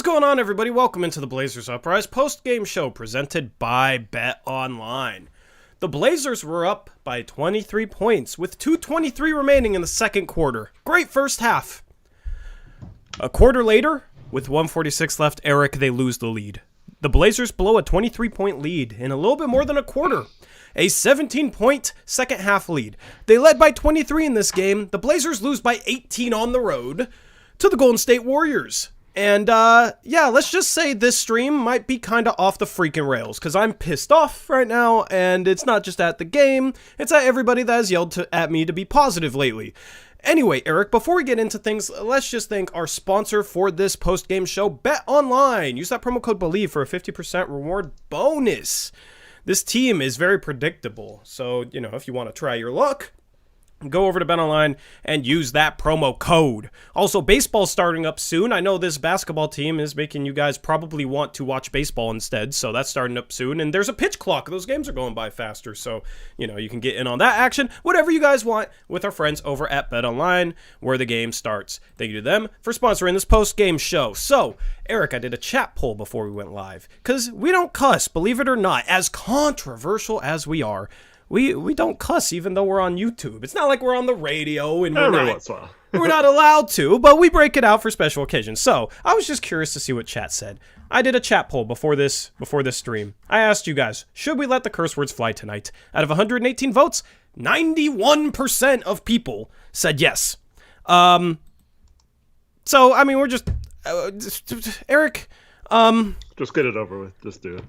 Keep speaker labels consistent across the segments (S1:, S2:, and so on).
S1: going on, everybody? Welcome into the Blazers Uprise post-game show presented by Bet Online. The Blazers were up by 23 points with 2:23 remaining in the second quarter. Great first half. A quarter later, with 1:46 left, Eric, they lose the lead. The Blazers blow a 23-point lead in a little bit more than a quarter. A 17-point second half lead. They led by 23 in this game. The Blazers lose by 18 on the road to the Golden State Warriors. And, let's just say this stream might be kind of off the freaking rails, because I'm pissed off right now, and it's not just at the game, it's at everybody that has yelled at me to be positive lately. Anyway, Eric, before we get into things, let's just thank our sponsor for this post-game show, Bet Online. Use that promo code BELIEVE for a 50% reward bonus. This team is very predictable, so, if you want to try your luck, go over to Bet Online and use that promo code. Also, baseball's starting up soon. I know this basketball team is making you guys probably want to watch baseball instead, so that's starting up soon. And there's a pitch clock. Those games are going by faster, so, you can get in on that action. Whatever you guys want with our friends over at Bet Online, where the game starts. Thank you to them for sponsoring this post-game show. So, Eric, I did a chat poll before we went live, because we don't cuss, believe it or not, as controversial as we are. We don't cuss even though we're on YouTube. It's not like we're on the radio and we're not allowed to, but we break it out for special occasions. So I was just curious to see what chat said. I did a chat poll before this stream. I asked you guys, should we let the curse words fly tonight? Out of 118 votes, 91% of people said yes. We're just Eric.
S2: Just get it over with. Just do it.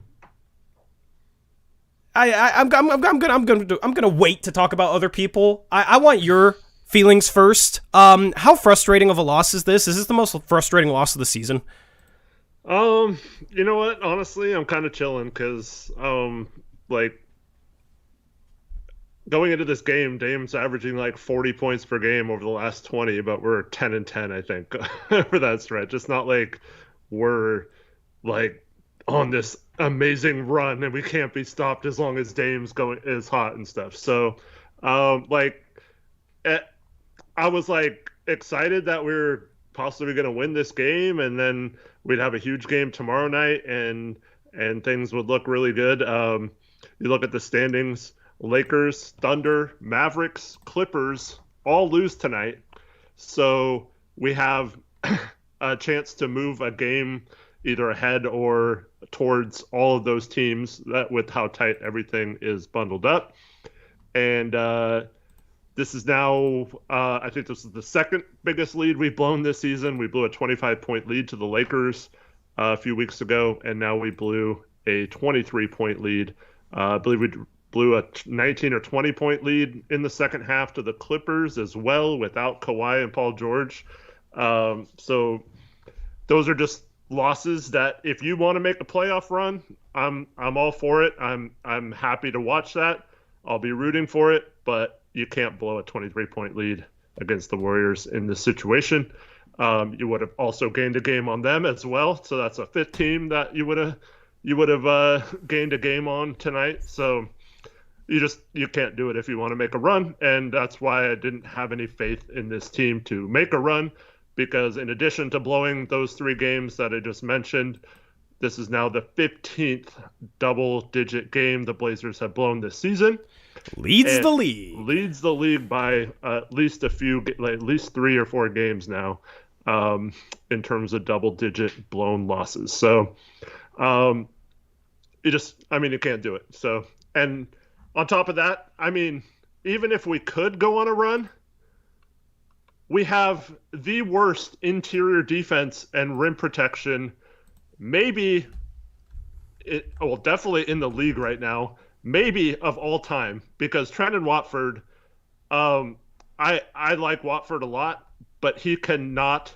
S1: I'm gonna wait to talk about other people. I want your feelings first. How frustrating of a loss is this? Is this the most frustrating loss of the season?
S2: You know what? Honestly, I'm kind of chilling because, going into this game, Dame's averaging like 40 points per game over the last 20, but we're 10-10, I think, for that stretch. It's not like we're like on this amazing run and we can't be stopped as long as Dame's is hot and stuff. So I was like excited that we were possibly going to win this game, and then we'd have a huge game tomorrow night and things would look really good. You look at the standings, Lakers, Thunder, Mavericks, Clippers all lose tonight, so we have a chance to move a game either ahead or towards all of those teams, that with how tight everything is bundled up. And this is now, I think this is the second biggest lead we've blown this season. We blew a 25-point lead to the Lakers a few weeks ago, and now we blew a 23-point lead. I believe we blew a 19 or 20-point lead in the second half to the Clippers as well, without Kawhi and Paul George. So those are just losses that if you want to make a playoff run, I'm all for it. I'm happy to watch that. I'll be rooting for it, but you can't blow a 23-point lead against the Warriors in this situation. You would have also gained a game on them as well, so that's a fifth team that you would have gained a game on tonight. So you can't do it if you want to make a run, and that's why I didn't have any faith in this team to make a run. Because in addition to blowing those three games that I just mentioned, this is now the 15th double-digit game the Blazers have blown this season.
S1: Leads the league
S2: by at least at least 3 or 4 games now, in terms of double-digit blown losses. So, you can't do it. So, and on top of that, even if we could go on a run, we have the worst interior defense and rim protection, definitely in the league right now, maybe of all time, because Trendon Watford, I like Watford a lot, but he cannot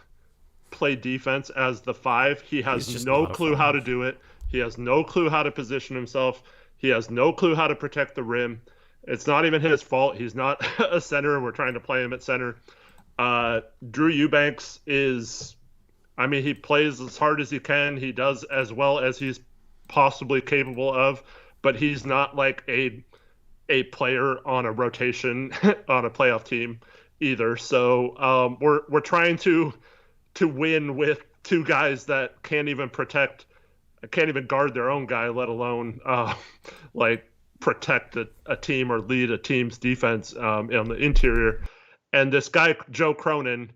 S2: play defense as the 5. He has no clue how to do it. He has no clue how to position himself. He has no clue how to protect the rim. It's not even his fault. He's not a center, and we're trying to play him at center. Drew Eubanks he plays as hard as he can. He does as well as he's possibly capable of, but he's not like a player on a rotation on a playoff team either. So we're trying to win with two guys that can't even guard their own guy, let alone like protect a team or lead a team's defense on the interior. And this guy, Joe Cronin,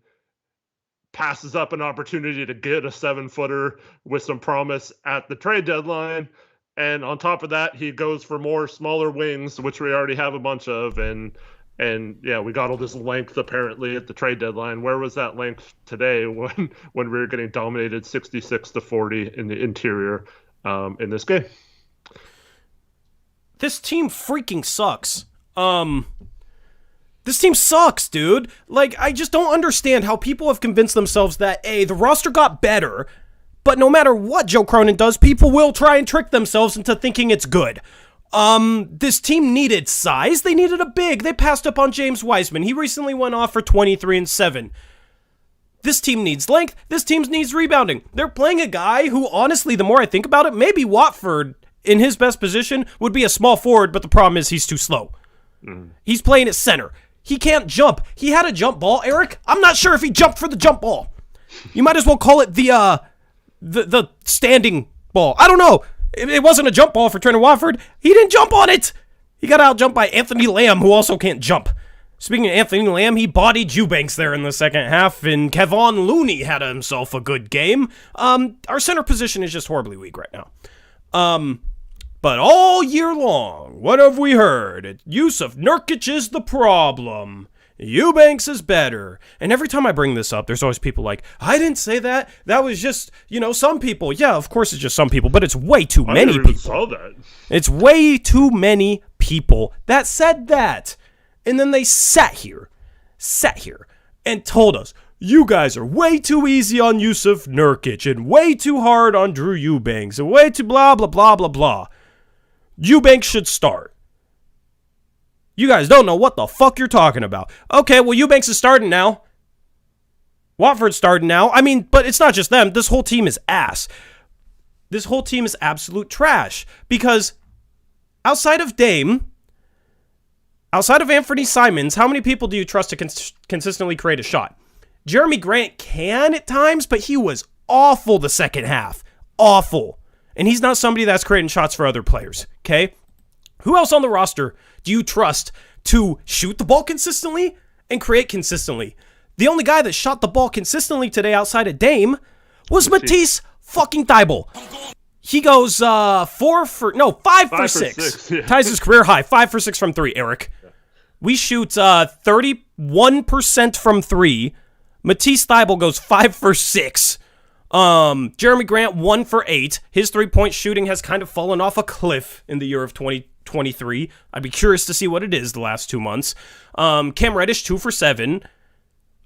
S2: passes up an opportunity to get a 7-footer with some promise at the trade deadline. And on top of that, he goes for more smaller wings, which we already have a bunch of. And yeah, we got all this length apparently at the trade deadline. Where was that length today when we were getting dominated 66-40 in the interior in this game?
S1: This team freaking sucks. This team sucks, dude. Like, I just don't understand how people have convinced themselves that, A, the roster got better, but no matter what Joe Cronin does, people will try and trick themselves into thinking it's good. This team needed size. They needed a big. They passed up on James Wiseman. He recently went off for 23-7. This team needs length. This team needs rebounding. They're playing a guy who, honestly, the more I think about it, maybe Watford, in his best position, would be a small forward, but the problem is he's too slow. He's playing at center. He can't jump. He had a jump ball, Eric. I'm not sure if he jumped for the jump ball. You might as well call it the standing ball. I don't know. It wasn't a jump ball for Trent Watford. He didn't jump on it. He got out-jumped by Anthony Lamb, who also can't jump. Speaking of Anthony Lamb, he bodied Eubanks there in the second half, and Kevon Looney had himself a good game. Our center position is just horribly weak right now. But all year long, what have we heard? Yusuf Nurkic is the problem. Eubanks is better. And every time I bring this up, there's always people like, I didn't say that. That was just, some people. Yeah, of course it's just some people, but it's way too many people. I never
S2: saw that.
S1: It's way too many people that said that. And then they sat here, and told us, you guys are way too easy on Yusuf Nurkic and way too hard on Drew Eubanks and way too blah, blah, blah, blah, blah. Eubanks should start. You guys don't know what the fuck you're talking about. Okay, well, Eubanks is starting now. Watford's starting now. I mean, but it's not just them. This whole team is ass. This whole team is absolute trash. Because outside of Dame, outside of Anthony Simons, how many people do you trust to consistently create a shot? Jeremy Grant can at times, but he was awful the second half. Awful. And he's not somebody that's creating shots for other players, okay? Who else on the roster do you trust to shoot the ball consistently and create consistently? The only guy that shot the ball consistently today outside of Dame was Matisse fucking Thybulle. He goes 5 for 6.
S2: Yeah.
S1: Ties his career high, 5 for 6 from 3, Eric. We shoot 31% from 3. Matisse Thybulle goes 5 for 6. Jeremy Grant 1 for 8. His 3-point shooting has kind of fallen off a cliff in the year of 2023. I'd be curious to see what it is the last 2 months. Cam Reddish 2 for 7.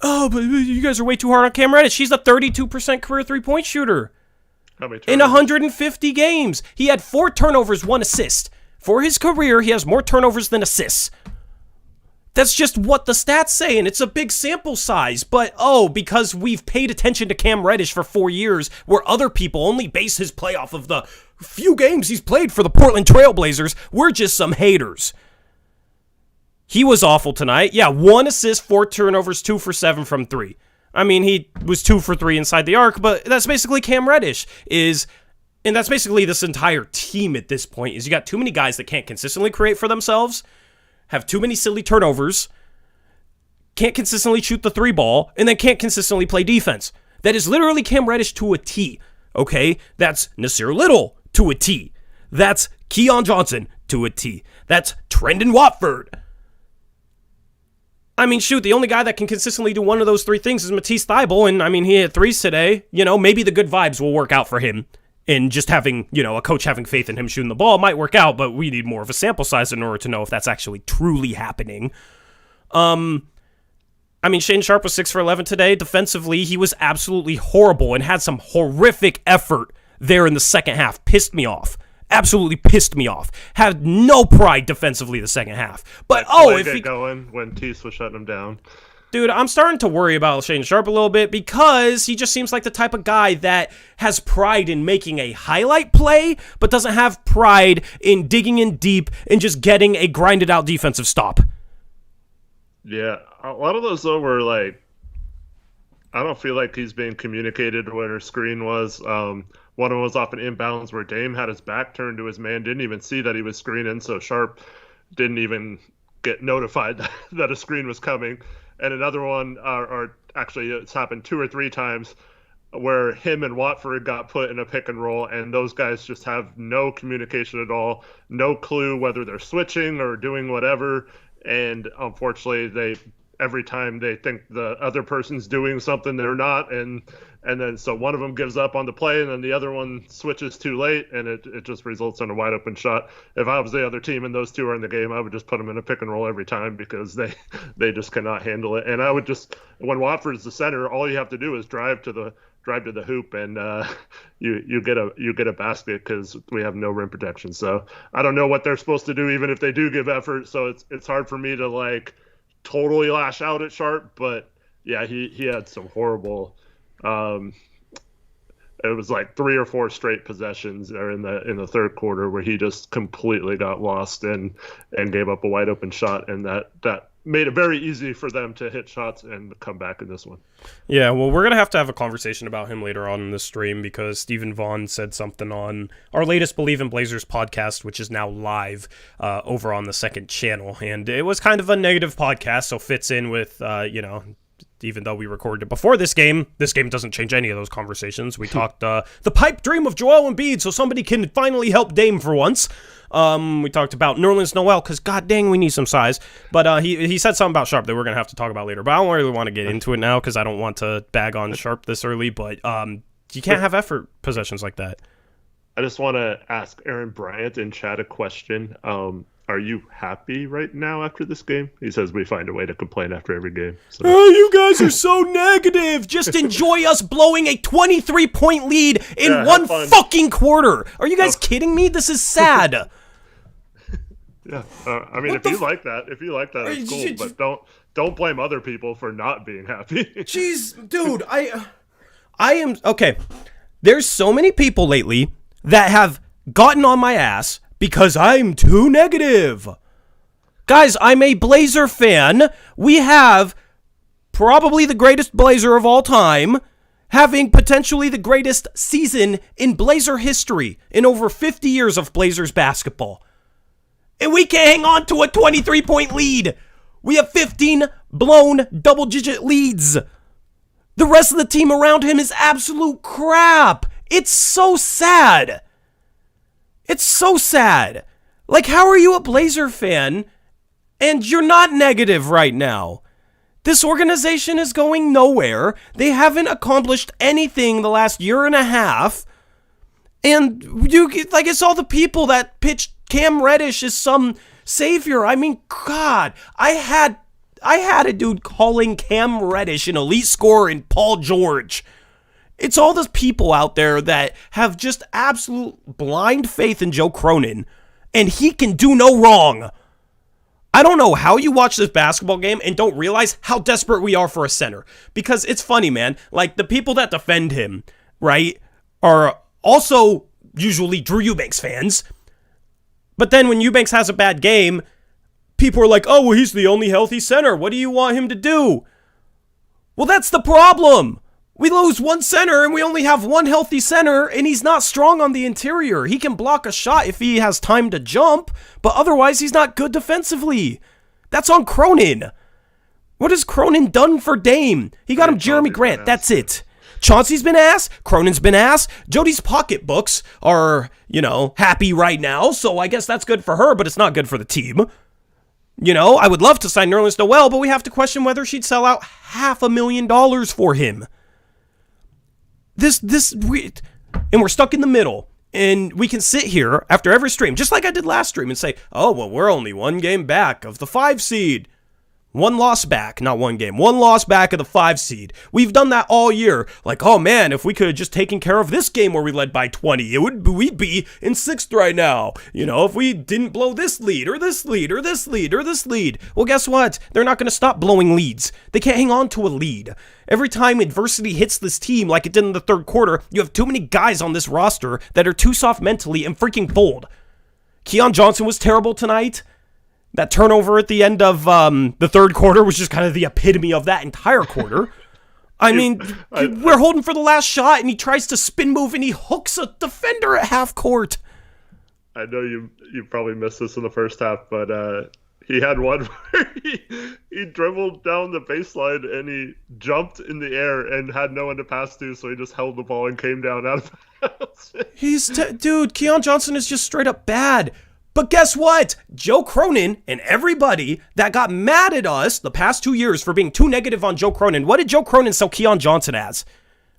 S1: Oh, but you guys are way too hard on Cam Reddish. He's a 32% career 3-point shooter.
S2: How many
S1: in 150 games. He had 4 turnovers, 1 assist. For his career, he has more turnovers than assists. That's just what the stats say, and it's a big sample size. But, because we've paid attention to Cam Reddish for 4 years, where other people only base his play off of the few games he's played for the Portland Trail Blazers, we're just some haters. He was awful tonight. Yeah, 1 assist, 4 turnovers, 2 for 7 from 3. I mean, he was 2 for 3 inside the arc, but that's basically Cam Reddish and that's basically this entire team at this point, is you got too many guys that can't consistently create for themselves, have too many silly turnovers, can't consistently shoot the 3 ball, and then can't consistently play defense. That is literally Cam Reddish to a T, okay? That's Nasir Little to a T. That's Keon Johnson to a T. That's Trendon Watford. I mean, shoot, the only guy that can consistently do one of those 3 things is Matisse Thybulle, and I mean, he had 3s today. Maybe the good vibes will work out for him. And just having, a coach having faith in him shooting the ball might work out, but we need more of a sample size in order to know if that's actually truly happening. Shane Sharp was 6 for 11 today. Defensively, he was absolutely horrible and had some horrific effort there in the second half. Pissed me off. Absolutely pissed me off. Had no pride defensively the second half. But, if he...
S2: going when Tease was shutting him down.
S1: Dude, I'm starting to worry about Shane Sharp a little bit because he just seems like the type of guy that has pride in making a highlight play, but doesn't have pride in digging in deep and just getting a grinded out defensive stop.
S2: Yeah, a lot of those though were like I don't feel like he's being communicated what her screen was. One of them was off an inbounds where Dame had his back turned to his man, didn't even see that he was screening, so Sharp didn't even get notified that a screen was coming. And another one, or actually it's happened 2 or 3 times, where him and Watford got put in a pick and roll, and those guys just have no communication at all, no clue whether they're switching or doing whatever. And unfortunately, every time they think the other person's doing something, they're not, and then so one of them gives up on the play, and then the other one switches too late, and it just results in a wide open shot. If I was the other team and those two are in the game, I would just put them in a pick and roll every time because they just cannot handle it. And I would just, when Watford's the center, all you have to do is drive to the hoop, and you get a basket because we have no rim protection. So I don't know what they're supposed to do, even if they do give effort. So it's hard for me to like totally lash out at Sharp, but yeah, he had some horrible. It was like 3 or 4 straight possessions there in the third quarter where he just completely got lost and gave up a wide open shot, and that made it very easy for them to hit shots and come back in this one.
S1: Yeah, well, we're going to have a conversation about him later on in the stream because Stephen Vaughn said something on our latest Believe in Blazers podcast, which is now live over on the second channel. And it was kind of a negative podcast, so fits in with, even though we recorded it before this game doesn't change any of those conversations. We talked the pipe dream of Joel Embiid, so somebody can finally help Dame for once. We talked about Nerlens Noel, because god dang, we need some size. But he said something about Sharp that we're going to have to talk about later. But I don't really want to get into it now, because I don't want to bag on Sharp this early. But you can't have effort possessions like that.
S2: I just want to ask Aaron Bryant in chat a question. Are you happy right now after this game? He says we find a way to complain after every game. So.
S1: Oh, you guys are so negative. Just enjoy us blowing a 23-point lead in one fucking quarter. Are you guys kidding me? This is sad.
S2: Yeah, I mean, if you like that, it's cool. But don't blame other people for not being happy.
S1: Jeez, dude, I am okay. There's so many people lately that have gotten on my ass because I'm too negative. Guys, I'm a Blazer fan. We have probably the greatest Blazer of all time, having potentially the greatest season in Blazer history in over 50 years of Blazers basketball. And we can't hang on to a 23-point lead. We have 15 blown double-digit leads. The rest of the team around him is absolute crap. It's so sad. It's so sad. Like, how are you a Blazer fan and you're not negative right now? This organization is going nowhere. They haven't accomplished anything the last year and a half. And it's all the people that pitched Cam Reddish as some savior. I mean, God, I had a dude calling Cam Reddish an elite scorer in Paul George. It's all those people out there that have just absolute blind faith in Joe Cronin, and he can do no wrong. I don't know how you watch this basketball game and don't realize how desperate we are for a center. Because it's funny, man. Like, the people that defend him, right, are also usually Drew Eubanks fans. But then when Eubanks has a bad game, people are like, oh, well, he's the only healthy center. What do you want him to do? Well, that's the problem. We lose one center and we only have one healthy center, and he's not strong on the interior. He can block a shot if he has time to jump, but otherwise he's not good defensively. That's on Cronin. What has Cronin done for Dame? He got him Jeremy Grant. That's it. Chauncey's been ass. Cronin's been ass. Jody's pocketbooks are, happy right now, so I guess that's good for her, but it's not good for the team. I would love to sign Nerlens Noel, but we have to question whether she'd sell out $500,000 for him. And we're stuck in the middle, and we can sit here after every stream, just like I did last stream, and say, oh, well, we're only one game back of the 5 seed. One loss back, not one game. One loss back of the 5 seed. We've done that all year. Like, oh man, if we could have just taken care of this game where we led by 20, we'd be in 6th right now. If we didn't blow this lead, or this lead, or this lead, or this lead. Well, guess what? They're not going to stop blowing leads. They can't hang on to a lead. Every time adversity hits this team, like it did in the third quarter, you have too many guys on this roster that are too soft mentally and freaking fold. Keon Johnson was terrible tonight. That turnover at the end of the third quarter was just kind of the epitome of that entire quarter. I mean, we're holding for the last shot, and he tries to spin move, and he hooks a defender at half court.
S2: I know you probably missed this in the first half, but he had one where he dribbled down the baseline and he jumped in the air and had no one to pass to, so he just held the ball and came down out of bounds.
S1: Dude, Keon Johnson is just straight up bad. But guess what? Joe Cronin and everybody that got mad at us the past 2 years for being too negative on Joe Cronin, what did Joe Cronin sell Keon Johnson as?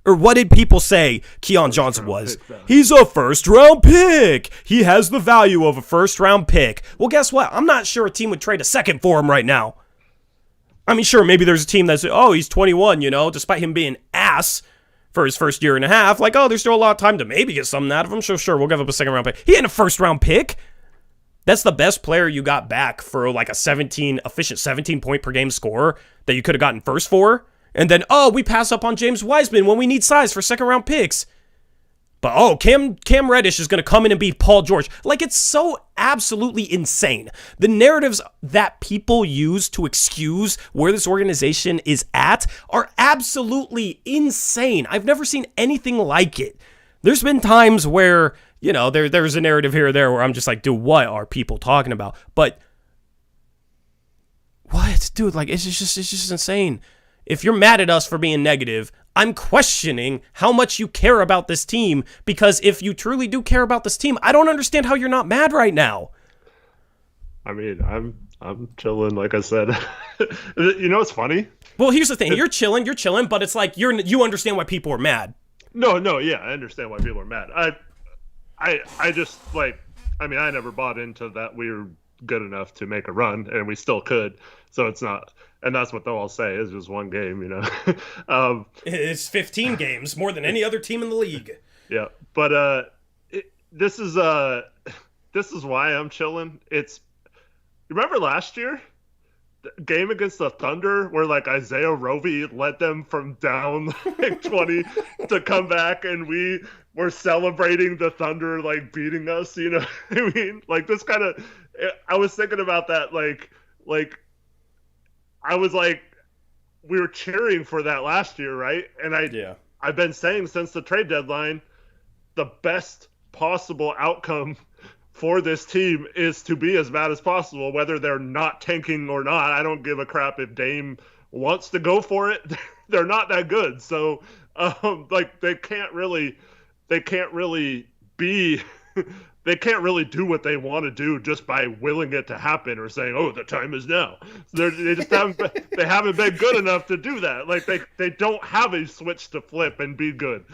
S1: Or what did people say Keon Johnson was? He's a first-round pick. He has the value of a first-round pick. Well, guess what? I'm not sure a team would trade a second for him right now. I mean, sure, maybe there's a team that's, oh, he's 21, despite him being ass for his first year and a half. Like, oh, there's still a lot of time to maybe get something out of him. So sure, we'll give up a second-round pick. He ain't a first-round pick. That's the best player you got back for like a efficient 17-point per game scorer that you could have gotten first for. And then, oh, we pass up on James Wiseman when we need size for second-round picks. But, oh, Cam Reddish is going to come in and be Paul George. Like, it's so absolutely insane. The narratives that people use to excuse where this organization is at are absolutely insane. I've never seen anything like it. There's been times where, there's a narrative here or there where I'm just like, dude, what are people talking about? But, what? Dude, like, it's just insane. If you're mad at us for being negative, I'm questioning how much you care about this team, because if you truly do care about this team, I don't understand how you're not mad right now.
S2: I mean, I'm chilling, like I said. What's funny?
S1: Well, here's the thing. You're chilling, but it's like you understand why people are mad.
S2: No, yeah, I understand why people are mad. I just, I never bought into that we were good enough to make a run, and we still could. So it's not, and that's what they'll all say. It's just one game,
S1: It's 15 games, more than any other team in the league.
S2: Yeah, but this is why I'm chilling. Remember last year, the game against the Thunder, where Isaiah Roby led them from down 20 to come back, and we were celebrating the Thunder beating us. You know what I mean? This kind of. I was thinking about that, I was we were cheering for that last year, right? And I've been saying since the trade deadline, the best possible outcome for this team is to be as bad as possible, whether they're not tanking or not. I don't give a crap if Dame wants to go for it. They're not that good. So, they can't really be... They can't really do what they want to do just by willing it to happen or saying, "Oh, the time is now." They just haven't. They haven't been good enough to do that. They don't have a switch to flip and be good.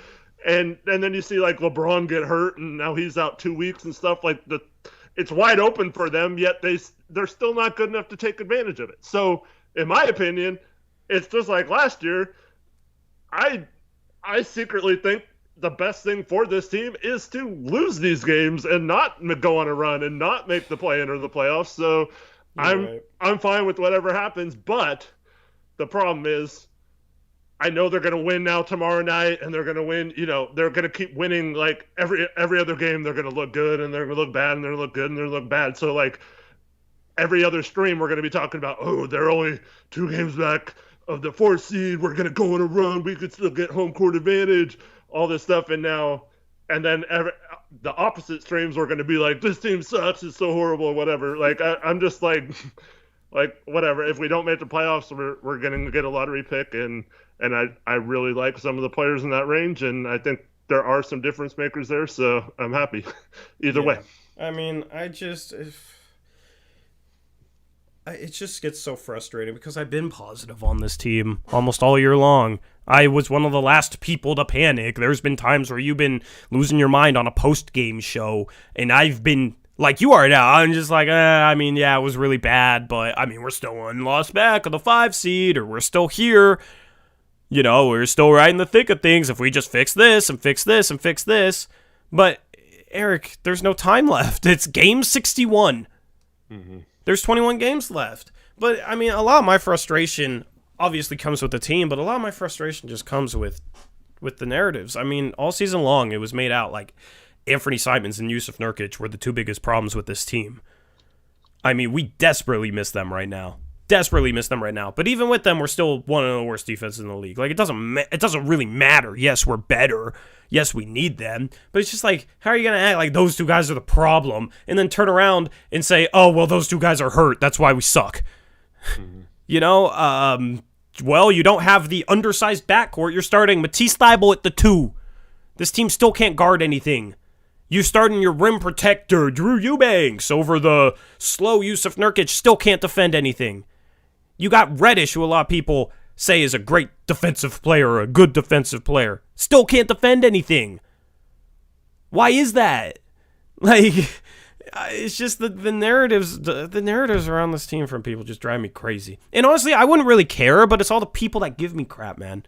S2: And then you see LeBron get hurt and now he's out 2 weeks and stuff. It's wide open for them, yet they're still not good enough to take advantage of it. So, in my opinion, it's just like last year. I secretly think the best thing for this team is to lose these games and not go on a run and not make the play-in or the playoffs. So I'm fine with whatever happens, but the problem is I know they're going to win now tomorrow night, and they're going to win, they're going to keep winning every other game. They're going to look good and they're going to look bad and they're going to look good and they're going to look bad. So every other stream we're going to be talking about, oh, they're only 2 games back of the 4th seed. We're going to go on a run. We could still get home court advantage. All this stuff, and then the opposite streams were going to be this team sucks, it's so horrible, whatever. I'm just whatever. If we don't make the playoffs, we're going to get a lottery pick, and I really like some of the players in that range, and I think there are some difference makers there, so I'm happy either way.
S1: I mean, it just gets so frustrating because I've been positive on this team almost all year long. I was one of the last people to panic. There's been times where you've been losing your mind on a post-game show, and I've been like you are now. I'm just it was really bad, but we're still one loss back of the 5 seed, or we're still here. We're still right in the thick of things if we just fix this and fix this and fix this. But, Eric, there's no time left. It's game 61. Mm-hmm. There's 21 games left. But, a lot of my frustration obviously comes with the team, but a lot of my frustration just comes with the narratives. All season long, it was made out like Anthony Simons and Yusuf Nurkic were the 2 biggest problems with this team. We desperately miss them right now. desperately miss them right now. But even with them, we're still one of the worst defenses in the league. Like, it doesn't really matter. Yes, we're better. Yes, we need them. But it's just like, how are you going to act like those two guys are the problem and then turn around and say, oh, well, those two guys are hurt. That's why we suck. Mm-hmm. You know, well, you don't have the undersized backcourt. You're starting Matisse Thybulle at the 2. This team still can't guard anything. You starting your rim protector, Drew Eubanks, over the slow Yusuf Nurkic, still can't defend anything. You got Reddish, who a lot of people say is a great defensive player, or a good defensive player. Still can't defend anything. Why is that? Like, it's just the narratives, the narratives around this team from people just drive me crazy. And honestly, I wouldn't really care, but it's all the people that give me crap, man.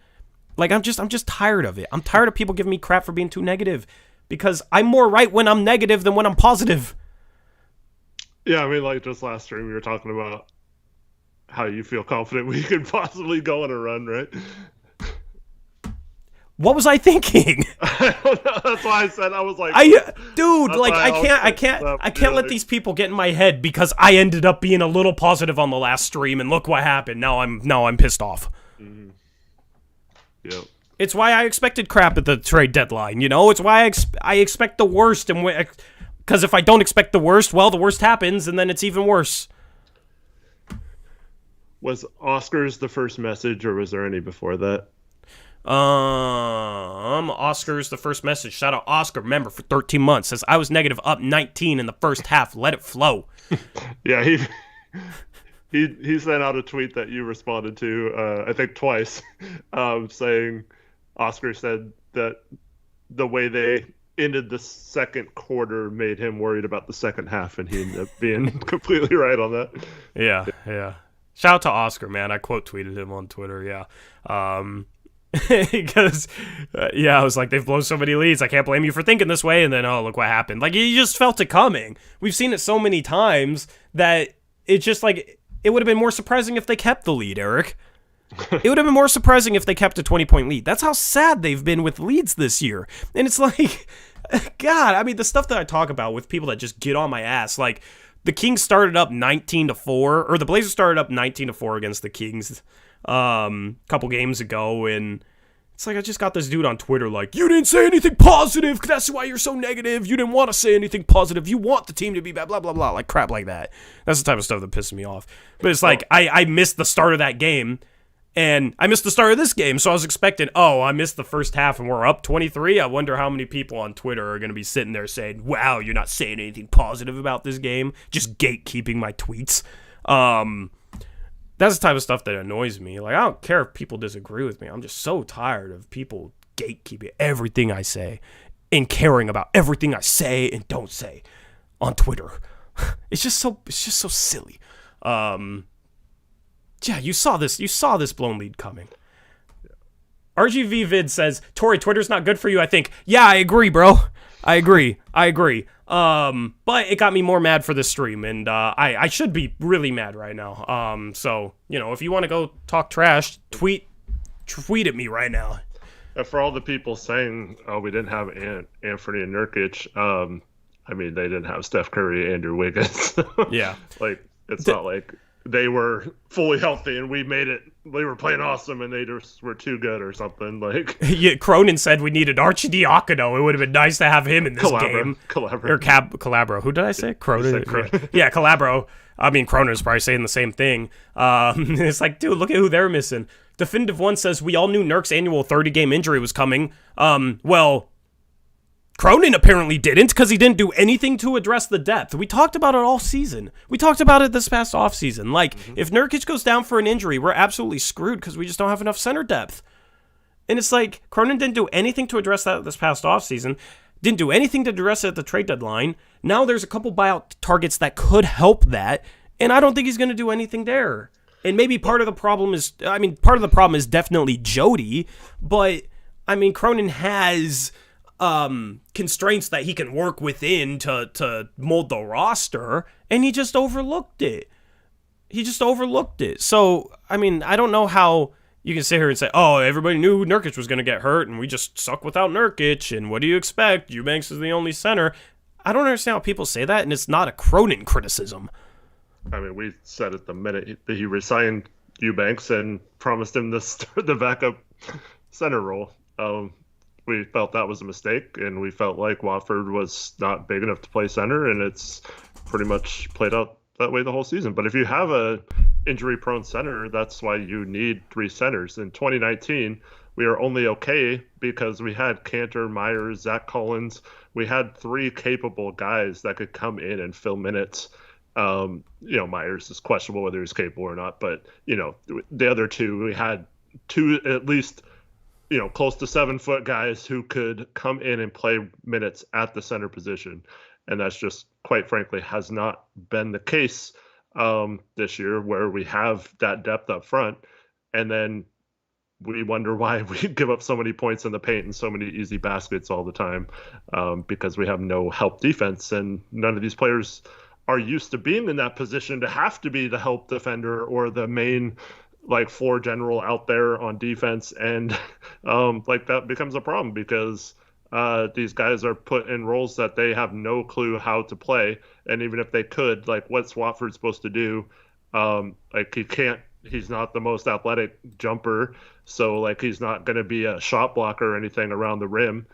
S1: Like, I'm just tired of it. I'm tired of people giving me crap for being too negative, because I'm more right when I'm negative than when I'm positive.
S2: Yeah, I mean, like, just last stream we were talking about how you feel confident we could possibly go on a run, right?
S1: What was I thinking?
S2: I don't know. That's why I said, I was like,
S1: dude, like, I can't let these people get in my head, because I ended up being a little positive on the last stream, and look what happened. Now I'm pissed off.
S2: Mm-hmm. Yep.
S1: It's why I expected crap at the trade deadline, you know? It's why I expect the worst, and because if I don't expect the worst, well, the worst happens, and then it's even worse.
S2: Was Oscar's the first message, or was there any before that?
S1: Oscar's the first message. Shout out Oscar, member for 13 months. Says, I was negative up 19 in the first half. Let it flow.
S2: Yeah, he sent out a tweet that you responded to, I think twice, saying Oscar said that the way they ended the second quarter made him worried about the second half, and he ended up being completely right on that.
S1: Yeah. Shout out to Oscar, man. I quote tweeted him on Twitter, yeah. Because, I was like, they've blown so many leads. I can't blame you for thinking this way. And then, oh, look what happened. Like, you just felt it coming. We've seen it so many times that it's just like, it would have been more surprising if they kept the lead, Eric. It would have been more surprising if they kept a 20-point lead. That's how sad they've been with leads this year. And it's like, God, I mean, the stuff that I talk about with people that just get on my ass, like, the Kings started up 19-4, or the Blazers started up 19-4 against the Kings couple games ago, and it's like, I just got this dude on Twitter like, you didn't say anything positive, that's why you're so negative, you didn't want to say anything positive, you want the team to be bad, blah, blah, blah, like crap like that. That's the type of stuff that pisses me off. But it's like, I missed the start of that game, and I missed the start of this game, so I was expecting, I missed the first half and we're up 23. I wonder how many people on Twitter are going to be sitting there saying, wow, you're not saying anything positive about this game, just gatekeeping my tweets. That's the type of stuff that annoys me. Like, I don't care if people disagree with me. I'm just so tired of people gatekeeping everything I say and caring about everything I say and don't say on Twitter. It's just so silly. You saw this blown lead coming. RGV Vid says, Tori, Twitter's not good for you, I think. Yeah, I agree, bro. I agree. But it got me more mad for this stream, and I should be really mad right now. So, if you want to go talk trash, tweet at me right now.
S2: For all the people saying, we didn't have Anthony and Nurkic, I mean, they didn't have Steph Curry, Andrew Wiggins.
S1: Yeah.
S2: Like, it's not like they were fully healthy and we made it. They were playing awesome and they just were too good or something. Like,
S1: yeah, Cronin said we needed Arcidiacono. It would have been nice to have him in this game. Calabro. Who did I say? Cronin. Yeah, Calabro. I mean, Cronin's probably saying the same thing. It's like, dude, look at who they're missing. Definitive One says we all knew Nurk's annual 30-game injury was coming. Well, Cronin apparently didn't, because he didn't do anything to address the depth. We talked about it all season. We talked about it this past offseason. Like, if Nurkic goes down for an injury, we're absolutely screwed because we just don't have enough center depth. And it's like, Cronin didn't do anything to address that this past offseason, didn't do anything to address it at the trade deadline. Now there's a couple buyout targets that could help that, and I don't think he's going to do anything there. And maybe part of the problem is definitely Jody, but, I mean, Cronin has constraints that he can work within to mold the roster, and he just overlooked it. So, I mean, I don't know how you can sit here and say, everybody knew Nurkic was going to get hurt, and we just suck without Nurkic, and what do you expect? Eubanks is the only center. I don't understand how people say that, and it's not a Cronin criticism.
S2: I mean, we said at the minute that he resigned Eubanks and promised him the backup center role. We felt that was a mistake, and we felt like Watford was not big enough to play center, and it's pretty much played out that way the whole season. But if you have a injury-prone center, that's why you need three centers. In 2019, we are only okay because we had Cantor, Myers, Zach Collins. We had three capable guys that could come in and fill minutes. Myers is questionable whether he's capable or not, but the other two, we had two at least, close to 7-foot guys who could come in and play minutes at the center position. And that's just, quite frankly, has not been the case this year, where we have that depth up front. And then we wonder why we give up so many points in the paint and so many easy baskets all the time, because we have no help defense. And none of these players are used to being in that position to have to be the help defender or the main floor general out there on defense. And that becomes a problem because these guys are put in roles that they have no clue how to play. And even if they could, what's Watford supposed to do? He's not the most athletic jumper, so he's not going to be a shot blocker or anything around the rim.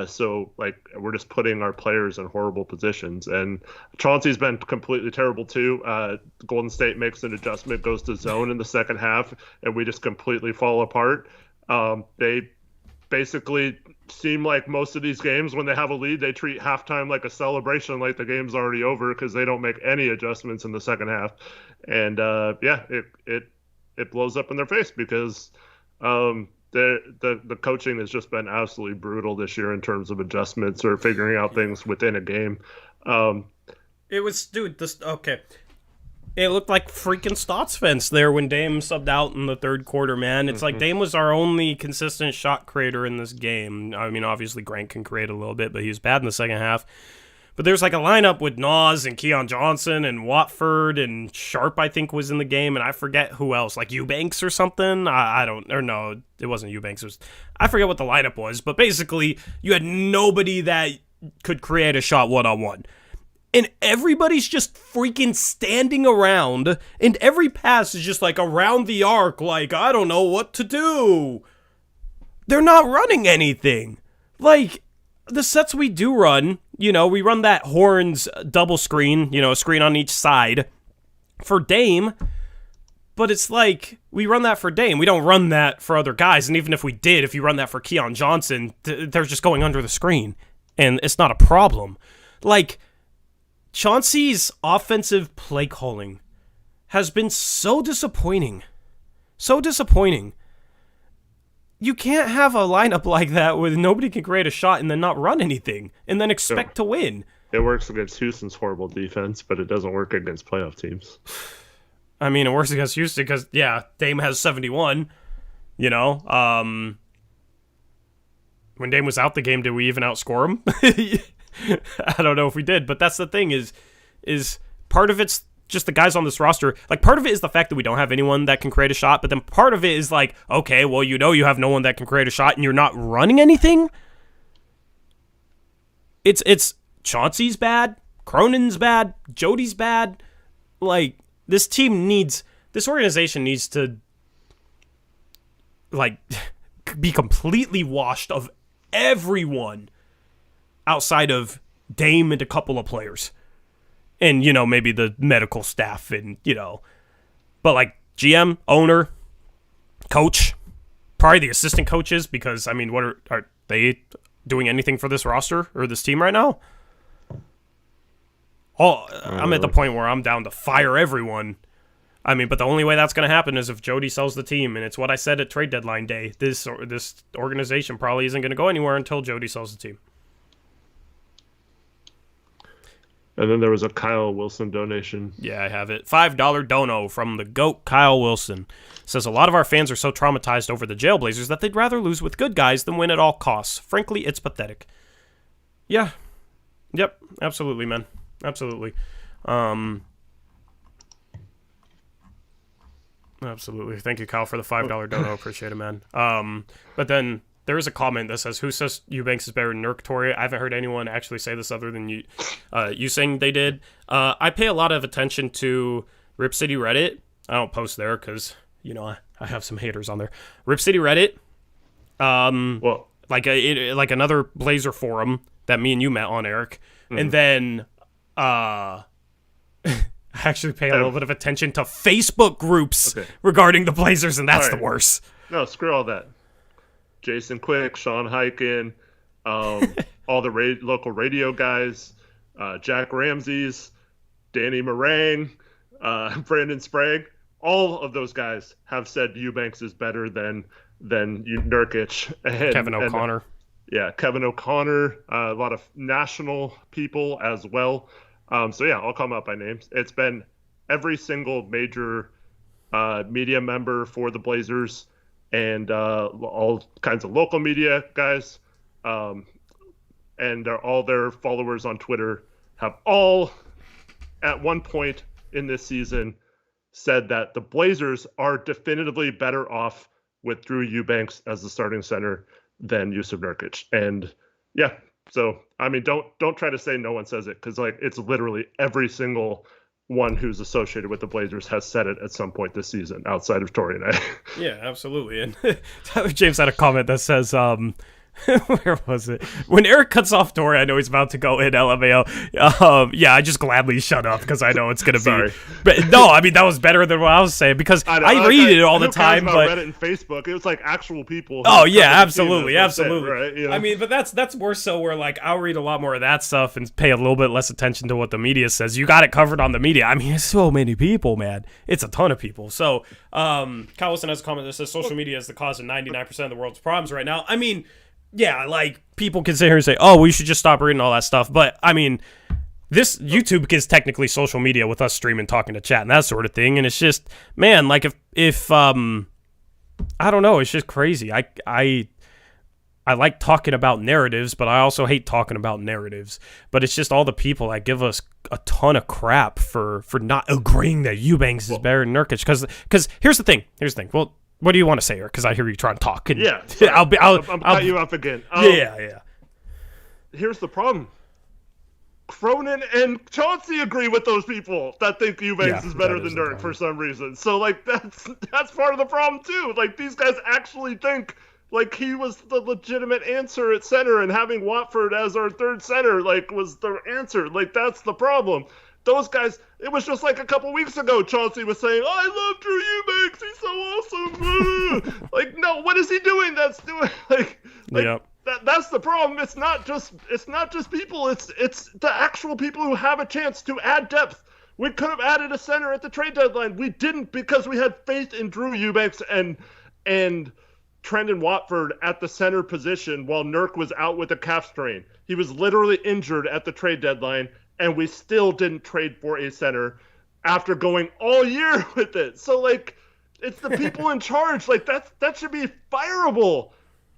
S2: So we're just putting our players in horrible positions. And Chauncey's been completely terrible too. Golden State makes an adjustment, goes to zone in the second half, and we just completely fall apart. They basically seem like most of these games, when they have a lead, they treat halftime like a celebration, like the game's already over, because they don't make any adjustments in the second half. And it blows up in their face because the coaching has just been absolutely brutal this year in terms of adjustments or figuring out things within a game.
S1: It was, dude, okay. It looked like freaking Stotts fence there when Dame subbed out in the third quarter, man. It's like Dame was our only consistent shot creator in this game. I mean, obviously Grant can create a little bit, but he was bad in the second half. But there's a lineup with Nas and Keon Johnson and Watford and Sharp, I think, was in the game, and I forget who else, Eubanks or something. No, it wasn't Eubanks. I forget what the lineup was, but basically you had nobody that could create a shot one-on-one. And everybody's just freaking standing around, and every pass is just around the arc, I don't know what to do. They're not running anything. The sets we do run, we run that horns double screen, a screen on each side for Dame, but it's we run that for Dame. We don't run that for other guys, and even if we did, if you run that for Keon Johnson, they're just going under the screen, and it's not a problem. Chauncey's offensive play calling has been so disappointing. So disappointing. You can't have a lineup like that where nobody can create a shot and then not run anything and then expect to win.
S2: It works against Houston's horrible defense, but it doesn't work against playoff teams.
S1: I mean, it works against Houston because, Dame has 71, When Dame was out the game, did we even outscore him? I don't know if we did, but that's the thing is part of it's just the guys on this roster. Part of it is the fact that we don't have anyone that can create a shot, but then part of it is okay, well, you have no one that can create a shot and you're not running anything. It's Chauncey's bad, Cronin's bad, Jody's bad. This organization needs to be completely washed of everyone outside of Dame and a couple of players. And, maybe the medical staff and, but GM, owner, coach, probably the assistant coaches, because, I mean, are they doing anything for this roster or this team right now? I'm at the point where I'm down to fire everyone. I mean, but the only way that's going to happen is if Jody sells the team, and it's what I said at trade deadline day. This organization probably isn't going to go anywhere until Jody sells the team.
S2: And then there was a Kyle Wilson donation.
S1: Yeah, I have it. $5 dono from the GOAT, Kyle Wilson. Says, a lot of our fans are so traumatized over the Jailblazers that they'd rather lose with good guys than win at all costs. Frankly, it's pathetic. Yeah. Yep. Absolutely, man. Absolutely. Absolutely. Thank you, Kyle, for the $5 dono. Appreciate it, man. But then there is a comment that says, "Who says Eubanks is better than Nurk Torrey?" I haven't heard anyone actually say this other than you saying they did. I pay a lot of attention to Rip City Reddit. I don't post there because I have some haters on there. Rip City Reddit. Like another Blazer forum that me and you met on, Eric, and then I actually pay a little bit of attention to Facebook groups regarding the Blazers, and that's the worst.
S2: No, screw all that. Jason Quick, Sean Hyken, all the local radio guys, Jack Ramsey's, Danny Meringue, Brandon Sprague. All of those guys have said Eubanks is better than Nurkic. And
S1: Kevin O'Connor.
S2: Kevin O'Connor, a lot of national people as well. So yeah, I'll call them out by names. It's been every single major media member for the Blazers and all kinds of local media guys, and all their followers on Twitter have all, at one point in this season, said that the Blazers are definitively better off with Drew Eubanks as the starting center than Jusuf Nurkic. And yeah, so I mean, don't try to say no one says it, because like it's literally every single one who's associated with the Blazers has said it at some point this season, outside of Torrey and I.
S1: Yeah, absolutely. And Tyler James had a comment that says, where was it? When Eric cuts off Torrey, I know he's about to go in LMAO. Yeah, I just gladly shut up because I know it's going to be. But no, I mean, that was better than what I was saying, because I read it all the time. But
S2: Reddit and Facebook, it was like actual people.
S1: Oh yeah, absolutely.
S2: Right? You know?
S1: I mean, but that's worse. So where like I'll read a lot more of that stuff and pay a little bit less attention to what the media says. You got it covered on the media. I mean, it's so many people, man. It's a ton of people. So Kyle Wilson has a comment that says social media is the cause of 99% of the world's problems right now. I mean, yeah, like, people can sit here and say, oh, we should just stop reading all that stuff. But, I mean, this YouTube is technically social media with us streaming, talking to chat, and that sort of thing. And it's just, man, like, if I don't know, it's just crazy. I like talking about narratives, but I also hate talking about narratives. But it's just all the people that give us a ton of crap for not agreeing that Eubanks is better than Nurkic. Because here's the thing. Well, what do you want to say, Eric? Because I hear you trying to talk. And
S2: yeah,
S1: I'll
S2: cut you off again.
S1: Yeah.
S2: Here's the problem. Cronin and Chauncey agree with those people that think Eubanks is better than Nurk for some reason. So, like, that's part of the problem, too. Like, these guys actually think, like, he was the legitimate answer at center, and having Watford as our third center, like, was the answer. Like, that's the problem. Those guys, it was just like a couple weeks ago, Chauncey was saying, I love Drew Eubanks, he's so awesome. Like, no, what is he doing that's doing, that's the problem. It's not just people, it's the actual people who have a chance to add depth. We could have added a center at the trade deadline. We didn't, because we had faith in Drew Eubanks and Trendon Watford at the center position while Nurk was out with a calf strain. He was literally injured at the trade deadline, and we still didn't trade for a center after going all year with it. So, like, it's the people in charge. Like, that should be fireable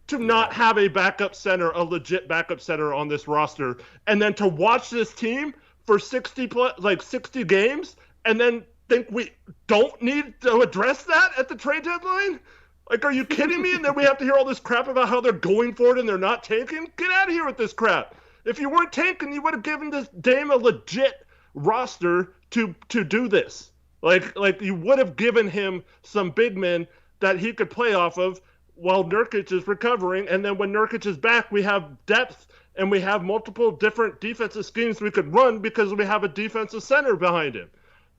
S2: to not have a backup center, a legit backup center on this roster, and then to watch this team for 60 games and then think we don't need to address that at the trade deadline? Like, are you kidding me? And then we have to hear all this crap about how they're going for it and they're not tanking? Get out of here with this crap. If you weren't tanking, you would have given this Dame a legit roster to do this. Like you would have given him some big men that he could play off of while Nurkic is recovering. And then when Nurkic is back, we have depth and we have multiple different defensive schemes we could run because we have a defensive center behind him.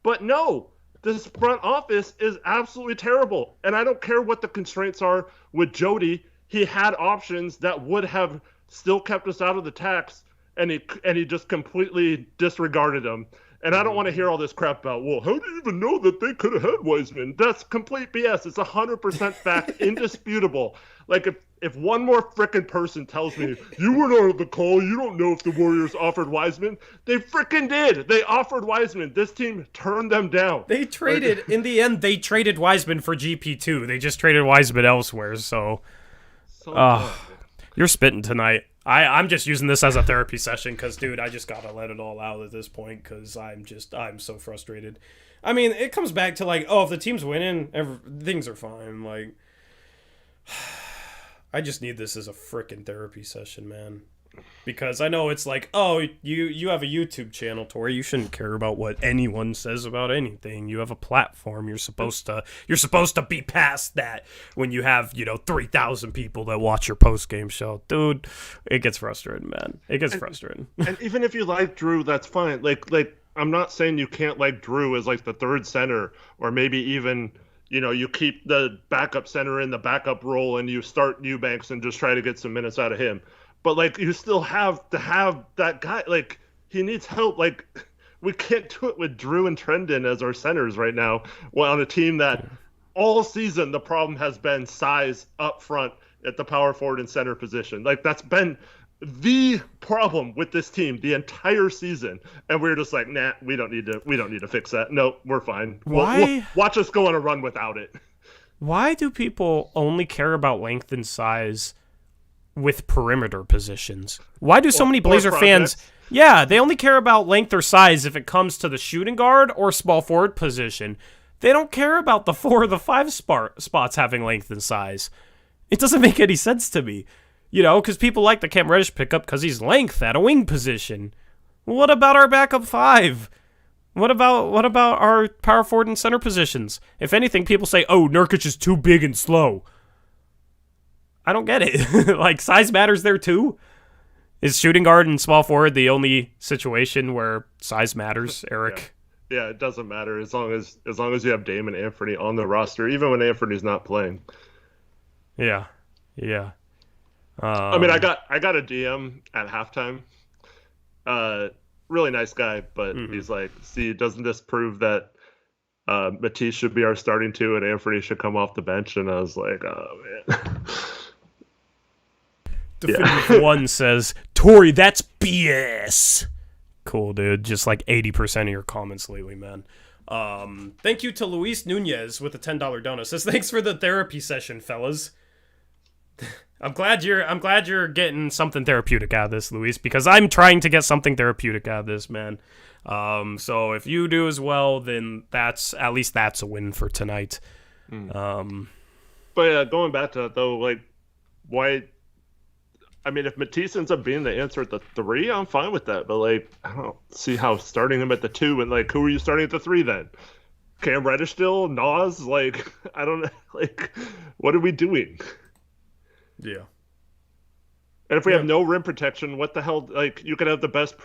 S2: But no, this front office is absolutely terrible. And I don't care what the constraints are with Jody. He had options that would have still kept us out of the tax, and he just completely disregarded them. And I don't want to hear all this crap about, well, how do you even know that they could have had Wiseman? That's complete BS. It's 100% fact, indisputable. Like, if one more frickin' person tells me, you weren't on the call, you don't know if the Warriors offered Wiseman, they frickin' did. They offered Wiseman. This team turned them down.
S1: They traded, in the end, they traded Wiseman for GP2. They just traded Wiseman elsewhere, so you're spitting tonight. I'm just using this as a therapy session because, dude, I just gotta let it all out at this point because I'm so frustrated. I mean, it comes back to, like, oh, if the team's winning, things are fine. Like, I just need this as a frickin' therapy session, man. Because I know it's like, oh, you have a YouTube channel, Tori. You shouldn't care about what anyone says about anything. You have a platform. You're supposed to be past that when you have 3,000 people that watch your post game show, dude. It gets frustrating, man. It gets frustrating.
S2: And even if you like Drew, that's fine. Like I'm not saying you can't like Drew as like the third center, or maybe even you keep the backup center in the backup role and you start Eubanks and just try to get some minutes out of him. But, like, you still have to have that guy. Like, he needs help. Like, we can't do it with Drew and Trendon as our centers right now on a team that all season the problem has been size up front at the power forward and center position. Like, that's been the problem with this team the entire season. And we're just like, nah, we don't need to fix that. No, we're fine. We'll watch us go on a run without it.
S1: Why do people only care about length and size with perimeter positions? Why do so many Blazer fans... Yeah, they only care about length or size if it comes to the shooting guard or small forward position. They don't care about the 4 or the 5 spots having length and size. It doesn't make any sense to me. Because people like the Cam Reddish pickup because he's length at a wing position. What about our backup 5? What about our power forward and center positions? If anything, people say, oh, Nurkic is too big and slow. I don't get it. Like, size matters there too? Is shooting guard and small forward the only situation where size matters, Eric?
S2: Yeah, it doesn't matter as long as you have Dame and Anthony on the roster, even when Anthony's not playing.
S1: Yeah.
S2: I mean, I got a DM at halftime. Really nice guy, but he's like, see, doesn't this prove that Matisse should be our starting 2 and Anthony should come off the bench? And I was like, oh, man.
S1: Definitive One says, Tori, that's BS. Cool, dude. Just like 80% of your comments lately, man. Thank you to Luis Nunez with a $10 donut. Says, thanks for the therapy session, fellas. I'm glad you're getting something therapeutic out of this, Luis, because I'm trying to get something therapeutic out of this, man. So if you do as well, then that's a win for tonight.
S2: But yeah, going back to that though, like, why? I mean, if Matisse ends up being the answer at the 3, I'm fine with that. But like, I don't see how starting him at the 2 and like, who are you starting at the 3 then? Cam Reddish still? Nas? Like, I don't know. Like, what are we doing?
S1: Yeah.
S2: And if we have no rim protection, what the hell? Like, you could have the best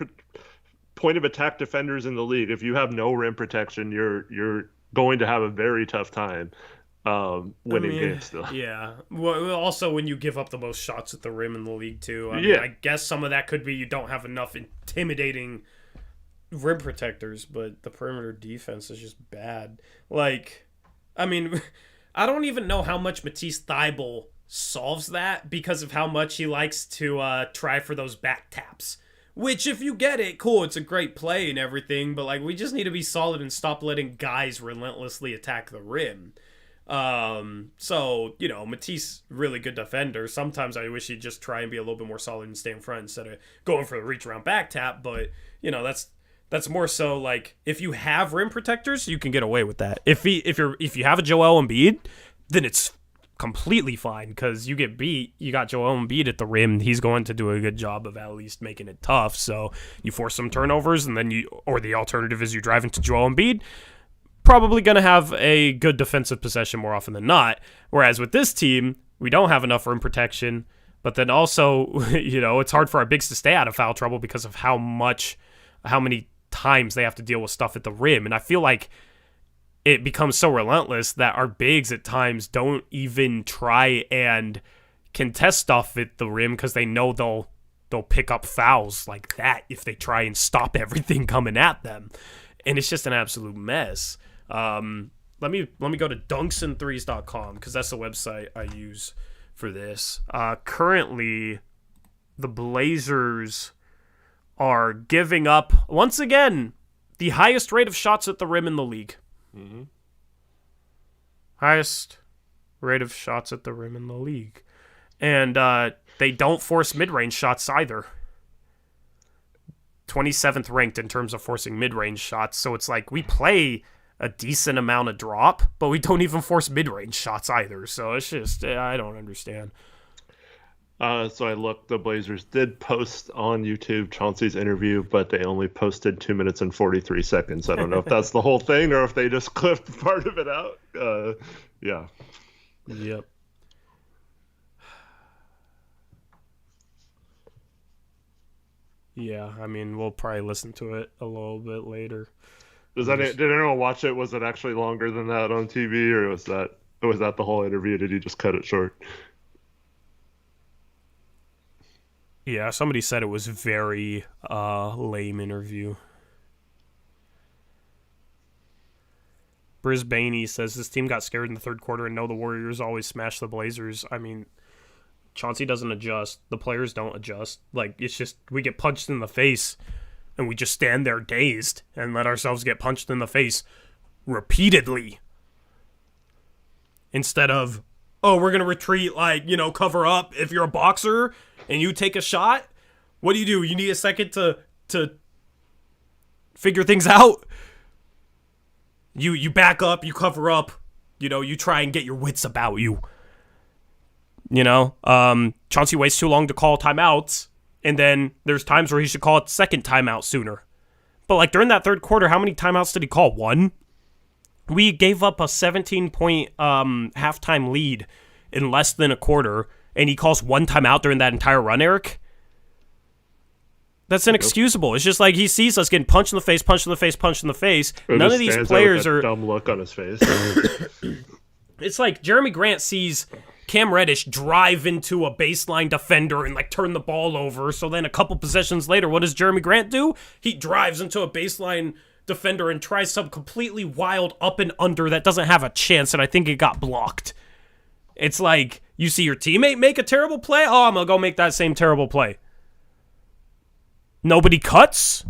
S2: point of attack defenders in the league. If you have no rim protection, you're going to have a very tough time winning games still.
S1: Yeah. Well, also when you give up the most shots at the rim in the league too. I mean, I guess some of that could be you don't have enough intimidating rim protectors, but the perimeter defense is just bad. Like, I mean, I don't even know how much Matisse Thybulle solves that because of how much he likes to try for those back taps. Which, if you get it, cool, it's a great play and everything, but like, we just need to be solid and stop letting guys relentlessly attack the rim. So, Matisse, really good defender. Sometimes I wish he'd just try and be a little bit more solid and stay in front instead of going for the reach around back tap, but, that's more so like, if you have rim protectors, you can get away with that. If you have a Joel Embiid, then it's completely fine because you get beat. You got Joel Embiid at the rim. He's going to do a good job of at least making it tough. So you force some turnovers, and then or the alternative is you drive into Joel Embiid. Probably going to have a good defensive possession more often than not. Whereas with this team, we don't have enough rim protection. But then also, it's hard for our bigs to stay out of foul trouble because of how many times they have to deal with stuff at the rim. And I feel like it becomes so relentless that our bigs at times don't even try and contest stuff at the rim because they know they'll pick up fouls like that if they try and stop everything coming at them. And it's just an absolute mess. Let me go to dunksandthrees.com because that's the website I use for this. Currently, the Blazers are giving up, once again, the highest rate of shots at the rim in the league. Mm-hmm. Highest rate of shots at the rim in the league. And they don't force mid-range shots either. 27th ranked in terms of forcing mid-range shots. So it's like we play a decent amount of drop, but we don't even force mid-range shots either. So it's just, I don't understand.
S2: So I looked, the Blazers did post on YouTube Chauncey's interview, but they only posted 2 minutes and 43 seconds. I don't know if that's the whole thing or if they just clipped part of it out. Yeah.
S1: Yep. Yeah, I mean, we'll probably listen to it a little bit later.
S2: Did anyone watch it? Was it actually longer than that on TV, or was that the whole interview? Did he just cut it short?
S1: Yeah, somebody said it was very lame interview. Brisbane says this team got scared in the third quarter and know the Warriors always smash the Blazers. I mean, Chauncey doesn't adjust. The players don't adjust. Like, it's just, we get punched in the face and we just stand there dazed and let ourselves get punched in the face repeatedly. Instead of, oh, we're going to retreat, like, cover up. If you're a boxer and you take a shot, what do? You need a second to figure things out. You back up, you cover up, you try and get your wits about you. Chauncey waits too long to call timeouts, and then there's times where he should call a second timeout sooner. But, like, during that third quarter, how many timeouts did he call? One? We gave up a 17-point halftime lead in less than a quarter, and he calls one timeout during that entire run, Eric? That's inexcusable. It's just like he sees us getting punched in the face, punched in the face, punched in the face.
S2: Or
S1: None of these players are...
S2: dumb look on his face.
S1: It's like Jeremy Grant sees Cam Reddish drive into a baseline defender and, like, turn the ball over. So then a couple possessions later, what does Jeremy Grant do? He drives into a baseline defender and tries some completely wild up and under that doesn't have a chance, and I think it got blocked. It's like, you see your teammate make a terrible play? Oh, I'm going to go make that same terrible play. Nobody cuts.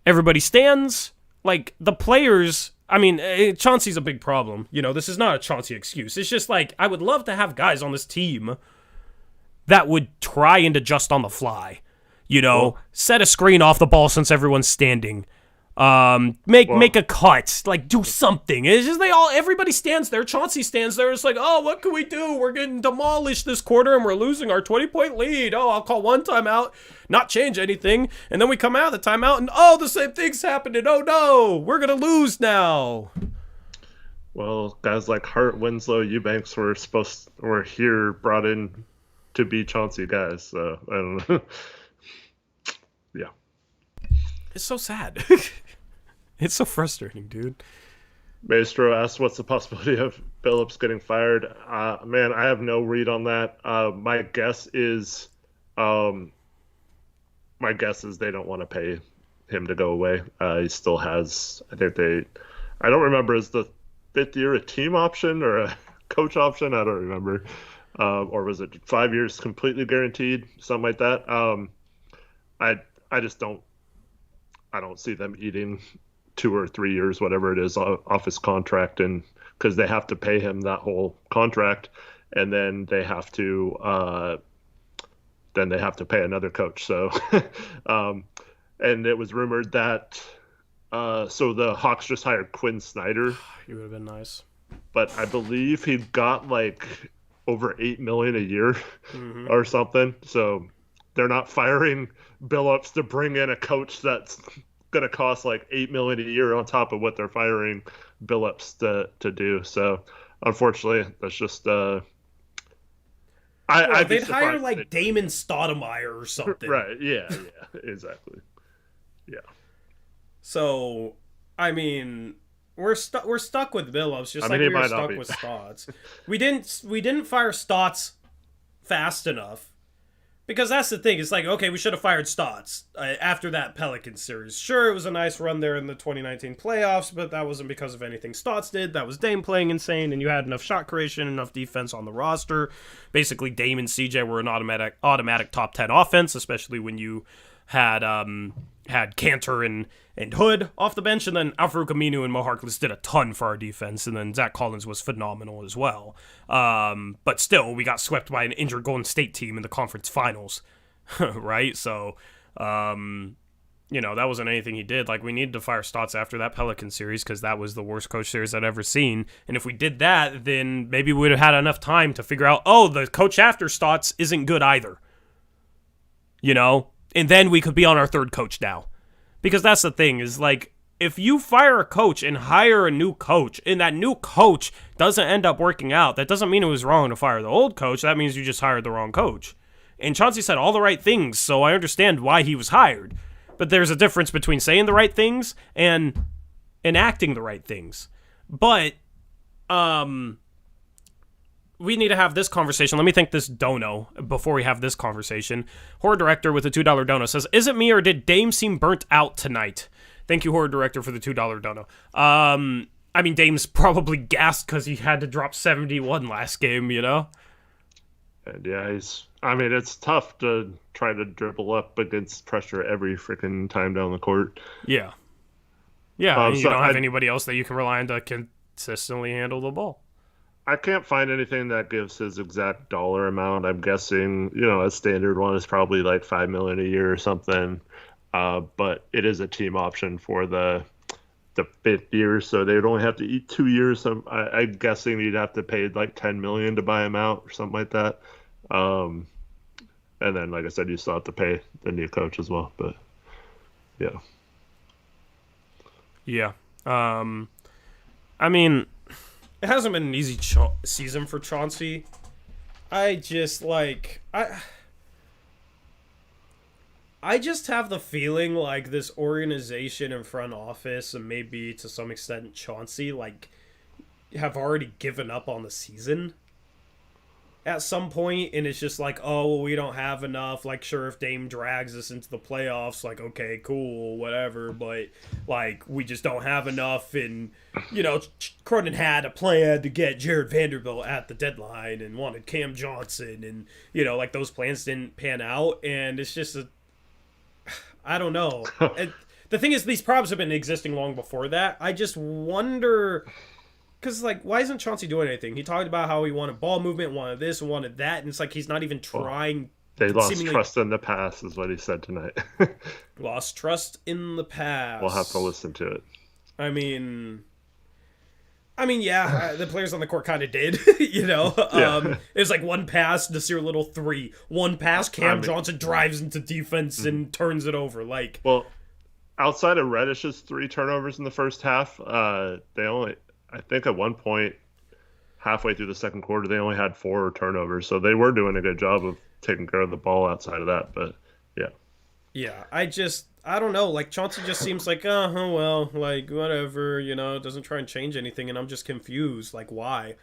S1: Everybody stands. Like, the players, I mean, Chauncey's a big problem. This is not a Chauncey excuse. It's just like, I would love to have guys on this team that would try and adjust on the fly. Set a screen off the ball since everyone's standing. Make a cut, like, do something. It's just everybody stands there. Chauncey stands there. It's like, oh, what can we do? We're getting demolished this quarter and we're losing our 20-point lead. Oh, I'll call one timeout, not change anything, and then we come out of the timeout and the same thing's happening. Oh no, we're gonna lose now.
S2: Well, guys like Hart, Winslow, Eubanks were here brought in to be Chauncey guys. So I don't know. Yeah.
S1: It's so sad. It's so frustrating, dude.
S2: Maestro asked, what's the possibility of Billups getting fired? Man, I have no read on that. My guess is they don't want to pay him to go away. He still has, I don't remember, is the fifth year a team option or a coach option? I don't remember. Or was it 5 years completely guaranteed? Something like that. I don't see them eating 2 or 3 years, whatever it is, off his contract, and because they have to pay him that whole contract, and then they have to pay another coach. So, and it was rumored that so the Hawks just hired Quinn Snyder.
S1: He would have been nice,
S2: but I believe he got like over $8 million a year or something. So they're not firing Billups to bring in a coach that's going to cost like $8 million a year on top of what they're firing Billups to do. So unfortunately, that's just
S1: they'd hire like Damon Stoudemire or something.
S2: Right? Yeah, exactly. Yeah.
S1: So I mean, we're stuck with Billups, just like we were stuck with Stotts. We didn't fire Stotts fast enough. Because that's the thing. It's like, okay, we should have fired Stotts after that Pelicans series. Sure, it was a nice run there in the 2019 playoffs, but that wasn't because of anything Stotts did. That was Dame playing insane, and you had enough shot creation, enough defense on the roster. Basically, Dame and CJ were an automatic top 10 offense, especially when you had Cantor and Hood off the bench, and then Al-Farouq Aminu and Mo Harkless did a ton for our defense, and then Zach Collins was phenomenal as well. But still, we got swept by an injured Golden State team in the conference finals, right? So, that wasn't anything he did. Like, we needed to fire Stotts after that Pelican series because that was the worst coach series I'd ever seen. And if we did that, then maybe we would have had enough time to figure out, the coach after Stotts isn't good either. And then we could be on our third coach now. Because that's the thing, is like, if you fire a coach and hire a new coach, and that new coach doesn't end up working out, that doesn't mean it was wrong to fire the old coach. That means you just hired the wrong coach. And Chauncey said all the right things, so I understand why he was hired. But there's a difference between saying the right things and enacting the right things. But, we need to have this conversation. Let me thank this dono before we have this conversation. Horror Director with a $2 dono says, is it me or did Dame seem burnt out tonight? Thank you, Horror Director, for the $2 dono. I mean, Dame's probably gassed because he had to drop 71 last game,
S2: And yeah, it's tough to try to dribble up against pressure every freaking time down the court.
S1: Yeah. Yeah, and you don't have anybody else that you can rely on to consistently handle the ball.
S2: I can't find anything that gives his exact dollar amount. I'm guessing, a standard one is probably like $5 million a year or something. But it is a team option for the fifth year, so they would only have to eat 2 years. I'm guessing you'd have to pay like $10 million to buy him out or something like that. And then, like I said, you still have to pay the new coach as well. But yeah.
S1: Yeah. I mean, it hasn't been an easy season for Chauncey. I just have the feeling like this organization and front office, and maybe to some extent Chauncey, have already given up on the season at some point, and it's just like, we don't have enough. Like, sure, if Dame drags us into the playoffs, okay, cool, whatever, but we just don't have enough. And Cronin had a plan to get Jared Vanderbilt at the deadline and wanted Cam Johnson, and those plans didn't pan out, and it's just I don't know. The thing is, these problems have been existing long before that. I just wonder, because, why isn't Chauncey doing anything? He talked about how he wanted ball movement, wanted this, and wanted that, and it's like he's not even trying.
S2: They lost trust in the past, is what he said tonight.
S1: Lost trust in the past.
S2: We'll have to listen to it.
S1: I mean, yeah, the players on the court kind of did, Yeah. It was like one pass, Nasir Little 3. One pass, Cam Johnson drives into defense and turns it over.
S2: Well, outside of Reddish's 3 turnovers in the first half, they only, I think at one point, halfway through the second quarter, they only had 4 turnovers. So they were doing a good job of taking care of the ball outside of that. But, yeah.
S1: Yeah, I don't know. Chauncey just seems like, whatever, doesn't try and change anything, and I'm just confused, why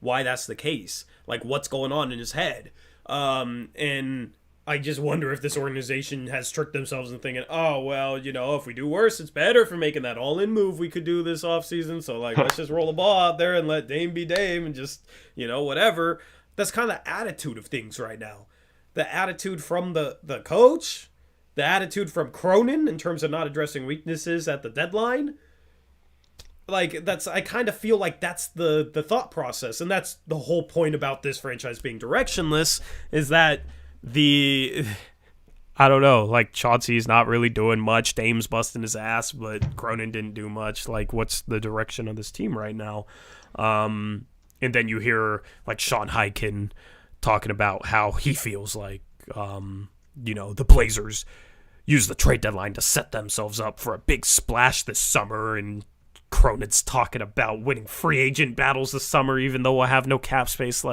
S1: that's the case. What's going on in his head? And I just wonder if this organization has tricked themselves into thinking, if we do worse, it's better for making that all-in move we could do this offseason, so, let's just roll the ball out there and let Dame be Dame and just, whatever. That's kind of the attitude of things right now. The attitude from the coach, the attitude from Cronin in terms of not addressing weaknesses at the deadline. I kind of feel like that's the thought process, and that's the whole point about this franchise being directionless, is that I don't know, Chauncey's not really doing much, Dame's busting his ass, but Cronin didn't do much. What's the direction of this team right now? And then you hear, Sean Highkin talking about how he feels the Blazers use the trade deadline to set themselves up for a big splash this summer, and Cronin's talking about winning free agent battles this summer even though we'll have no cap space.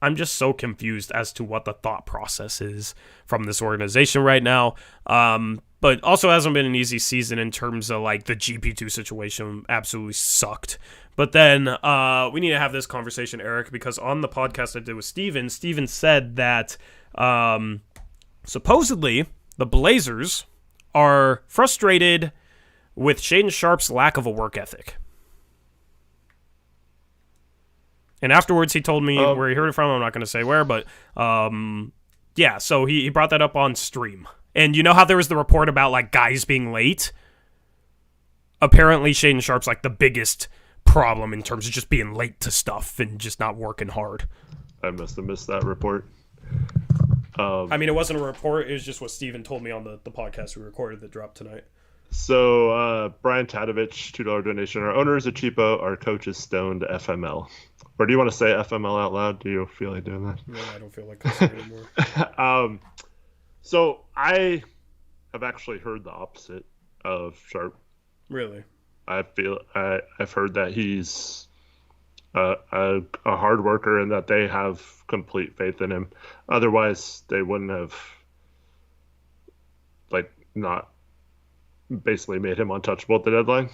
S1: I'm just so confused as to what the thought process is from this organization right now. But also hasn't been an easy season in terms of the GP2 situation absolutely sucked. But then we need to have this conversation, Eric, because on the podcast I did with Steven said that supposedly the Blazers are frustrated with Shaedon Sharpe's lack of a work ethic. And afterwards he told me where he heard it from. I'm not going to say where, but yeah, so he brought that up on stream. And you know how there was the report about guys being late? Apparently Shaedon Sharpe's the biggest problem in terms of just being late to stuff and just not working hard.
S2: I must have missed that report.
S1: I mean, it wasn't a report. It was just what Steven told me on the podcast we recorded that dropped tonight.
S2: So Brian Tadovich, $2 donation. Our owner is a cheapo. Our coach is stoned. FML. Or do you want to say FML out loud? Do you feel like doing that?
S1: No, I don't feel like cussing anymore.
S2: So I have actually heard the opposite of Sharp.
S1: Really?
S2: I've heard that he's a hard worker and that they have complete faith in him. Otherwise, they wouldn't have not basically made him untouchable at the deadline.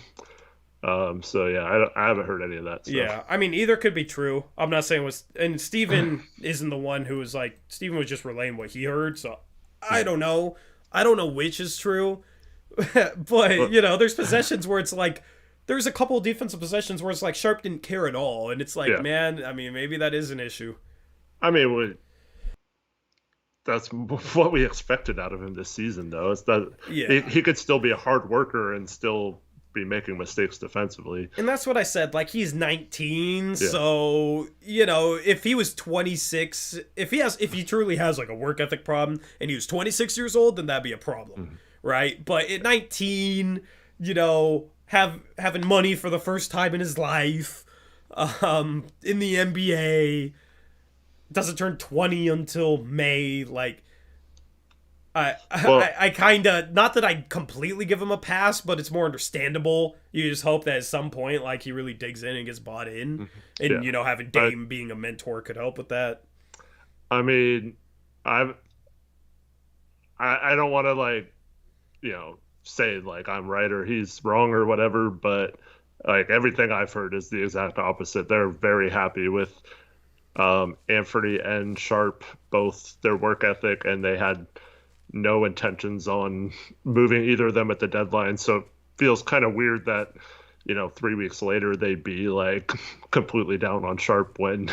S2: So yeah, I haven't heard any of that stuff.
S1: Yeah, I mean, either could be true. I'm not saying and Steven isn't the one who was like, Steven was just relaying what he heard, so I don't know. I don't know which is true. but, there's possessions where it's like, there's a couple of defensive possessions where it's like Sharp didn't care at all, and it's like, man, I mean, maybe that is an issue.
S2: I mean, that's what we expected out of him this season, though. It's that he could still be a hard worker and still be making mistakes defensively.
S1: And that's what I said. Like, he's 19, so if he was 26, if he truly has like a work ethic problem, and he was 26 years old, then that'd be a problem, right? But at 19, having money for the first time in his life, in the NBA. Doesn't turn 20 until May. Like, I kind of, not that I completely give him a pass, but it's more understandable. You just hope that at some point, like, he really digs in and gets bought in, and having Dame being a mentor could help with that.
S2: I mean, I don't want to say like I'm right or he's wrong or whatever, but like everything I've heard is the exact opposite. They're very happy with Anthony and Sharp, both their work ethic, and they had no intentions on moving either of them at the deadline. So it feels kind of weird that 3 weeks later they'd be like completely down on Sharp when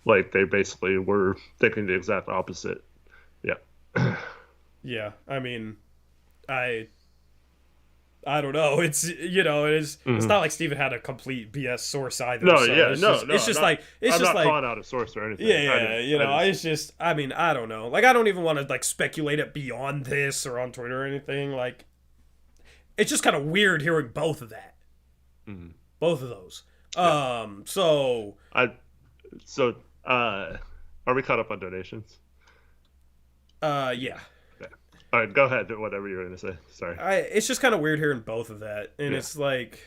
S2: like they basically were thinking the exact opposite.
S1: Yeah, I mean, I don't know. It's it's not like Steven had a complete BS source either.
S2: No,
S1: so
S2: it's just
S1: like
S2: I'm not calling out a source or anything.
S1: It's just, I mean, I don't know. Like, I don't even want to like speculate it beyond this or on Twitter or anything. Like, it's just kind of weird hearing both of that, both of those.
S2: Yeah. Are we caught up on donations?
S1: Yeah.
S2: All right, go ahead. Whatever you're going to say. Sorry.
S1: It's just kind of weird hearing both of that. And it's like,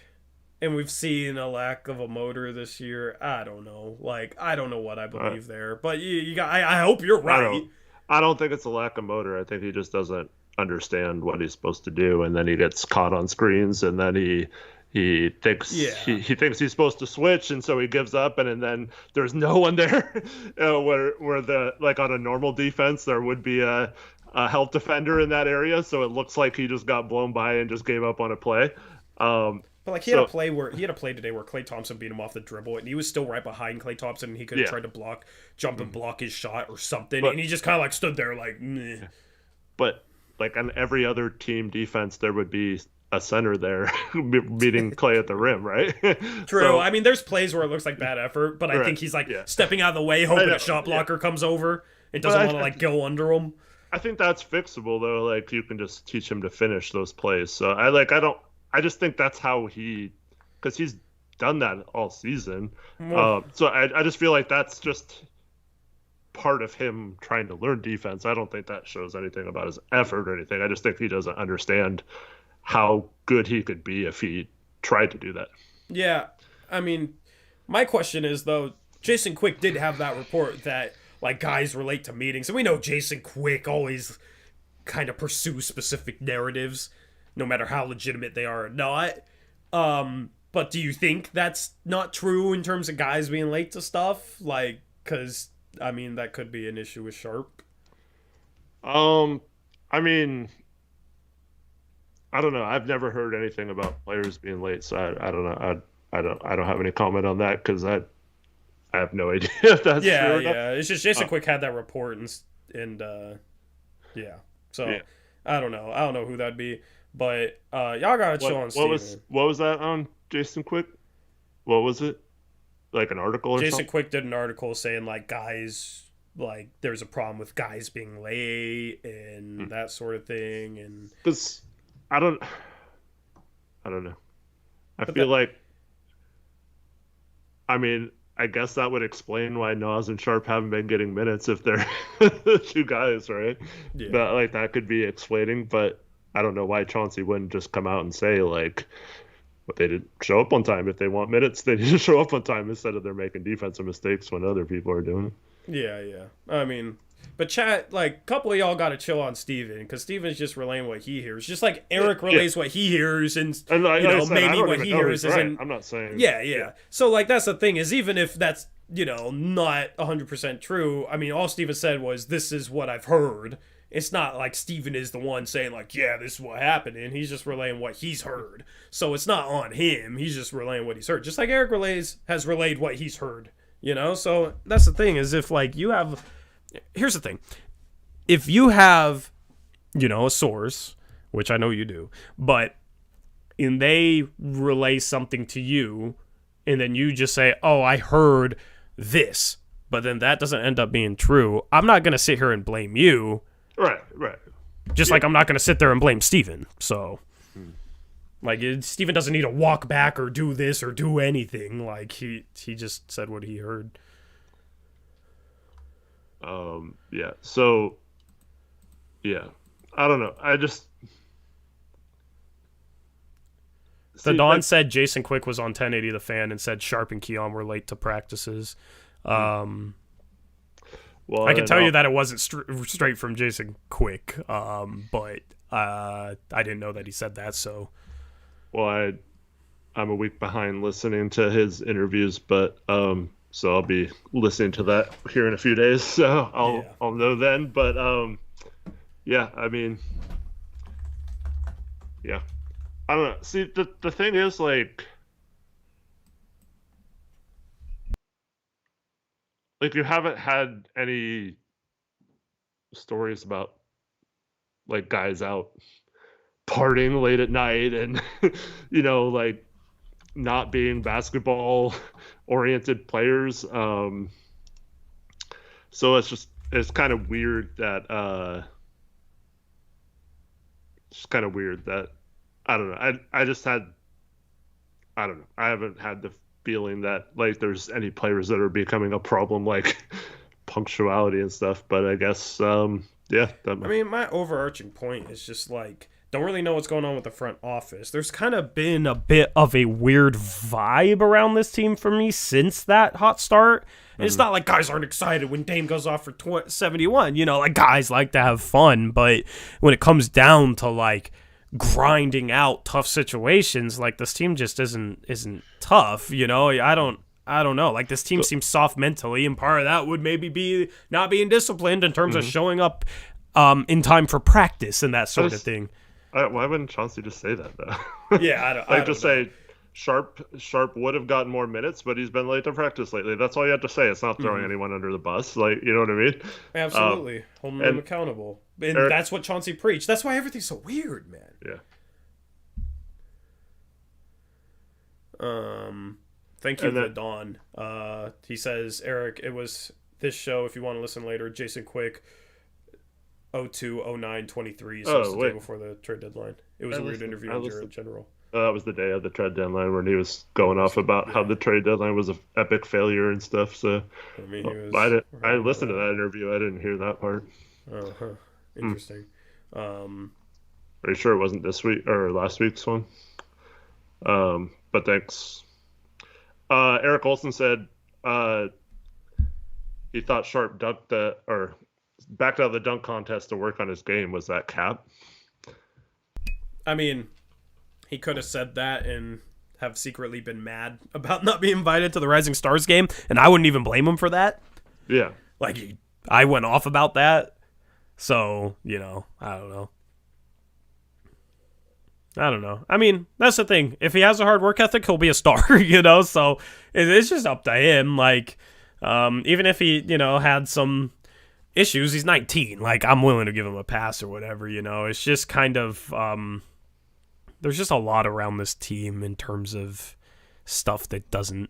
S1: and we've seen a lack of a motor this year. I don't know. Like, I don't know what I believe there. But I hope you're right.
S2: I don't think it's a lack of motor. I think he just doesn't understand what he's supposed to do. And then he gets caught on screens. And then he thinks he thinks he's supposed to switch. And so he gives up. And then there's no one there where the, like on a normal defense, there would be a help defender in that area, so it looks like he just got blown by and just gave up on a play.
S1: But like he had a play today where Klay Thompson beat him off the dribble, and he was still right behind Klay Thompson, and he could have tried to jump and block his shot or something, and he just kind of like stood there like. Meh.
S2: But like on every other team defense, there would be a center there beating Klay at the rim, right?
S1: True. So, I mean, there's plays where it looks like bad effort, but I think he's like stepping out of the way, hoping a shot blocker comes over and doesn't want to like go under him.
S2: I think that's fixable though. Like you can just teach him to finish those plays. So I just think that's how because he's done that all season. So I just feel like that's just part of him trying to learn defense. I don't think that shows anything about his effort or anything. I just think he doesn't understand how good he could be if he tried to do that.
S1: Yeah. I mean, my question is though, Jason Quick did have that report that like guys relate to meetings, and we know Jason Quick always kind of pursues specific narratives, no matter how legitimate they are or not. But do you think that's not true in terms of guys being late to stuff? Like, because I mean that could be an issue with Sharp.
S2: I mean, I don't know. I've never heard anything about players being late, so I don't know. I don't have any comment on that because I have no idea if that's true or not.
S1: It's just Jason Quick had that report and So I don't know. I don't know who that'd be, but y'all gotta chill on Steven.
S2: What was that on Jason Quick? What was it? Like an article or something?
S1: Jason Quick did an article saying like guys like there's a problem with guys being late and that sort of thing. And
S2: Because I don't know. I
S1: but
S2: feel like, I mean, I guess that would explain why Nas and Sharp haven't been getting minutes if they're two guys, right?
S1: yeah,
S2: That could be explaining, but I don't know why Chauncey wouldn't just come out and say like, but they didn't show up on time. If they want minutes, they need to show up on time instead of they're making defensive mistakes when other people are doing it.
S1: yeah. I mean, but chat, like, a couple of y'all got to chill on Steven, because Steven's just relaying what he hears. Just like Eric relays what he hears, and maybe what he hears isn't.
S2: I'm not saying.
S1: Yeah. So, like, that's the thing, is even if that's, not 100% true, I mean, all Steven said was, this is what I've heard. It's not like Steven is the one saying, like, yeah, this is what happened, and he's just relaying what he's heard. So it's not on him. He's just relaying what he's heard. Just like Eric has relayed what he's heard, So that's the thing, is if, like, you have... Here's the thing. If you have, a source, which I know you do, and they relay something to you, and then you just say, oh, I heard this, but then that doesn't end up being true, I'm not going to sit here and blame you.
S2: Right.
S1: Just like I'm not going to sit there and blame Steven. So, like, Steven doesn't need to walk back or do this or do anything. Like, he just said what he heard.
S2: Yeah. So, yeah. I don't know. I just...
S1: The Don said Jason Quick was on 1080 The Fan and said Sharp and Keon were late to practices. Well, I can tell you that it wasn't straight from Jason Quick, but I didn't know that he said that. So,
S2: well, I'm a week behind listening to his interviews, but so I'll be listening to that here in a few days. So I'll know then. But yeah, I mean, yeah, I don't know. See, the thing is, like you haven't had any stories about like guys out partying late at night and like not being basketball oriented players. So it's kind of weird that I don't know. I don't know. I haven't had the feeling that like there's any players that are becoming a problem, like punctuality and stuff, but I guess yeah.
S1: I mean, my overarching point is just like, don't really know what's going on with the front office. There's kind of been a bit of a weird vibe around this team for me since that hot start. And it's not like guys aren't excited when Dame goes off for 71. Like guys like to have fun, but when it comes down to like grinding out tough situations, like this team just isn't tough. I don't know. Like this team seems soft mentally, and part of that would maybe be not being disciplined in terms of showing up in time for practice and that sort of thing.
S2: Why wouldn't Chauncey just say that though?
S1: Yeah,
S2: I don't say Sharp would have gotten more minutes, but he's been late to practice lately. That's all you have to say. It's not throwing anyone under the bus. Like, you know what I mean?
S1: Absolutely. Holding them accountable. And that's what Chauncey preached. That's why everything's so weird, man.
S2: Yeah.
S1: Thank you for Dawn. He says, Eric, it was this show, if you want to listen later, Jason Quick, 02/09/23, so it's the day before the trade deadline. It was a weird interview in general.
S2: That was the day of the trade deadline when he was going off about how the trade deadline was an epic failure and stuff. So
S1: I mean,
S2: I listened to that interview. I didn't hear that part.
S1: Interesting.
S2: Are you sure it wasn't this week or last week's one? But thanks. Eric Olson said he thought Sharp backed out of the dunk contest to work on his game. Was that cap?
S1: I mean, he could have said that and have secretly been mad about not being invited to the Rising Stars game, and I wouldn't even blame him for that.
S2: Yeah.
S1: Like, I went off about that. So, I don't know. I mean, that's the thing. If he has a hard work ethic, he'll be a star, So it's just up to him. Like, even if he, had some issues, he's 19. Like, I'm willing to give him a pass or whatever, It's just kind of, there's just a lot around this team in terms of stuff that doesn't,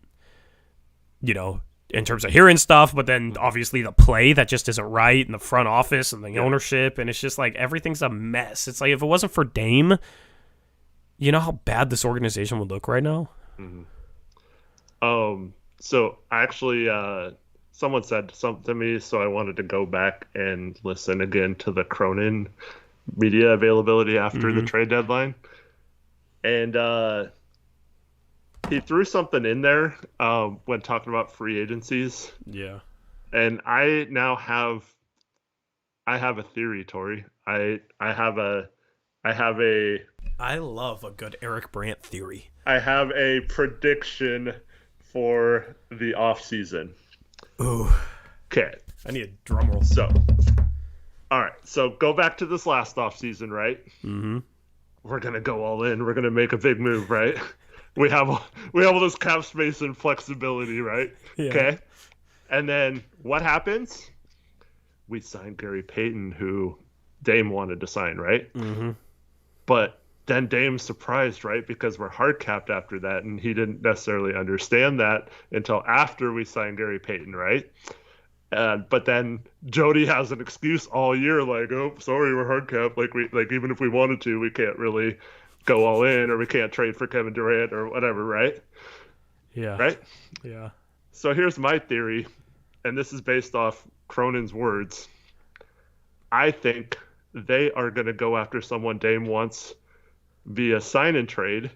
S1: in terms of hearing stuff, but then obviously the play that just isn't right in the front office and the ownership, and it's just like everything's a mess. It's like if it wasn't for Dame, you know how bad this organization would look right now?
S2: So actually, someone said something to me, so I wanted to go back and listen again to the Cronin media availability after the trade deadline. And he threw something in there when talking about free agencies.
S1: Yeah.
S2: And I now have a theory, Tori. I have a
S1: I love a good Eric Brandt theory.
S2: I have a prediction for the offseason.
S1: Ooh.
S2: Okay.
S1: I need a drum roll.
S2: So, all right. So go back to this last offseason, right?
S1: Mm-hmm.
S2: We're gonna go all in. We're gonna make a big move, right? We have all this cap space and flexibility, right?
S1: Yeah.
S2: Okay. And then what happens? We signed Gary Payton, who Dame wanted to sign, right?
S1: Mm-hmm.
S2: But then Dame's surprised, right? Because we're hard capped after that, and he didn't necessarily understand that until after we signed Gary Payton, right? But then Jody has an excuse all year, like, "Oh, sorry, we're hard capped. Like even if we wanted to, we can't really go all in, or we can't trade for Kevin Durant or whatever, right?"
S1: Yeah.
S2: Right?
S1: Yeah.
S2: So here's my theory, and this is based off Cronin's words. I think they are going to go after someone Dame wants via sign and trade,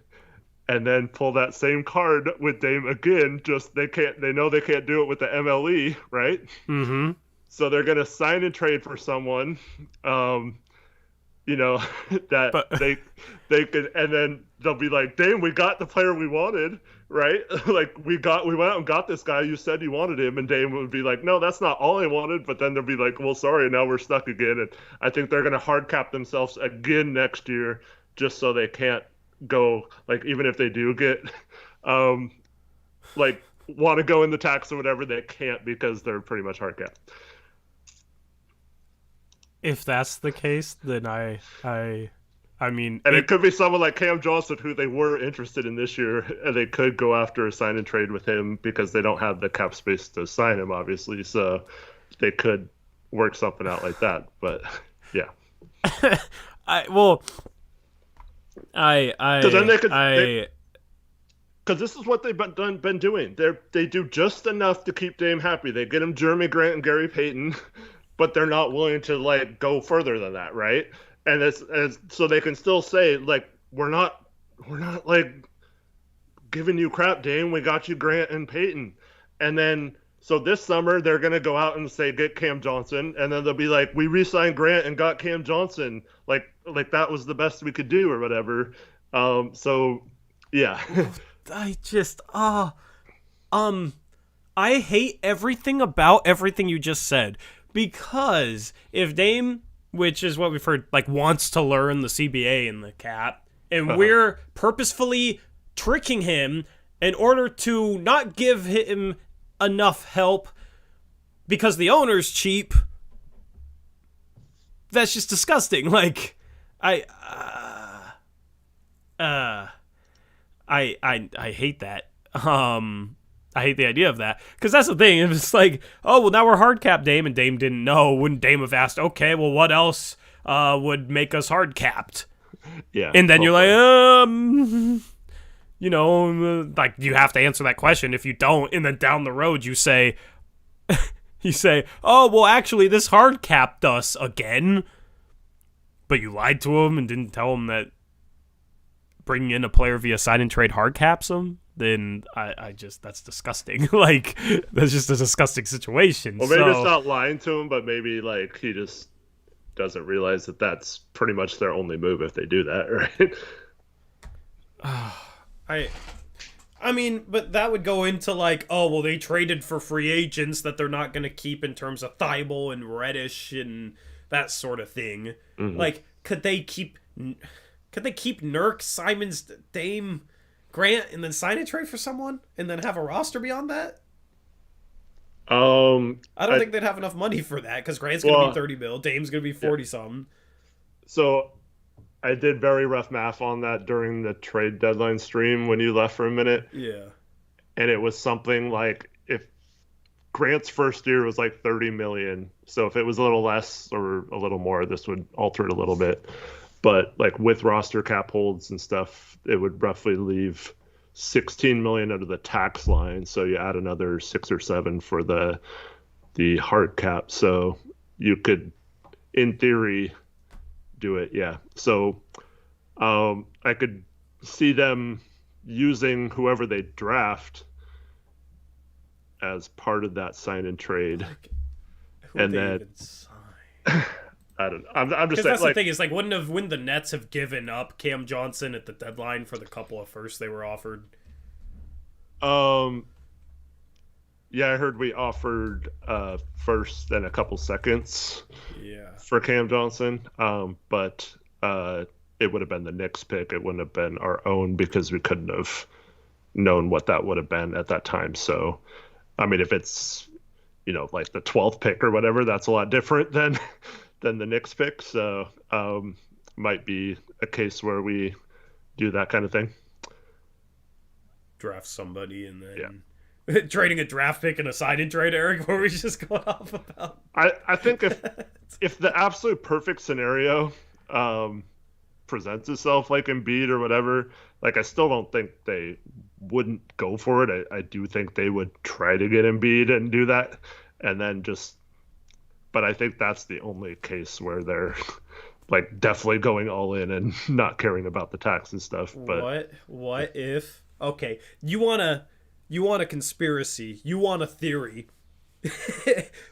S2: and then pull that same card with Dame again. Just they know they can't do it with the MLE, right?
S1: Mm-hmm.
S2: So they're gonna sign and trade for someone, that they could, and then they'll be like, Dame, we got the player we wanted, right? Like we went out and got this guy. You said you wanted him, and Dame would be like, no, that's not all I wanted. But then they'll be like, well, sorry, now we're stuck again. And I think they're gonna hard cap themselves again next year, just so they can't go, like, even if they do get like want to go in the tax or whatever, they can't because they're pretty much hard capped.
S1: If that's the case, then I mean,
S2: and it could be someone like Cam Johnson, who they were interested in this year, and they could go after a sign and trade with him because they don't have the cap space to sign him, obviously. So they could work something out like that. But yeah, because then they could. Because this is what they've been doing. They do just enough to keep Dame happy. They get him Jeremy Grant and Gary Payton, but they're not willing to like go further than that, right? And it's so they can still say, like, we're not like giving you crap, Dame. We got you Grant and Payton. And then so this summer they're gonna go out and say get Cam Johnson, and then they'll be like, we re-signed Grant and got Cam Johnson. Like that was the best we could do or whatever. So yeah.
S1: I just I hate everything about everything you just said, because if Dame, which is what we've heard, like, wants to learn the CBA and the cap, and we're purposefully tricking him in order to not give him enough help because the owner's cheap, that's just disgusting. Like, I hate that. I hate the idea of that, because that's the thing. If it's like, oh, well, now we're hard capped, Dame, and Dame didn't know, wouldn't Dame have asked, okay, well, what else would make us hard capped?
S2: Yeah.
S1: And then you're like, like, you have to answer that question. If you don't, and then down the road you say, oh, well, actually, this hard capped us again, but you lied to him and didn't tell him that bringing in a player via sign and trade hard caps him, then I just, that's disgusting. Like, that's just a disgusting situation.
S2: Well, maybe it's not lying to him, but maybe, like, he just doesn't realize that that's pretty much their only move if they do that,
S1: right? I mean, but that would go into, like, oh, well, they traded for free agents that they're not going to keep in terms of Thibault and Reddish and that sort of thing. Mm-hmm. Like, could they keep Nurk, Simons, Dame, Grant, and then sign a trade for someone, and then have a roster beyond that? I don't think they'd have enough money for that, because Grant's going to be $30 million, Dame's going to be 40-something.
S2: So I did very rough math on that during the trade deadline stream when you left for a minute.
S1: Yeah.
S2: And it was something like, Grant's first year was like 30 million. So if it was a little less or a little more, this would alter it a little bit. But like with roster cap holds and stuff, it would roughly leave 16 million out of the tax line. So you add another 6 or 7 for the hard cap. So you could, in theory, do it. Yeah. So I could see them using whoever they draft as part of that sign and trade. And then I don't know. I'm just saying,
S1: that's the thing is, like, wouldn't the Nets have given up Cam Johnson at the deadline for the couple of firsts they were offered?
S2: Yeah, I heard we offered first and a couple seconds.
S1: Yeah.
S2: For Cam Johnson, but it would have been the Knicks pick. It wouldn't have been our own because we couldn't have known what that would have been at that time. So, I mean, if it's like the 12th pick or whatever, that's a lot different than the Knicks pick. So, might be a case where we do that kind of thing.
S1: Draft somebody and then trading a draft pick and a sign-in trade, Eric. What were we just going off about?
S2: I think if the absolute perfect scenario presents itself, like Embiid or whatever, like I still don't think they wouldn't go for it. I do think they would try to get Embiid and do that, and then but I think that's the only case where they're like definitely going all in and not caring about the tax and stuff. But
S1: what if? Okay, you want a conspiracy? You want a theory?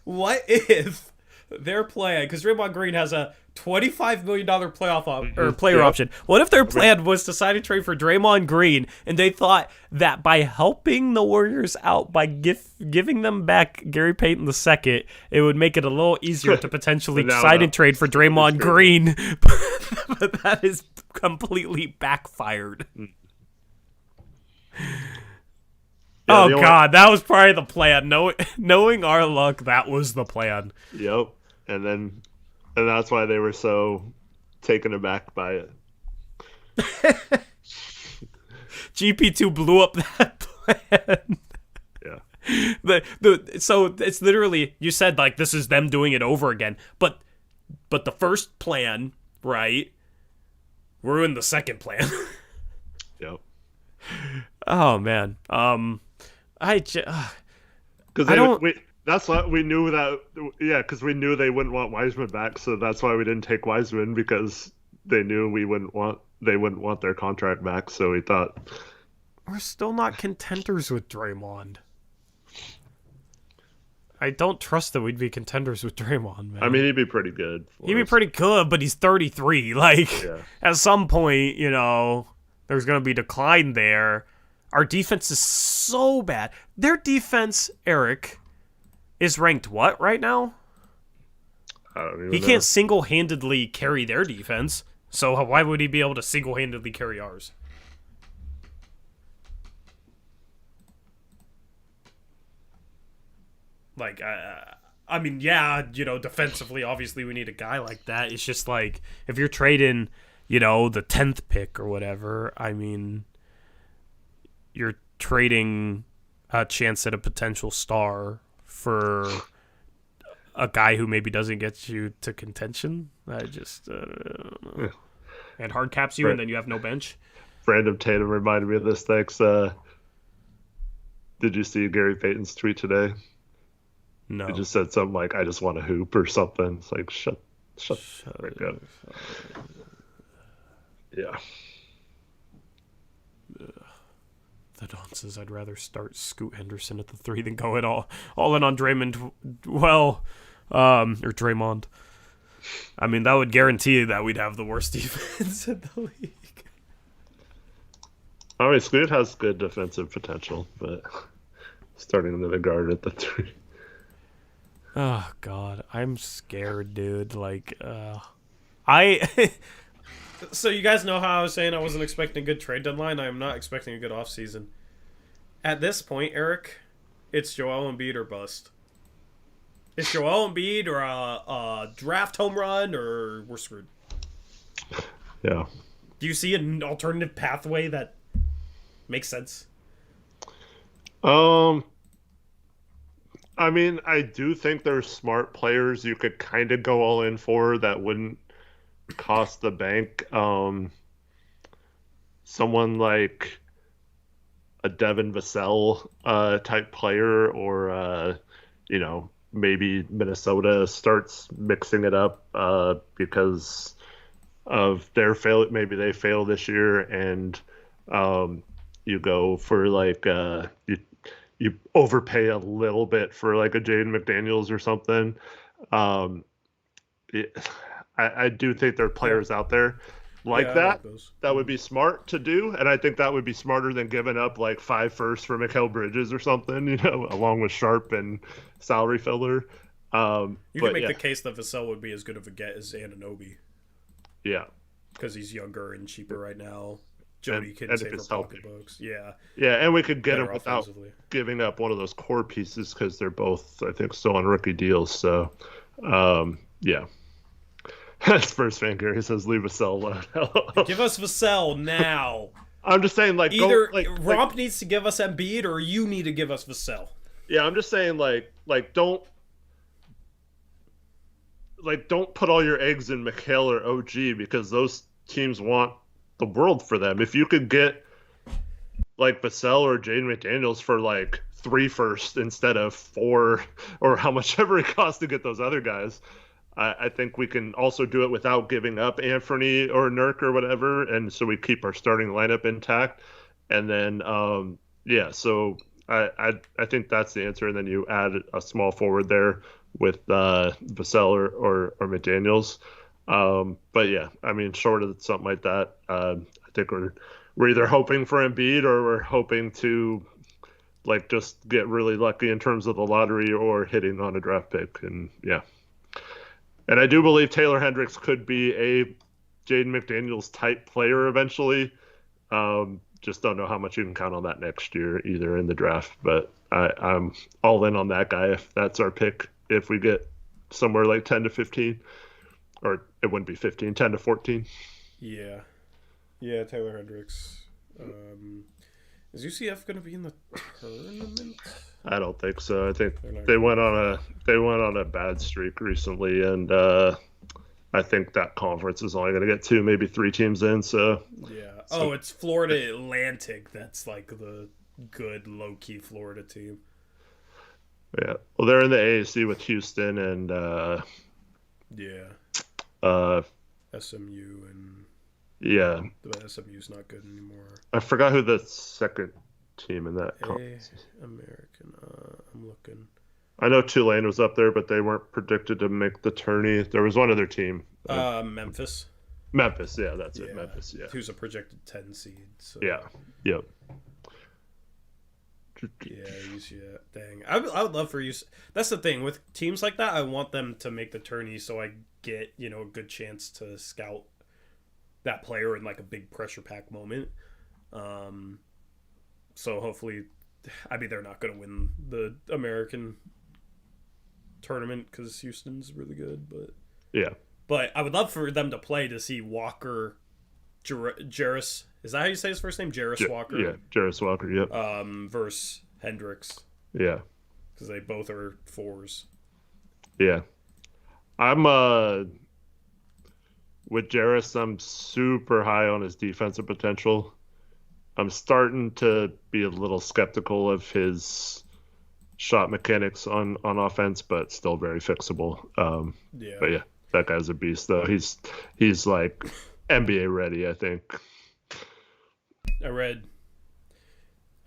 S1: What if their plan? Because Draymond Green has a $25 million player option. What if their plan was to sign a trade for Draymond Green, and they thought that by helping the Warriors out by giving them back Gary Payton II, it would make it a little easier to potentially sign and trade for Draymond Green? But that is completely backfired. Oh God, that was probably the plan. Knowing our luck, that was the plan.
S2: Yep, and that's why they were so taken aback by it.
S1: GP2 blew up that plan. Yeah. So it's literally, you said like this is them doing it over again, but the first plan, right, ruined the second plan.
S2: Yep.
S1: Oh man.
S2: That's why we knew that. Yeah, because we knew they wouldn't want Wiseman back, so that's why we didn't take Wiseman, because they knew they wouldn't want their contract back. So we thought
S1: we're still not contenders with Draymond. I don't trust that we'd be contenders with Draymond, man.
S2: I mean, he'd be pretty good.
S1: He'd be pretty good, but he's 33. Like, at some point, there's going to be decline there. Our defense is so bad. Their defense, Eric, is ranked what right now?
S2: I don't even know.
S1: He can't single-handedly carry their defense, so why would he be able to single-handedly carry ours? Like, I mean, yeah, defensively, obviously we need a guy like that. It's just like, if you're trading, the 10th pick or whatever, I mean, you're trading a chance at a potential star for a guy who maybe doesn't get you to contention. I just don't know. And hard caps you, and then you have no bench.
S2: Brandon Tatum reminded me of this. Thanks. Did you see Gary Payton's tweet today?
S1: No.
S2: He just said something like, "I just want to hoop" or something. It's like, shut right up. Yeah.
S1: The Don says I'd rather start Scoot Henderson at the 3 than go it all in on Draymond. Well, or Draymond. I mean, that would guarantee that we'd have the worst defense in the league.
S2: I mean, Scoot has good defensive potential, but starting another guard at the 3.
S1: Oh God, I'm scared, dude. Like, So you guys know how I was saying I wasn't expecting a good trade deadline? I am not expecting a good offseason. At this point, Eric, it's Joel Embiid or bust. It's Joel Embiid or a draft home run, or we're screwed.
S2: Yeah.
S1: Do you see an alternative pathway that makes sense?
S2: I mean, I do think there's smart players you could kind of go all in for that wouldn't cost the bank. Someone like a Devin Vassell type player, or maybe Minnesota starts mixing it up because of their fail. Maybe they fail this year, and um, you go for like you overpay a little bit for like a Jaden McDaniels or something. Um, it, I do think there are
S1: Yeah.
S2: players out there
S1: Yeah,
S2: like
S1: I like
S2: that.
S1: those.
S2: That would be smart to do, and I think that would be smarter than giving up like 5 firsts for Mikal Bridges or something, along with Sharp and salary filler.
S1: You can
S2: But
S1: make
S2: yeah,
S1: the case that Vassell would be as good of a get as Anunoby
S2: yeah,
S1: because he's younger and cheaper right now.
S2: and
S1: Jody can
S2: and if
S1: save her
S2: it's healthy,
S1: pocketbooks. Yeah,
S2: yeah, and we could get him
S1: better
S2: without
S1: offensively.
S2: giving up one of those core pieces because they're both, I think, still on rookie deals. So, yeah. Spurs fan Gary says leave a cell alone.
S1: Give us Vassell now.
S2: I'm just saying, like, go
S1: Either
S2: like
S1: Romp needs to give us Embiid or you need to give us Vassell.
S2: yeah. I'm just saying, like don't put all your eggs in Mikhail or OG because those teams want the world for them. If you could get like Vassell or Jaden McDaniels for like 3 firsts instead of 4, or how much ever it costs to get those other guys, I think we can also do it without giving up Anthony or Nurk or whatever, and so we keep our starting lineup intact. And then, yeah, so I think that's the answer. And then you add a small forward there with Vassell or McDaniels. But yeah, I mean, short of something like that, I think we're either hoping for Embiid or we're hoping to like just get really lucky in terms of the lottery or hitting on a draft pick. And yeah. And I do believe Taylor Hendricks could be a Jaden McDaniels type player eventually. Just don't know how much you can count on that next year either in the draft. But I'm all in on that guy if that's our pick. If we get somewhere like 10 to 15, or it wouldn't be 15, 10 to 14.
S1: Yeah. Yeah, Taylor Hendricks. Is UCF going to be in the tournament?
S2: I don't think so. I think
S1: They're not
S2: they
S1: gonna
S2: went
S1: be.
S2: on a bad streak recently, and I think that conference is only going to get 2, maybe 3 teams in. So
S1: Yeah. Oh, it's Florida Atlantic. That's like the good low key Florida team.
S2: yeah, well, they're in the AAC with Houston and
S1: Yeah.
S2: uh,
S1: SMU and
S2: yeah,
S1: the SMU's not good anymore.
S2: I forgot who the second team in that
S1: A
S2: conference is.
S1: American. I'm looking.
S2: I know Tulane was up there, but they weren't predicted to make the tourney. There was one other team.
S1: Memphis.
S2: Memphis, yeah, that's it.
S1: Yeah.
S2: Memphis, yeah.
S1: Who's a projected 10 seed. So.
S2: Yeah, yep.
S1: Yeah, UCF. Dang. I would love for you. That's the thing. With teams like that, I want them to make the tourney so I get, a good chance to scout that player in like a big pressure pack moment. So hopefully, I mean, they're not going to win the American tournament because Houston's really good,
S2: Yeah,
S1: but I would love for them to play to see Walker, Jarris. Is that how you say his first name? Jarris Walker.
S2: yeah, Jarris Walker, yep.
S1: Versus Hendricks
S2: Yeah,
S1: because they both are 4s.
S2: yeah. I'm with Jarris, I'm super high on his defensive potential. I'm starting to be a little skeptical of his shot mechanics on offense, but still very fixable.
S1: Yeah.
S2: But yeah, that guy's a beast though. He's like NBA ready, I think.
S1: I read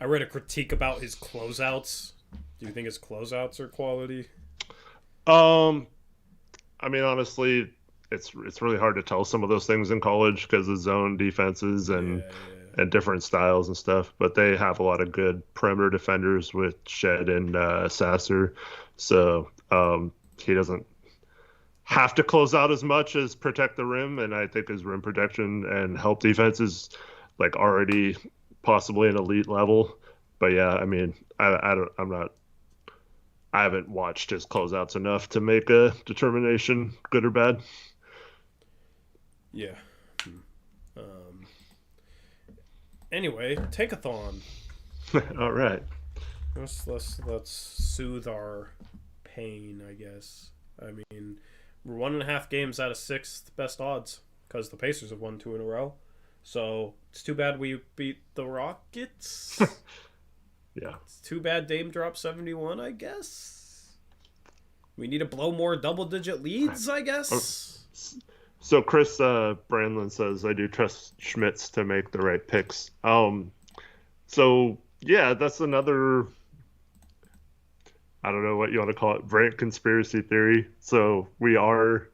S1: a critique about his closeouts. Do you think his closeouts are quality?
S2: I mean, honestly, it's really hard to tell some of those things in college because of zone defenses and different styles and stuff. But they have a lot of good perimeter defenders with Shed and Sasser, so he doesn't have to close out as much as protect the rim. And I think his rim protection and help defense is like already possibly an elite level. But yeah, I mean, I haven't watched his closeouts enough to make a determination, good or bad.
S1: Yeah. Anyway, take-a-thon.
S2: All right.
S1: Let's soothe our pain, I guess. I mean, we're 1.5 games out of sixth best odds because the Pacers have won 2 in a row. So it's too bad we beat the Rockets.
S2: Yeah.
S1: It's too bad Dame dropped 71, I guess. We need to blow more double-digit leads, I guess.
S2: So Chris Brandlin says, I do trust Schmitz to make the right picks. So, yeah, that's another, I don't know what you want to call it, variant conspiracy theory. So we are,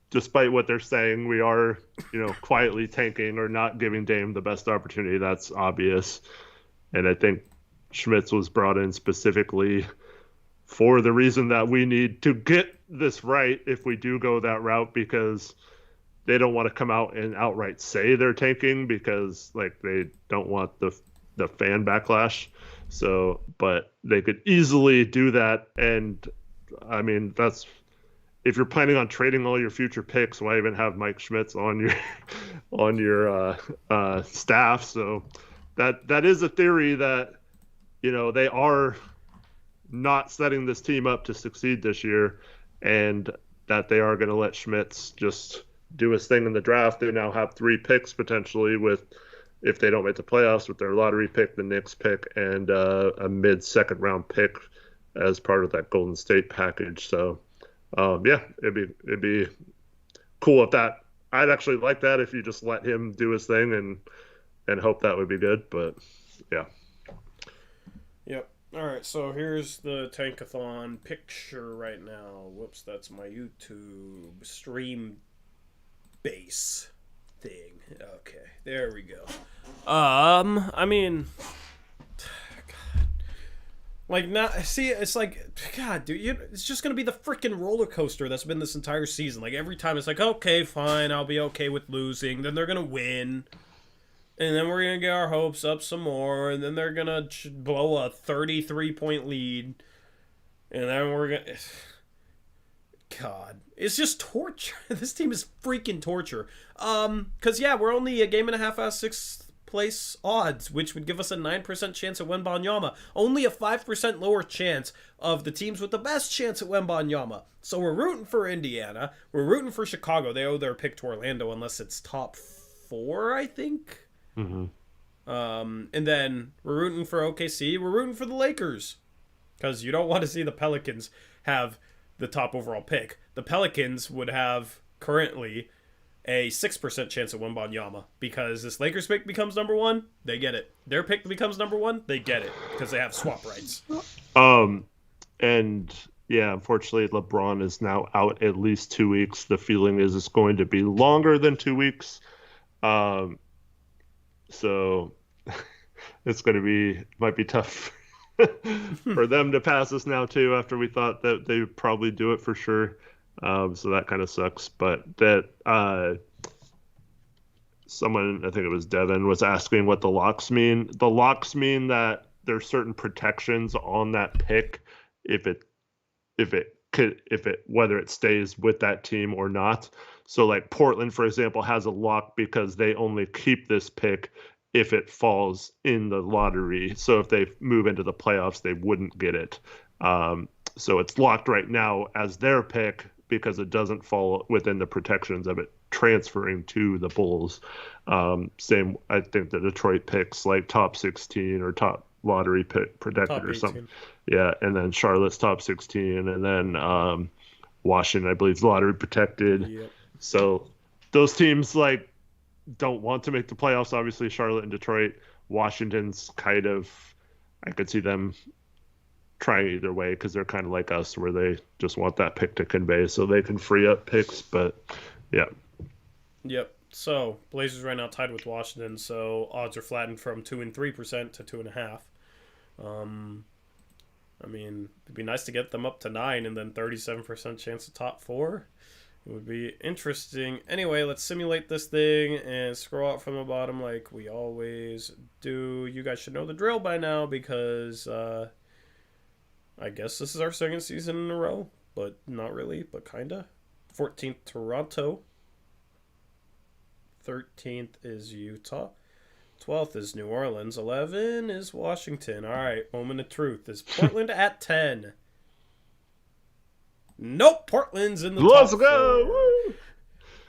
S2: despite what they're saying, we are, quietly tanking or not giving Dame the best opportunity. That's obvious. And I think Schmitz was brought in specifically for the reason that we need to get this right if we do go that route, because they don't want to come out and outright say they're tanking because they don't want the fan backlash. So, but they could easily do that. And I mean, that's, if you're planning on trading all your future picks, why even have Mike Schmitz on your staff? So that is a theory that, they are not setting this team up to succeed this year, and that they are going to let Schmitz just do his thing in the draft. They now have 3 picks potentially, with, if they don't make the playoffs, with their lottery pick, the Knicks pick, and a mid-second round pick as part of that Golden State package. So, yeah, it'd be cool if that. I'd actually like that if you just let him do his thing and hope that would be good. But yeah.
S1: Yep. All right, so here's the Tankathon picture right now. Whoops, that's my YouTube stream base thing. Okay, there we go. I mean, it's God, dude, it's just gonna be the freaking roller coaster that's been this entire season. Like, every time it's like, okay, fine, I'll be okay with losing. Then they're gonna win. And then we're going to get our hopes up some more. And then they're going to blow a 33-point lead. And then we're going to... God. It's just torture. This team is freaking torture. Because, yeah, we're only a game and a half out of 6th place odds, which would give us a 9% chance at Wembanyama. Only a 5% lower chance of the teams with the best chance at Wembanyama. So we're rooting for Indiana. We're rooting for Chicago. They owe their pick to Orlando unless it's top 4, I think.
S2: Mm-hmm.
S1: And then we're rooting for OKC. We're rooting for the Lakers, because you don't want to see the Pelicans have the top overall pick. The Pelicans would have currently a 6% chance at Wembanyama, because this Lakers pick becomes number 1, they get it. Their pick becomes number 1, they get it, because they have swap rights.
S2: And yeah, unfortunately, LeBron is now out at least 2 weeks. The feeling is it's going to be longer than 2 weeks. So it's going to might be tough for them to pass us now too, after we thought that they would probably do it for sure. So that kind of sucks. But that someone, I think it was Devin, was asking what the locks mean. The locks mean that there's certain protections on that pick if it whether it stays with that team or not. So like Portland, for example, has a lock because they only keep this pick if it falls in the lottery. So if they move into the playoffs, they wouldn't get it. So it's locked right now as their pick because it doesn't fall within the protections of it transferring to the Bulls. Same, I think the Detroit picks like top 16 or top lottery pick protected or something. Yeah, and then Charlotte's top 16, and then Washington, I believe, is lottery protected.
S1: Yep.
S2: So those teams don't want to make the playoffs. Obviously, Charlotte and Detroit. Washington's kind of, I could see them trying either way because they're kind of like us, where they just want that pick to convey so they can free up picks. But yeah.
S1: Yep. So Blazers right now tied with Washington, so odds are flattened from 2 and 3% to 2.5. I mean, it'd be nice to get them up to 9 and then 37% chance of top 4. It would be interesting. Anyway, let's simulate this thing and scroll out from the bottom like we always do. You guys should know the drill by now because I guess this is our second season in a row, but not really, but kinda. 14th, Toronto. 13th is Utah. 12th is New Orleans. 11 is Washington. All right, moment of truth. Is Portland at 10? Nope, Portland's in the
S2: Let's
S1: top
S2: go!
S1: 4.
S2: Woo!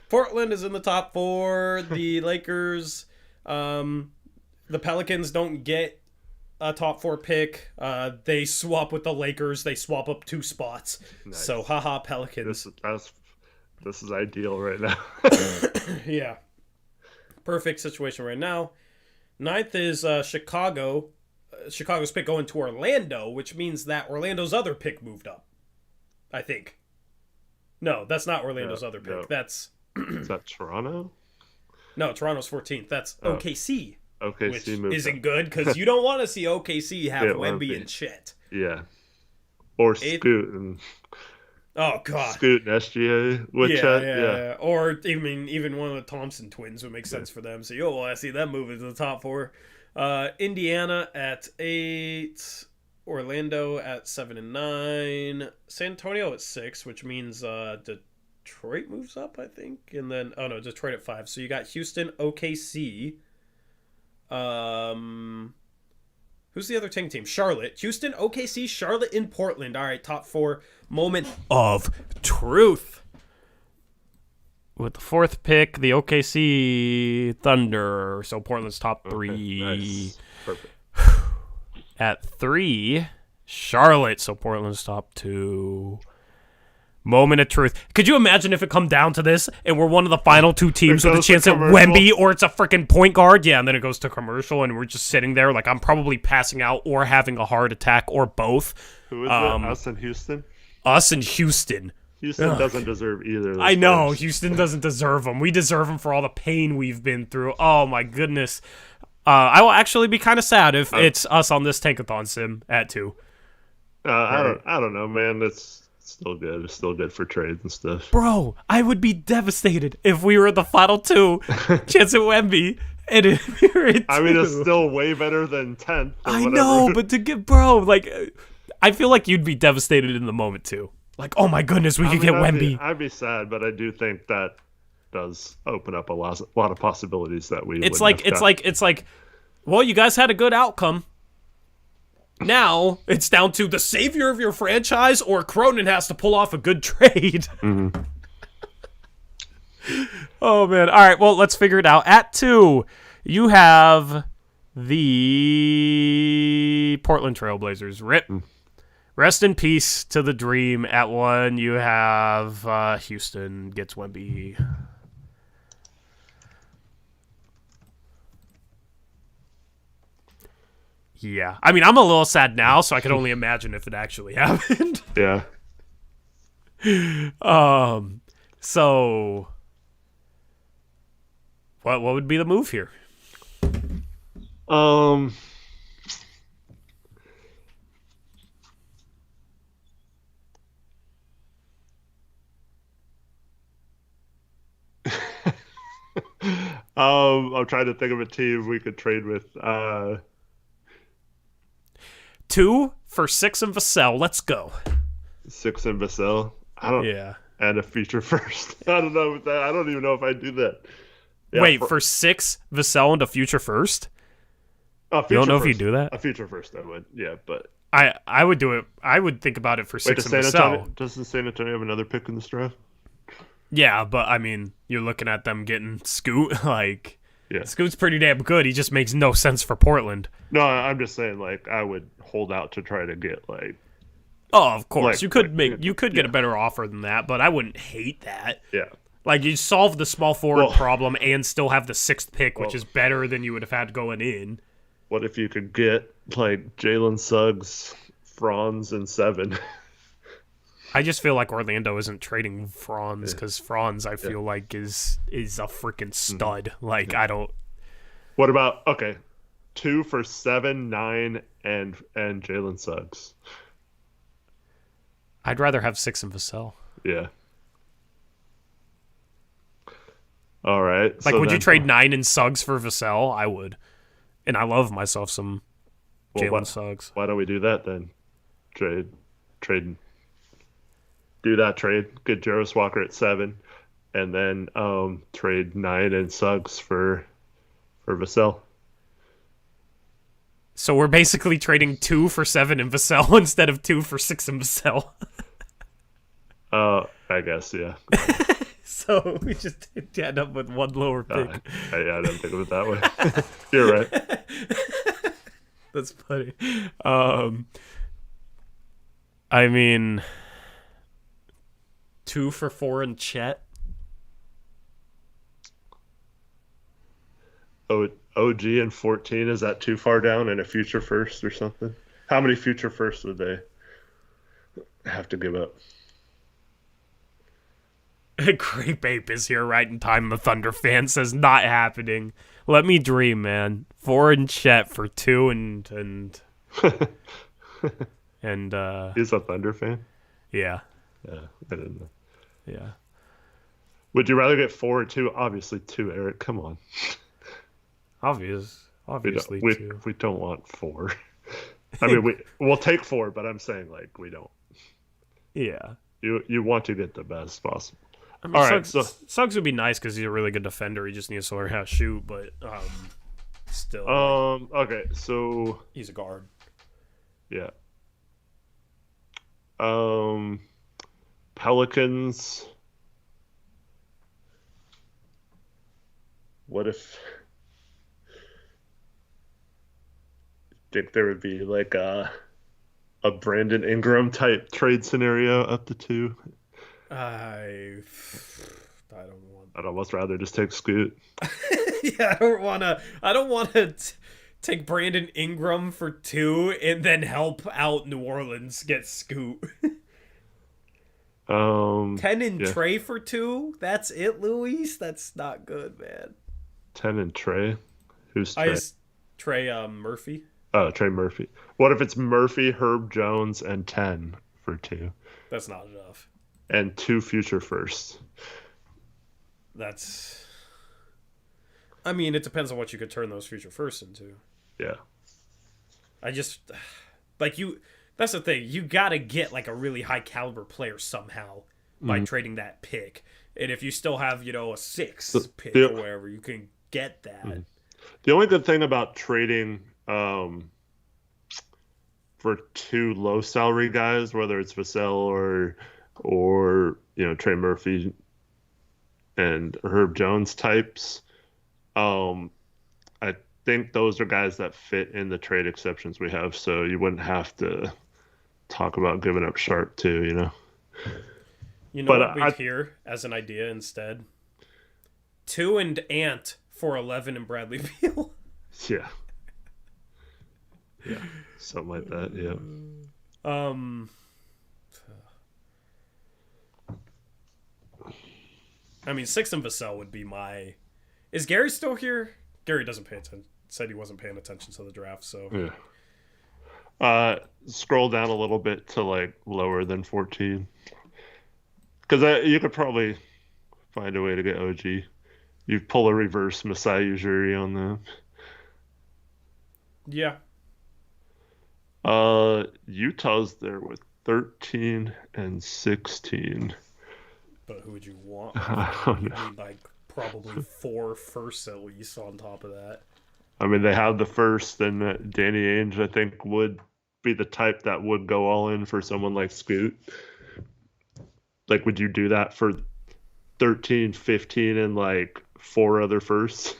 S1: Portland is in the top 4. The Lakers, the Pelicans don't get a top 4 pick. They swap with the Lakers. They swap up 2 spots.
S2: Nice.
S1: So, haha, Pelicans.
S2: This is ideal right now.
S1: Yeah. Perfect situation right now. 9th is Chicago. Chicago's pick going to Orlando, which means that Orlando's other pick moved up. I think. No, that's not Orlando's other pick.
S2: No.
S1: That's...
S2: Is that Toronto?
S1: No, Toronto's 14th. That's OKC.
S2: OKC
S1: which
S2: moved
S1: isn't
S2: up.
S1: good because you don't want to see OKC have
S2: Yeah,
S1: Wemby and shit.
S2: Yeah. Or
S1: 8th.
S2: Scoot and
S1: Oh god.
S2: Scoot and SGA.
S1: Yeah. Or even one of the Thompson twins would make sense for them. So you'll want to see them move into the top 4. Indiana at 8. Orlando at 7 and 9. San Antonio at 6, which means Detroit moves up, I think. And then Detroit at 5. So you got Houston, OKC. Who's the other team? Charlotte. Houston, OKC, Charlotte, and Portland. All right, top 4. Moment of truth. With the 4th pick, the OKC Thunder. So Portland's top 3.
S2: Okay, nice. Perfect.
S1: At 3, Charlotte. So Portland's top 2. Moment of truth. Could you imagine if it come down to this and we're one of the final 2 teams with a chance at Wemby or it's a freaking point guard? Yeah, and then it goes to commercial and we're just sitting there like I'm probably passing out or having a heart attack or both.
S2: Who is it? Us and Houston?
S1: Us and Houston.
S2: Houston doesn't deserve either of those
S1: I know.
S2: players.
S1: Houston doesn't deserve them. We deserve them for all the pain we've been through. Oh, my goodness. I will actually be kind of sad if it's us on this Tankathon sim at 2.
S2: I don't know, man. It's still good. It's still good for trades and stuff.
S1: Bro, I would be devastated if we were at the final 2, chance at Wemby, and if we were at 2.
S2: I mean, it's still way better than 10th.
S1: I know, but to get, I feel like you'd be devastated in the moment too. Like, oh my goodness, we could get Wemby.
S2: I'd be sad, but I do think that does open up a lot of possibilities that we.
S1: It's like, well, you guys had a good outcome. Now it's down to the savior of your franchise or Cronin has to pull off a good trade.
S2: Mm-hmm.
S1: Oh man! All right, well, let's figure it out. At 2, you have the Portland Trailblazers. Rip. Rest in peace to the dream. At 1, you have Houston gets Wemby. Yeah. I mean, I'm a little sad now, so I can only imagine if it actually happened.
S2: Yeah.
S1: So what would be the move here?
S2: I'm trying to think of a team we could trade with.
S1: 2 for 6 and Vassell. Let's go.
S2: 6 and Vassell.
S1: Yeah.
S2: And a future first. I don't know about that. I don't even know if I'd do that. Yeah,
S1: Wait, for 6 Vassell and a future first? You don't know if you do that?
S2: A future first, I would. Yeah, but
S1: I would do it. I would think about it for 6 and Vassell.
S2: Doesn't San Antonio have another pick in this draft?
S1: Yeah, but I mean, you're looking at them getting Scoot. Like,
S2: yeah.
S1: Scoot's pretty damn good. He just makes no sense for Portland.
S2: No, I'm just saying, like, I would hold out to try to get, like...
S1: Oh, of course. You could get a better offer than that, but I wouldn't hate that.
S2: Yeah.
S1: Like, you solve the small forward problem and still have the 6th pick, which is better than you would have had going in.
S2: What if you could get, like, Jalen Suggs, Franz, and 7?
S1: I just feel like Orlando isn't trading Franz because Franz, I feel like, is a freaking stud. Like, I don't...
S2: What about, 2 for 7, 9, and Jalen Suggs?
S1: I'd rather have 6 and Vassell.
S2: Yeah. All right.
S1: Like, would you trade 9 and Suggs for Vassell? I would. And I love myself some Jalen Suggs.
S2: Why don't we do that then? Trade. Do that trade. Get Jarvis Walker at 7, and then trade 9 and Suggs for Vassell.
S1: So we're basically trading 2 for 7 in Vassell instead of 2 for 6 in Vassell.
S2: I guess, yeah.
S1: So we just end up with 1 lower pick.
S2: I didn't think of it that way. You're right.
S1: That's funny. I mean, 2 for 4 in Chet.
S2: OG and 14, is that too far down in a future first or something? How many future firsts would they have to give up?
S1: Grape Ape is here right in time. The Thunder fan says not happening. Let me dream, man. 4 in Chet for 2 and
S2: He's a Thunder fan?
S1: Yeah.
S2: Yeah, I didn't know.
S1: Yeah.
S2: Would you rather get 4 or 2? Obviously 2, Eric. Come on.
S1: Obviously,
S2: we don't want 4. I mean, we'll take 4, but I'm saying like we don't.
S1: Yeah.
S2: You want to get the best possible.
S1: I mean,
S2: All right,
S1: Suggs would be nice because he's a really good defender. He just needs to learn how to shoot, but still.
S2: Okay, so
S1: he's a guard.
S2: Yeah. Pelicans. What if? Think there would be like a Brandon Ingram type trade scenario up to 2?
S1: I don't want.
S2: I'd almost rather just take Scoot.
S1: Yeah, I don't wanna take Brandon Ingram for 2 and then help out New Orleans get Scoot. 10 and Trey for 2. That's it, Luis. That's not good, man.
S2: 10 and Trey. Who's Trey?
S1: Trey Murphy.
S2: Oh, Trey Murphy. What if it's Murphy, Herb Jones, and 10 for 2?
S1: That's not enough.
S2: And 2 future firsts.
S1: That's. I mean, it depends on what you could turn those future firsts into.
S2: Yeah.
S1: I just like you. That's the thing. You gotta get like a really high caliber player somehow by trading that pick. And if you still have, a 6 pick or whatever, you can get that.
S2: The only good thing about trading for 2 low salary guys, whether it's Vassell or Trey Murphy and Herb Jones types, I think those are guys that fit in the trade exceptions we have, so you wouldn't have to talk about giving up Sharp too,
S1: what we'd hear as an idea instead? 2 and Ant for 11 and Bradley Beal.
S2: Yeah. Yeah. Something like that, yeah.
S1: I mean, 6 and Vassell would be my... Is Gary still here? Gary doesn't pay attention. Said he wasn't paying attention to the draft, so...
S2: Yeah. Scroll down a little bit to, like, lower than 14. Because you could probably find a way to get OG. You pull a reverse Masai Ujiri on them.
S1: Yeah.
S2: Utah's there with 13 and 16.
S1: But who would you want?
S2: You
S1: need like probably 4 firsts at least on top of that.
S2: I mean, they have the first, and Danny Ainge, I think, would be the type that would go all in for someone like Scoot. Like, would you do that for 13, 15, and like 4 other firsts?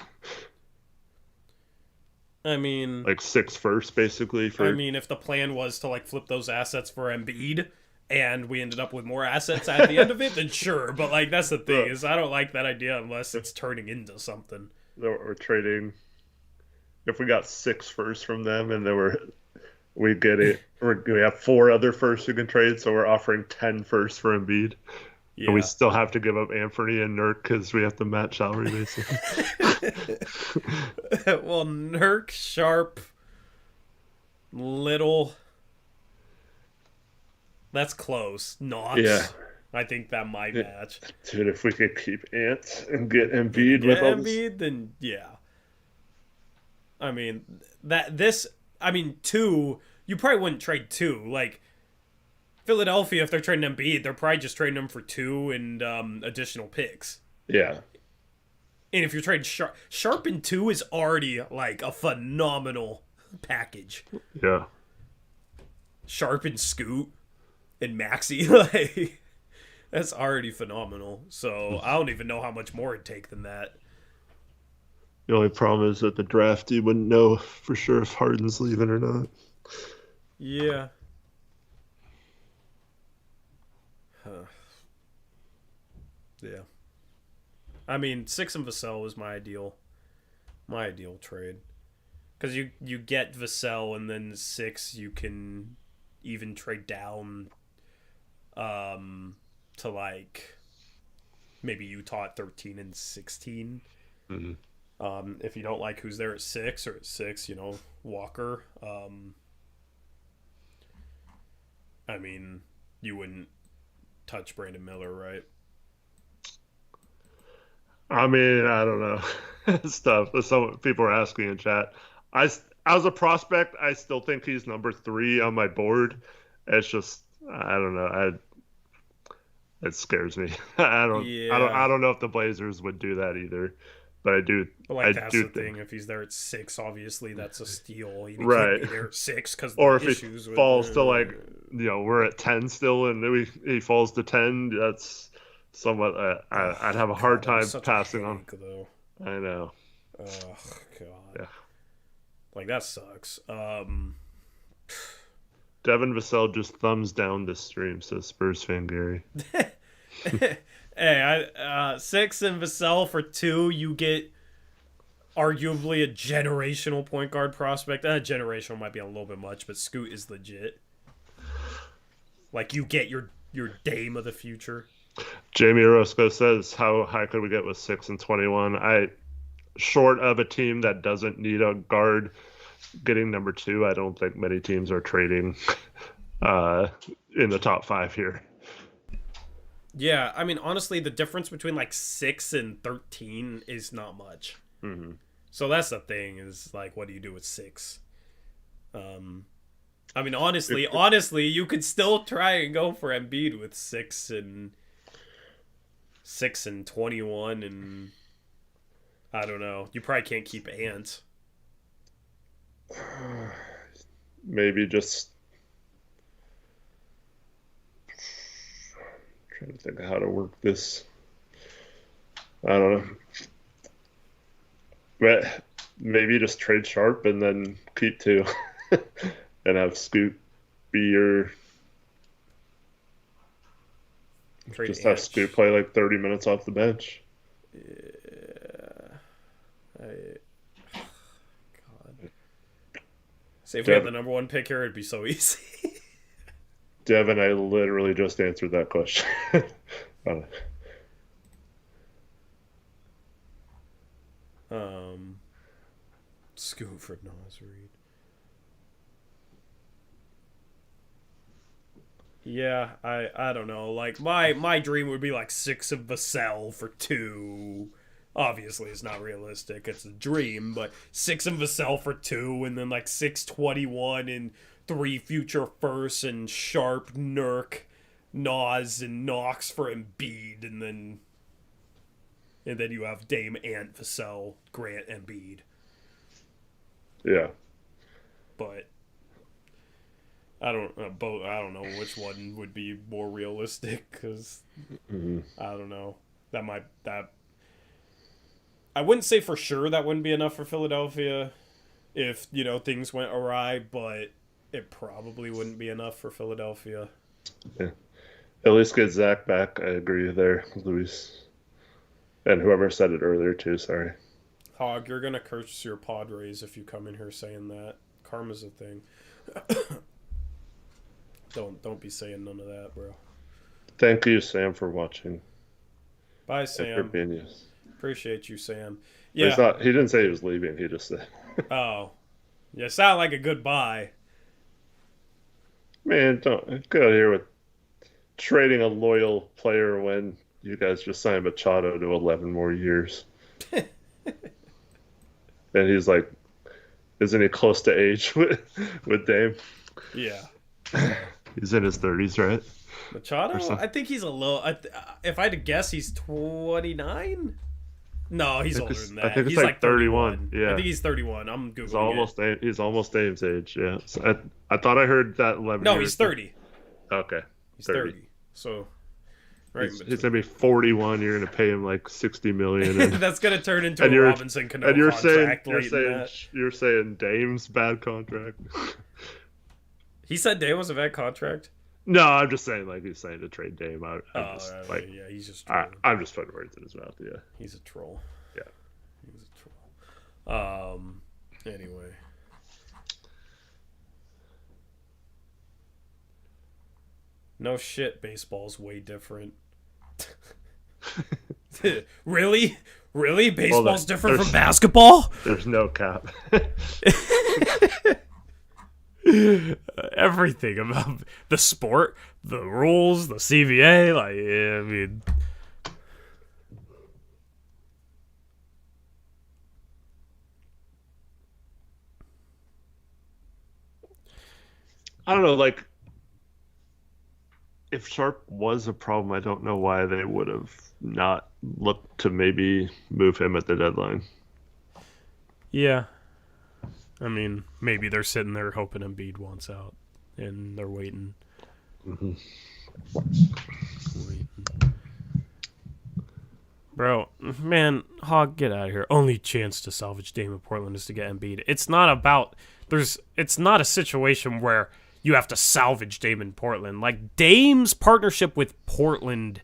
S1: I mean,
S2: like 6 firsts, basically.
S1: I mean, if the plan was to like flip those assets for Embiid, and we ended up with more assets at the end of it, then sure. But like, that's the thing is, I don't like that idea unless it's turning into something.
S2: We're trading. If we got 6 firsts from them, and we get it. We have 4 other firsts you can trade, so we're offering 10 firsts for Embiid. Yeah. And we still have to give up Anthony and Nurk because we have to match salary basically.
S1: Well, Nurk, Sharp, Little. That's close. Not.
S2: Yeah.
S1: I think that might match.
S2: Dude, if we could keep Ant and get Embiid with us.
S1: Embiid, then yeah. I mean, 2, you probably wouldn't trade 2. Like, Philadelphia, if they're trading Embiid, they're probably just trading them for 2 and additional picks.
S2: Yeah.
S1: And if you're trading Sharp and 2 is already, like, a phenomenal package.
S2: Yeah.
S1: Sharp and Scoot and Maxi, like that's already phenomenal. So I don't even know how much more it'd take than that.
S2: The only problem is that the draft, you wouldn't know for sure if Harden's leaving or not.
S1: Yeah. Huh. Yeah. I mean, 6 and Vassell was my ideal trade. Because you get Vassell, and then 6 you can even trade down to like maybe Utah at 13 and 16.
S2: Mm-hmm.
S1: If you don't like who's there at 6 or at 6, Walker. I mean, you wouldn't touch Brandon Miller, right?
S2: I mean, I don't know. Stuff. Some people are asking in chat. As a prospect, I still think he's number 3 on my board. It's just, I don't know. It scares me. I don't know if the Blazers would do that either, but I do.
S1: But like that's the
S2: think.
S1: thing. If he's there at 6, obviously that's a steal. He
S2: Right.
S1: can't be there at 6 because
S2: Or
S1: the
S2: if
S1: issues
S2: he
S1: with,
S2: falls to like, we're at 10 still, and he falls to 10. That's somewhat. I'd have a hard time passing on.
S1: Though.
S2: I know.
S1: Oh god.
S2: Yeah.
S1: Like that sucks.
S2: Devin Vassell just thumbs down this stream, says Spurs fan Gary.
S1: Hey, 6 and Vassell for 2, you get arguably a generational point guard prospect. Generational might be a little bit much, but Scoot is legit. Like you get your Dame of the future.
S2: Jamie Orozco says, how high could we get with 6 and 21? Short of a team that doesn't need a guard getting number 2, I don't think many teams are trading in the top 5 here.
S1: Yeah, I mean, honestly, the difference between like 6 and 13 is not much.
S2: Mm-hmm.
S1: So that's the thing is like, what do you do with 6? I mean, honestly, you could still try and go for Embiid with 6 and 21, and I don't know. You probably can't keep Ant.
S2: Maybe just trying to think of how to work this. I don't know. But maybe just trade Sharp and then keep 2 and have Scoot be your. Just have Scoot play like 30 minutes off the bench.
S1: Yeah. God. Say if we had the number 1 pick here, it'd be so easy.
S2: Devin, I literally just answered that question.
S1: Scoot for Nas Reed. Yeah, I don't know. Like my dream would be like 6 of Vassell for 2. Obviously, it's not realistic. It's a dream, but 6 of Vassell for 2, and then like 621 and 3 future firsts and Sharp, Nurk, Nas, and Knox for Embiid, and then you have Dame, Ant, Vassell, Grant, Embiid.
S2: Yeah,
S1: but I don't know which one would be more realistic because I don't know. I wouldn't say for sure that wouldn't be enough for Philadelphia if things went awry, but it probably wouldn't be enough for Philadelphia.
S2: Yeah, at least get Zach back. I agree there, Luis, and whoever said it earlier too. Sorry.
S1: Hog, you're gonna curse your Padres if you come in here saying that. Karma's a thing. Don't be saying none of that, bro.
S2: Thank you, Sam, for watching.
S1: Bye, Sam.
S2: Opinions.
S1: Appreciate you, Sam. Yeah.
S2: He didn't say he was leaving. He just said.
S1: Oh, yeah. Sound like a goodbye.
S2: Man, don't go out here with trading a loyal player when you guys just signed Machado to 11 more years. And he's like, isn't he close to age with Dame?
S1: Yeah.
S2: He's in his 30s, right?
S1: Machado? I think he's a little... if I had to guess, he's 29? No, he's older than that.
S2: I think it's
S1: he's
S2: like 31. Yeah,
S1: I think he's 31. I'm googling
S2: he's almost Dame's age. Yeah, so I thought I heard that 11.
S1: No, he's 30.
S2: Okay,
S1: he's 30. So right,
S2: he's gonna be 41. You're gonna pay him like $60 million. And,
S1: that's gonna turn into a Robinson Cano
S2: and you're
S1: contract.
S2: You're saying Dame's bad contract.
S1: He said Dame was a bad contract.
S2: No, I'm just saying, like, he's saying to trade Dame.
S1: Yeah, he's just trolling.
S2: I'm just putting words in his mouth. Yeah,
S1: he's a troll.
S2: Yeah,
S1: he's a troll. Anyway, no shit. Baseball's way different. Really? Baseball's different from basketball?
S2: There's no cap.
S1: Everything about the sport, the rules, the CBA, like, yeah, I mean,
S2: I don't know, like, if Sharp was a problem, I don't know why they would have not looked to maybe move him at the deadline.
S1: Yeah. I mean, maybe they're sitting there hoping Embiid wants out, and they're waiting.
S2: Mm-hmm.
S1: Bro, man, Hog, get out of here. Only chance to salvage Dame in Portland is to get Embiid. It's not a situation where you have to salvage Dame in Portland. Like, Dame's partnership with Portland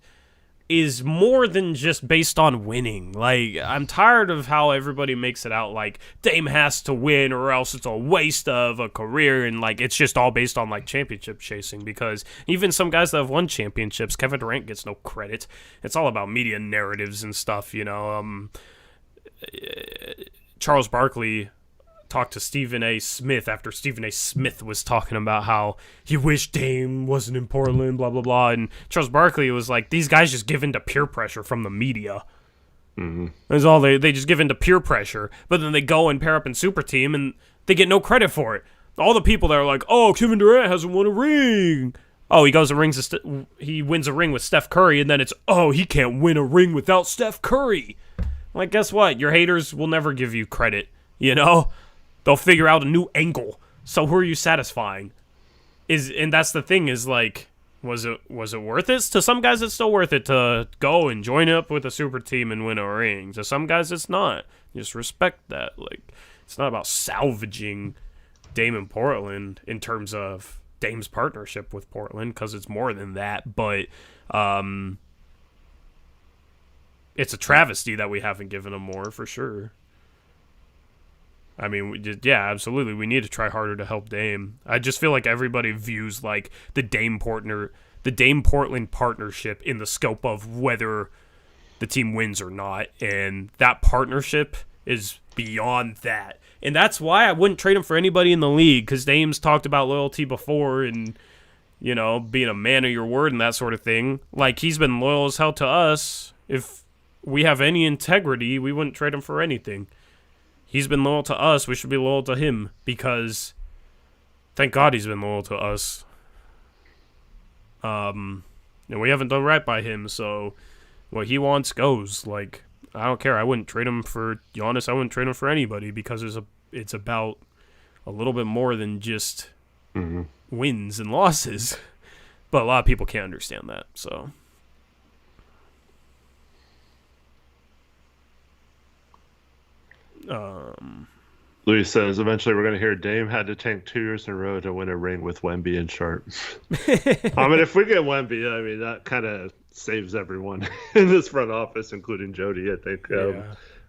S1: is more than just based on winning. Like, I'm tired of how everybody makes it out like Dame has to win or else it's a waste of a career, and like it's just all based on like championship chasing, because even some guys that have won championships, Kevin Durant gets no credit. It's all about media narratives and stuff, you know. Charles Barkley talked to Stephen A. Smith after Stephen A. Smith was talking about how he wished Dame wasn't in Portland, blah, blah, blah. And Charles Barkley was like, these guys just give in to peer pressure from the media.
S2: Mm-hmm.
S1: That's all they just give in to peer pressure. But then they go and pair up in Super Team and they get no credit for it. All the people that are like, oh, Kevin Durant hasn't won a ring. Oh, he goes and he wins a ring with Steph Curry, and then it's, oh, he can't win a ring without Steph Curry. Like, guess what? Your haters will never give you credit, you know? They'll figure out a new angle. So who are you satisfying? And that's the thing, is like, was it worth it? To some guys, it's still worth it to go and join up with a super team and win a ring. To some guys, it's not. Just respect that. Like, it's not about salvaging Dame in Portland in terms of Dame's partnership with Portland, because it's more than that. But it's a travesty that we haven't given him more, for sure. I mean, yeah, absolutely. We need to try harder to help Dame. I just feel like everybody views like the Dame Portland partnership in the scope of whether the team wins or not, and that partnership is beyond that. And that's why I wouldn't trade him for anybody in the league, because Dame's talked about loyalty before, and you know, being a man of your word and that sort of thing. Like, he's been loyal as hell to us. If we have any integrity, we wouldn't trade him for anything. He's been loyal to us. We should be loyal to him, because thank God he's been loyal to us. And we haven't done right by him, so what he wants goes. Like, I don't care. I wouldn't trade him for Giannis. I wouldn't trade him for anybody, because it's about a little bit more than just wins and losses. But a lot of people can't understand that, so...
S2: Luis says, eventually we're going to hear Dame had to tank 2 years in a row to win a ring with Wemby and Sharp. I mean, if we get Wemby, I mean, that kind of saves everyone in this front office, including Jody, I think.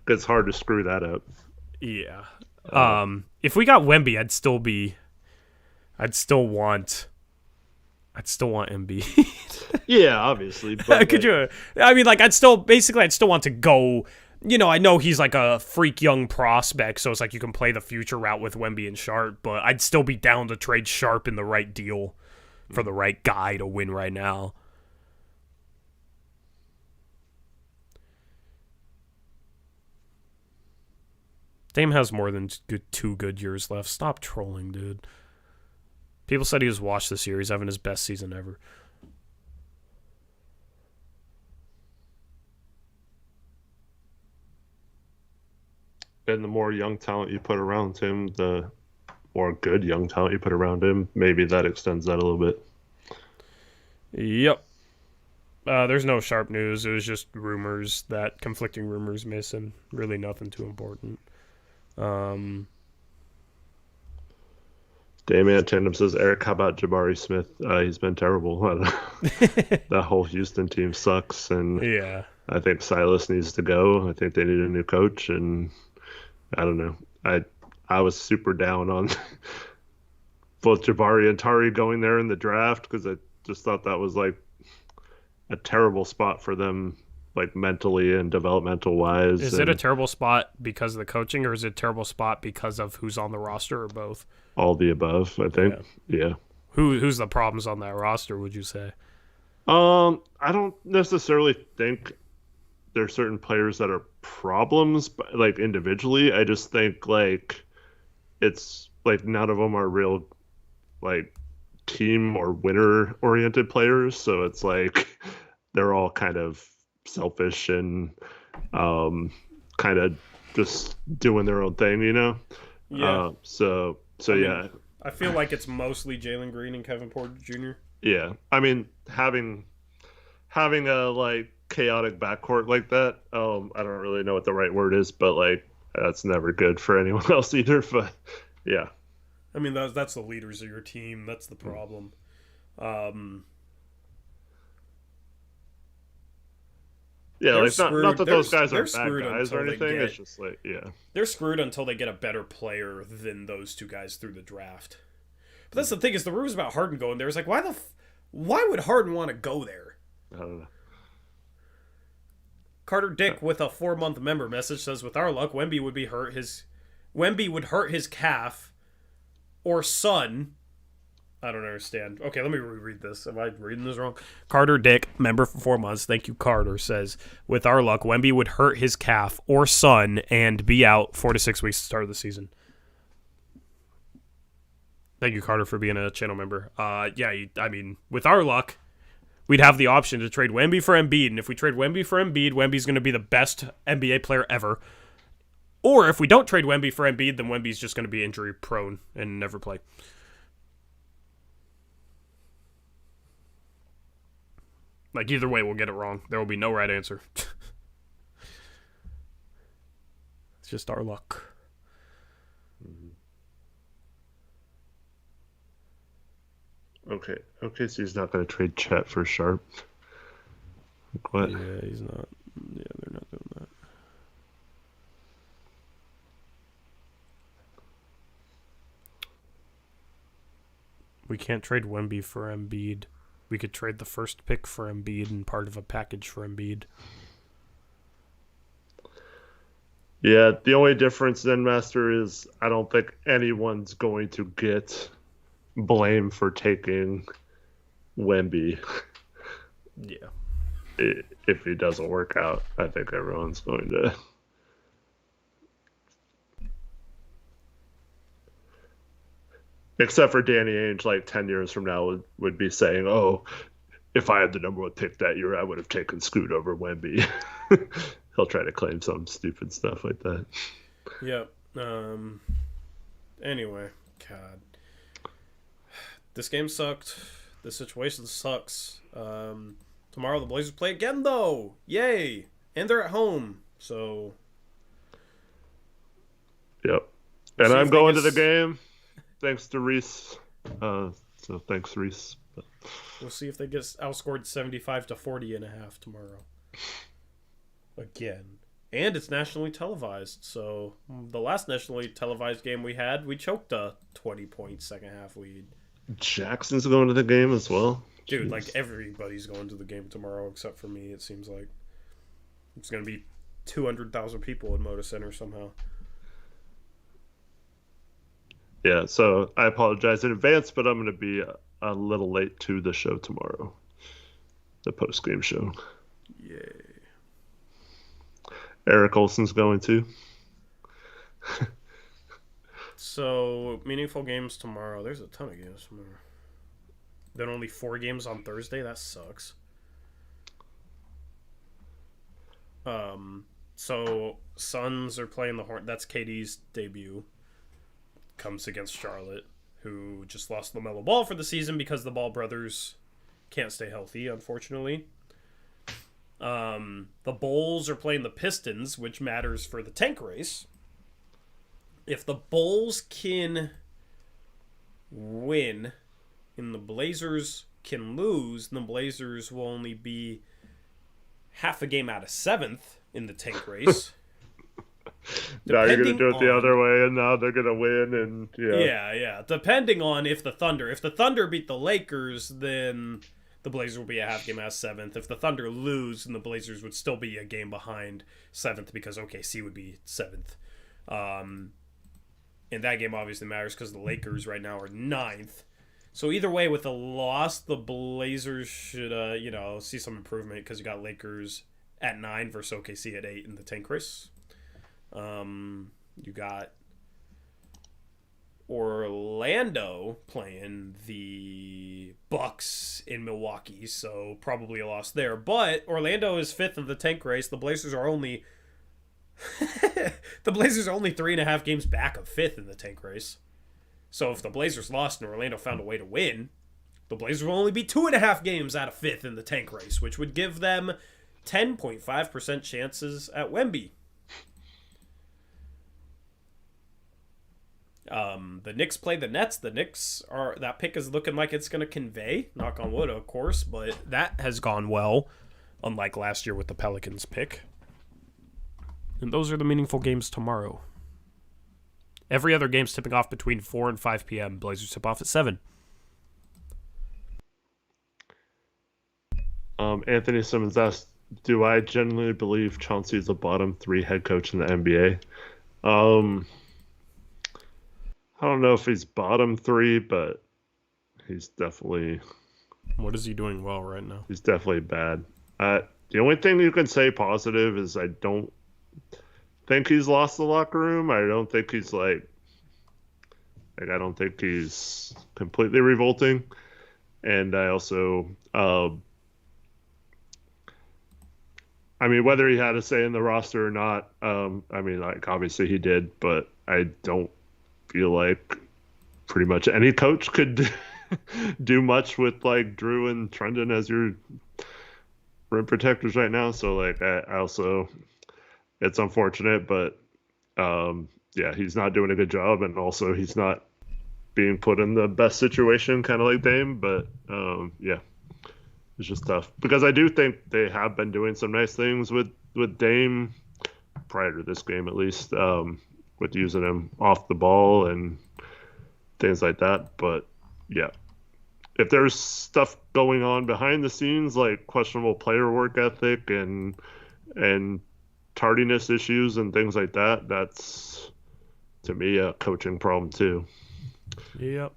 S2: It's hard to screw that up.
S1: Yeah. If we got Wemby, I'd still want Embiid.
S2: Yeah, obviously. But
S1: Could you? I mean, like, I'd still want to go. You know, I know he's like a freak young prospect, so it's like you can play the future route with Wemby and Sharp, but I'd still be down to trade Sharp in the right deal for the right guy to win right now. Dame has more than 2 good years left. Stop trolling, dude. People said he was washed this year. He's having his best season ever.
S2: And the more young talent you put around him, the more good young talent you put around him, maybe that extends that a little bit.
S1: Yep. There's no sharp news. It was just rumors, that conflicting rumors missing. Really nothing too important.
S2: Damian Tandem says, Eric, how about Jabari Smith? He's been terrible. That whole Houston team sucks, and
S1: Yeah.
S2: I think Silas needs to go. I think they need a new coach, and I don't know. I was super down on both Jabari and Tari going there in the draft because I just thought that was like a terrible spot for them, like mentally and developmental wise.
S1: Is it a terrible spot because of the coaching, or is it a terrible spot because of who's on the roster, or both?
S2: All the above, I think. Yeah.
S1: Who's the problems on that roster, would you say?
S2: I don't necessarily think there's certain players that are problems, but like individually. I just think like it's like none of them are real like team or winner oriented players. So it's like they're all kind of selfish and kind of just doing their own thing, you know?
S1: Yeah.
S2: So yeah.
S1: I feel like it's mostly Jalen Green and Kevin Porter Jr.
S2: Yeah. I mean, having a like chaotic backcourt like that, I don't really know what the right word is, but like that's never good for anyone else either. But yeah.
S1: I mean, that's the leaders of your team. That's the problem.
S2: Yeah,
S1: They're
S2: like not that those guys
S1: they're
S2: are bad
S1: screwed
S2: guys or
S1: until they
S2: anything.
S1: get-
S2: It's just like, yeah.
S1: They're screwed until they get a better player than those two guys through the draft. But that's the thing, is the rumors about Harden going there. It's like, why would Harden want to go there?
S2: I don't know.
S1: Carter Dick with a 4-month member message says, with our luck, Wemby would hurt his calf or son. I don't understand. Okay, let me reread this. Am I reading this wrong? Carter Dick, member for 4 months. Thank you, Carter. Says, with our luck, Wemby would hurt his calf or son and be out 4 to 6 weeks to start of the season. Thank you, Carter, for being a channel member. I mean, with our luck, we'd have the option to trade Wemby for Embiid, and if we trade Wemby for Embiid, Wemby's going to be the best NBA player ever. Or if we don't trade Wemby for Embiid, then Wemby's just going to be injury prone and never play. Like, either way, we'll get it wrong. There will be no right answer. It's just our luck.
S2: Okay, so he's not going to trade Chet for Sharp. What?
S1: Yeah, he's not. Yeah, they're not doing that. We can't trade Wemby for Embiid. We could trade the first pick for Embiid and part of a package for Embiid.
S2: Yeah, the only difference then, Master, is I don't think anyone's going to get blame for taking Wemby.
S1: Yeah.
S2: If he doesn't work out, I think everyone's going to. Except for Danny Ainge, like 10 years from now, would be saying, oh, if I had the number one pick that year, I would have taken Scoot over Wemby. He'll try to claim some stupid stuff like that.
S1: Yep. Anyway, God. This game sucked. This situation sucks. Tomorrow the Blazers play again, though. Yay! And they're at home, so.
S2: Yep. And I'm going to the game, thanks to Reese. So thanks, Reese.
S1: We'll see if they get outscored 75-40 and a half tomorrow. Again. And it's nationally televised, so the last nationally televised game we had, we choked a 20-point second half lead.
S2: Jackson's going to the game as well.
S1: Dude, like everybody's going to the game tomorrow except for me, it seems like. It's going to be 200,000 people in Moda Center somehow.
S2: Yeah, so I apologize in advance, but I'm going to be a little late to the show tomorrow. The post-game show.
S1: Yay.
S2: Eric Olson's going too.
S1: So, meaningful games tomorrow. There's a ton of games tomorrow. Then only 4 games on Thursday? That sucks. So Suns are playing the Hornets. That's KD's debut. Comes against Charlotte, who just lost LaMelo Ball for the season because the Ball brothers can't stay healthy, unfortunately. The Bulls are playing the Pistons, which matters for the tank race. If the Bulls can win and the Blazers can lose, then the Blazers will only be half a game out of 7th in the tank race.
S2: Now you're going to do it the other way, and now they're going to win, and
S1: yeah. Depending on if the Thunder beat the Lakers, then the Blazers will be a half game out of 7th. If the Thunder lose, then the Blazers would still be a game behind 7th because OKC would be 7th. And that game obviously matters because the Lakers right now are 9th. So either way, with a loss, the Blazers should see some improvement because you got Lakers at 9 versus OKC at 8 in the tank race. You got Orlando playing the Bucks in Milwaukee, so probably a loss there. But Orlando is 5th of the tank race. The Blazers are only 3.5 games back of 5th in the tank race. So if the Blazers lost and Orlando found a way to win, the Blazers will only be 2.5 games out of 5th in the tank race, which would give them 10.5% chances at Wemby. The Knicks play the Nets. The Knicks that pick is looking like it's going to convey. Knock on wood, of course, but that has gone well, unlike last year with the Pelicans pick. And those are the meaningful games tomorrow. Every other game's tipping off between 4 and 5 p.m. Blazers tip off at 7.
S2: Anthony Simmons asked, do I genuinely believe Chauncey is the bottom 3 head coach in the NBA? I don't know if he's bottom 3, but he's definitely...
S1: What is he doing well right now?
S2: He's definitely bad. The only thing you can say positive is I don't think he's lost the locker room. I don't think he's I don't think he's completely revolting. And I also... whether he had a say in the roster or not, obviously he did, but I don't feel like pretty much any coach could do much with Drew and Trendon as your rim protectors right now. So I also, it's unfortunate, but he's not doing a good job, and also he's not being put in the best situation, kind of like Dame. But it's just tough because I do think they have been doing some nice things with Dame prior to this game, at least. With using him off the ball and things like that. But, yeah, if there's stuff going on behind the scenes, like questionable player work ethic and tardiness issues and things like that, that's, to me, a coaching problem too.
S1: Yep.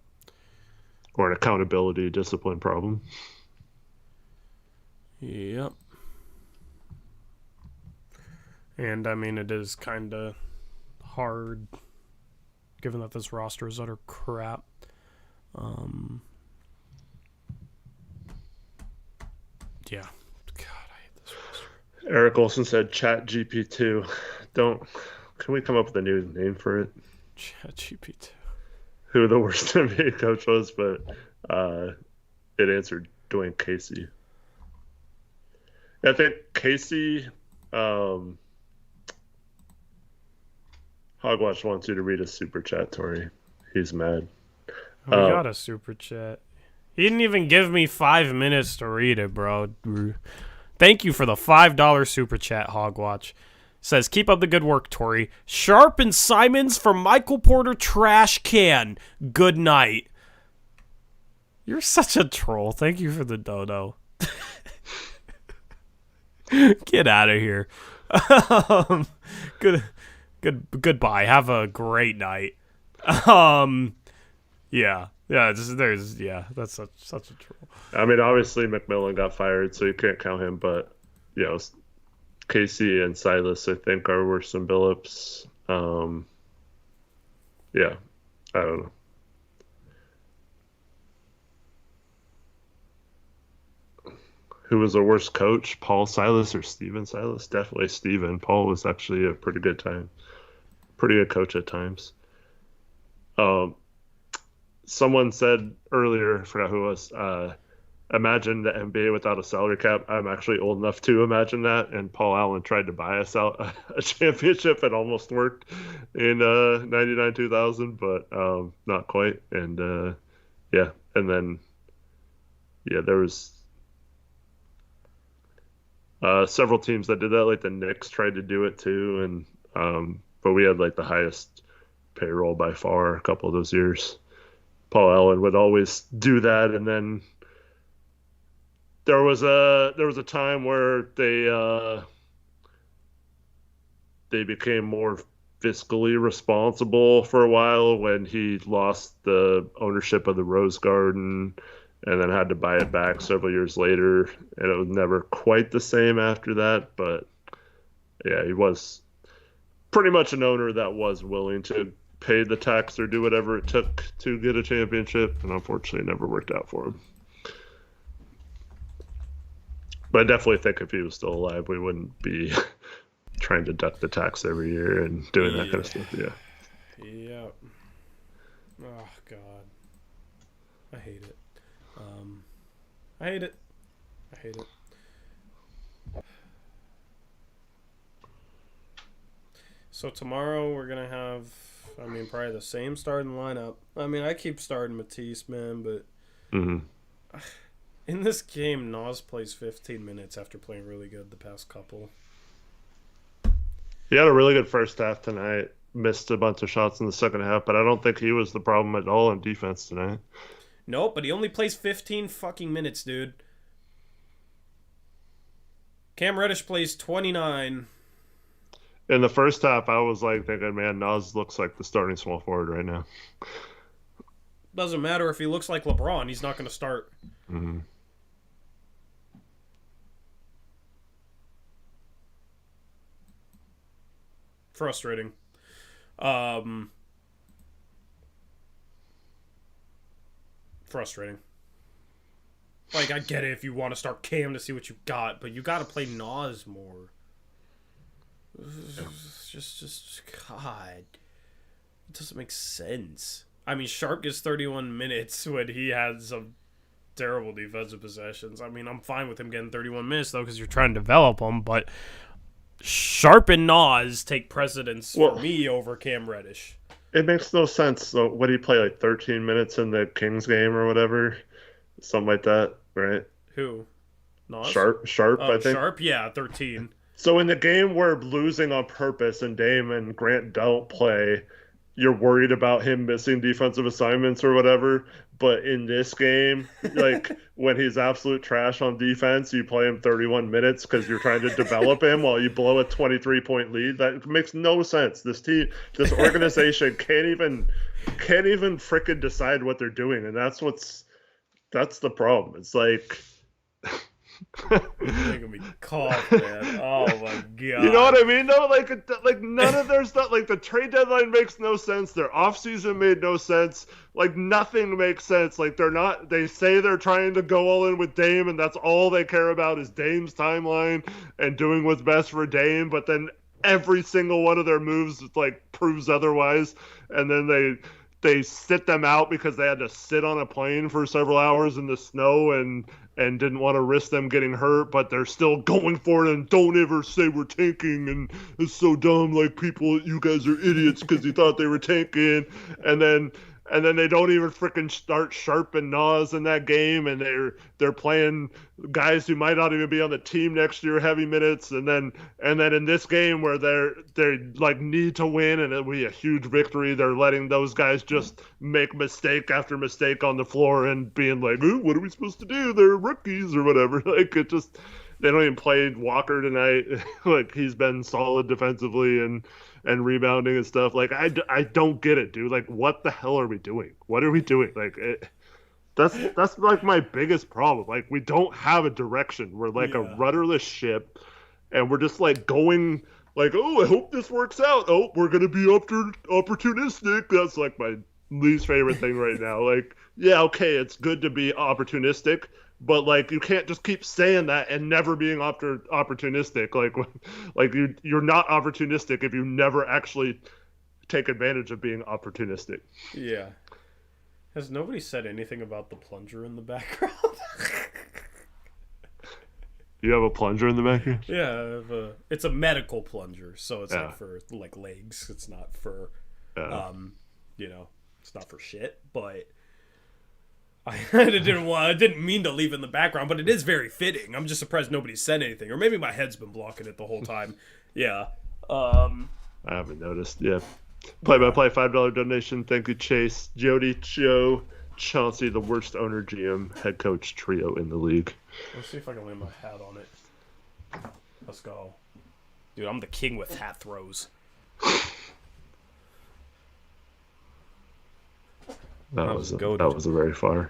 S2: Or an accountability discipline problem.
S1: Yep. And, it is kind of hard given that this roster is utter crap. Yeah. God, I hate this roster.
S2: Eric Olson said Chat GP2. Can we come up with a new name for it?
S1: Chat GP2.
S2: Who the worst NBA coach was, but it answered Dwayne Casey. I think Casey Hogwatch wants you to read a super chat, Tori. He's mad.
S1: We got a super chat. He didn't even give me 5 minutes to read it, bro. Thank you for the $5 super chat, Hogwatch. Says, keep up the good work, Tori. Sharp and Simons for Michael Porter trash can. Good night. You're such a troll. Thank you for the dodo. Get out of here. Goodbye. Have a great night. That's such a troll.
S2: Obviously McMillan got fired, so you can't count him. But Casey and Silas, I think, are worse than Billups. I don't know. who was the worst coach, Paul Silas or Steven Silas? Definitely Steven. Paul was actually a pretty good coach at times. Someone said earlier, I forgot who it was, imagine the NBA without a salary cap. I'm actually old enough to imagine that. And Paul Allen tried to buy us out a championship. It almost worked in 99, 2000, but not quite. And yeah, and then there was several teams that did that. Like the Knicks tried to do it too, and but we had like the highest payroll by far a couple of those years. Paul Allen would always do that, and then there was a time where they became more fiscally responsible for a while when he lost the ownership of the Rose Garden and then had to buy it back several years later, and it was never quite the same after that. But yeah, he was pretty much an owner that was willing to pay the tax or do whatever it took to get a championship, and unfortunately it never worked out for him. But I definitely think if he was still alive, we wouldn't be trying to duck the tax every year and doing that kind of stuff. Yeah.
S1: Yep. Oh, God. I hate it. I hate it. I hate it. So tomorrow we're going to have, probably the same starting lineup. I keep starting Matisse, man, but in this game, Nas plays 15 minutes after playing really good the past couple.
S2: He had a really good first half tonight. Missed a bunch of shots in the second half, but I don't think he was the problem at all in defense tonight.
S1: Nope, but he only plays 15 fucking minutes, dude. Cam Reddish plays 29.
S2: In the first half, I was like thinking, man, Nas looks like the starting small forward right now.
S1: Doesn't matter if he looks like LeBron. He's not going to start.
S2: Mm-hmm.
S1: Frustrating. Frustrating. Like, I get it if you want to start Cam to see what you got, but you got to play Nas more. Just God. It doesn't make sense. Sharp gets 31 minutes when he had some terrible defensive possessions. I'm fine with him getting 31 minutes, though, because you're trying to develop him, but Sharp and Nas take precedence for me over Cam Reddish.
S2: It makes no sense. So what did he play, like 13 minutes in the Kings game or whatever? Something like that, right?
S1: Who? Nas?
S2: Sharp, I think.
S1: Sharp, yeah, 13.
S2: So in the game we're losing on purpose and Dame and Grant don't play, you're worried about him missing defensive assignments or whatever. But in this game, like when he's absolute trash on defense, you play him 31 minutes because you're trying to develop him while you blow a 23-point lead. That makes no sense. This organization can't even frickin' decide what they're doing, and that's the problem. It's like
S1: making me cough, man. Oh my god.
S2: You know what I mean? Though, like none of their stuff. Like the trade deadline makes no sense. Their offseason made no sense. Like nothing makes sense. Like they say they're trying to go all in with Dame, and that's all they care about is Dame's timeline and doing what's best for Dame. But then every single one of their moves like proves otherwise, and then they sit them out because they had to sit on a plane for several hours in the snow and didn't want to risk them getting hurt, but they're still going for it and don't ever say we're tanking and it's so dumb, like you guys are idiots because you thought they were tanking, and then they don't even freaking start Sharp and Nas in that game, and they're playing guys who might not even be on the team next year heavy minutes, and then in this game where they like need to win and it'll be a huge victory, they're letting those guys just make mistake after mistake on the floor and being like, ooh, what are we supposed to do? They're rookies or whatever. Like it just, they don't even play Walker tonight. Like he's been solid defensively and rebounding and stuff. Like I don't get it, dude. Like what the hell are we doing? What are we doing? Like that's like my biggest problem. Like we don't have a direction. We're like a rudderless ship, and we're just like going like, oh, I hope this works out. Oh, we're gonna be opportunistic. That's like my least favorite thing right now. Like, yeah, okay, it's good to be opportunistic, but like you can't just keep saying that and never being opportunistic. Like you're not opportunistic if you never actually take advantage of being opportunistic.
S1: Yeah. Has nobody said anything about the plunger in the background?
S2: You have a plunger in the background?
S1: Yeah, it's a medical plunger, so it's like for like legs. It's not for, it's not for shit. But I didn't mean to leave it in the background, but it is very fitting. I'm just surprised nobody said anything, or maybe my head's been blocking it the whole time. Yeah.
S2: I haven't noticed. Yeah. Play-by-play $5 donation. Thank you, Chase, Jody, Joe, Chauncey, the worst owner, GM, head coach trio in the league.
S1: Let's see if I can lay my hat on it. Let's go. Dude, I'm the king with hat throws.
S2: That was a very far.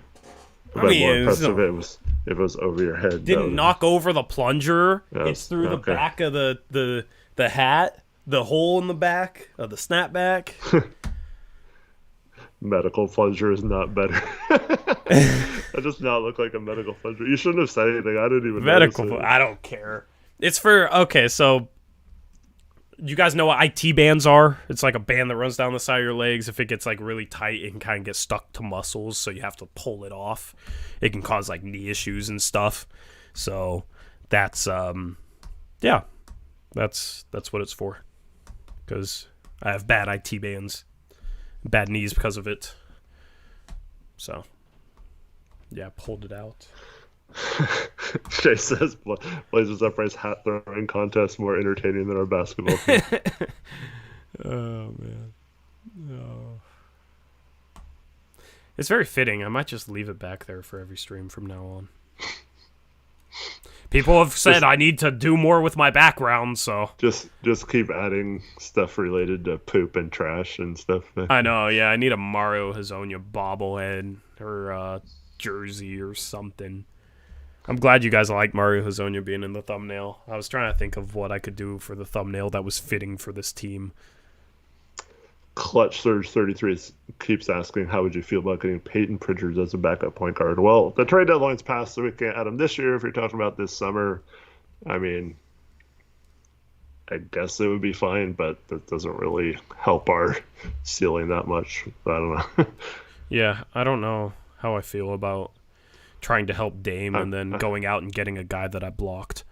S1: I mean,
S2: more impressive if it was over your head.
S1: Didn't knock over the plunger. It's through the back of the hat, the hole in the back of the snapback.
S2: Medical plunger is not better. That does not look like a medical plunger. You shouldn't have said anything. I didn't even
S1: medical. I don't care. It's for so you guys know what IT bands are? It's like a band that runs down the side of your legs. If it gets like really tight, it can kind of get stuck to muscles, so you have to pull it off. It can cause like knee issues and stuff. So that's that's what it's for. Because I have bad IT bands. Bad knees because of it. So, yeah, pulled it out.
S2: Jay says Blazers Uprise hat throwing contest more entertaining than our basketball team.
S1: Oh, man. Oh. It's very fitting. I might just leave it back there for every stream from now on. People have said I need to do more with my background, so
S2: just keep adding stuff related to poop and trash and stuff.
S1: I know, yeah. I need a Mario Hezonja bobblehead or jersey or something. I'm glad you guys like Mario Hezonja being in the thumbnail. I was trying to think of what I could do for the thumbnail that was fitting for this team.
S2: Clutch Surge 33 keeps asking, how would you feel about getting Peyton Pritchard as a backup point guard? Well, the trade deadline's passed, so we can't add him this year. If you're talking about this summer, I mean, I guess it would be fine, but that doesn't really help our ceiling that much. I don't know.
S1: Yeah, I don't know how I feel about trying to help Dame and then going out and getting a guy that I blocked.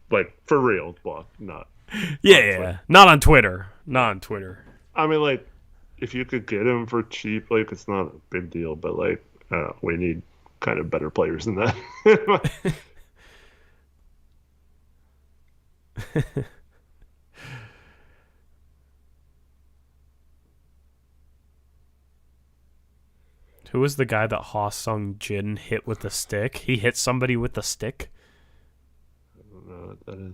S2: Like, for real, block, not.
S1: Yeah. Not on Twitter.
S2: I mean, like, if you could get him for cheap, like, it's not a big deal, but, like, we need kind of better players than that.
S1: Who was the guy that Ha Sung Jin hit with the stick? He hit somebody with the stick?
S2: I don't know what that is.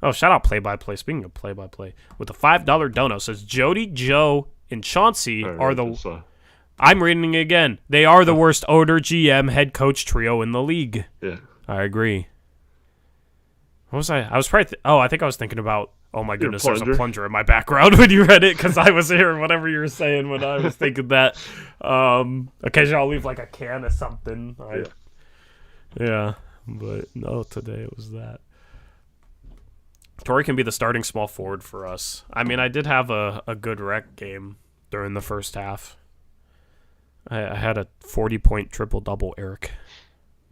S1: Oh, shout out play-by-play. Speaking of play-by-play, with a $5 dono, says Jody, Joe, and Chauncey are the... I'm reading it again. They are the worst owner, GM, head coach trio in the league.
S2: Yeah.
S1: I agree. What was I? I was probably... I think I was thinking about, oh my goodness, there's a plunger in my background when you read it, because I was hearing whatever you were saying when I was thinking that. Occasionally I'll leave like a can of something. Yeah, but no, today it was that. Torrey can be the starting small forward for us. I mean, I did have a good rec game during the first half. I had a 40-point triple-double, Eric.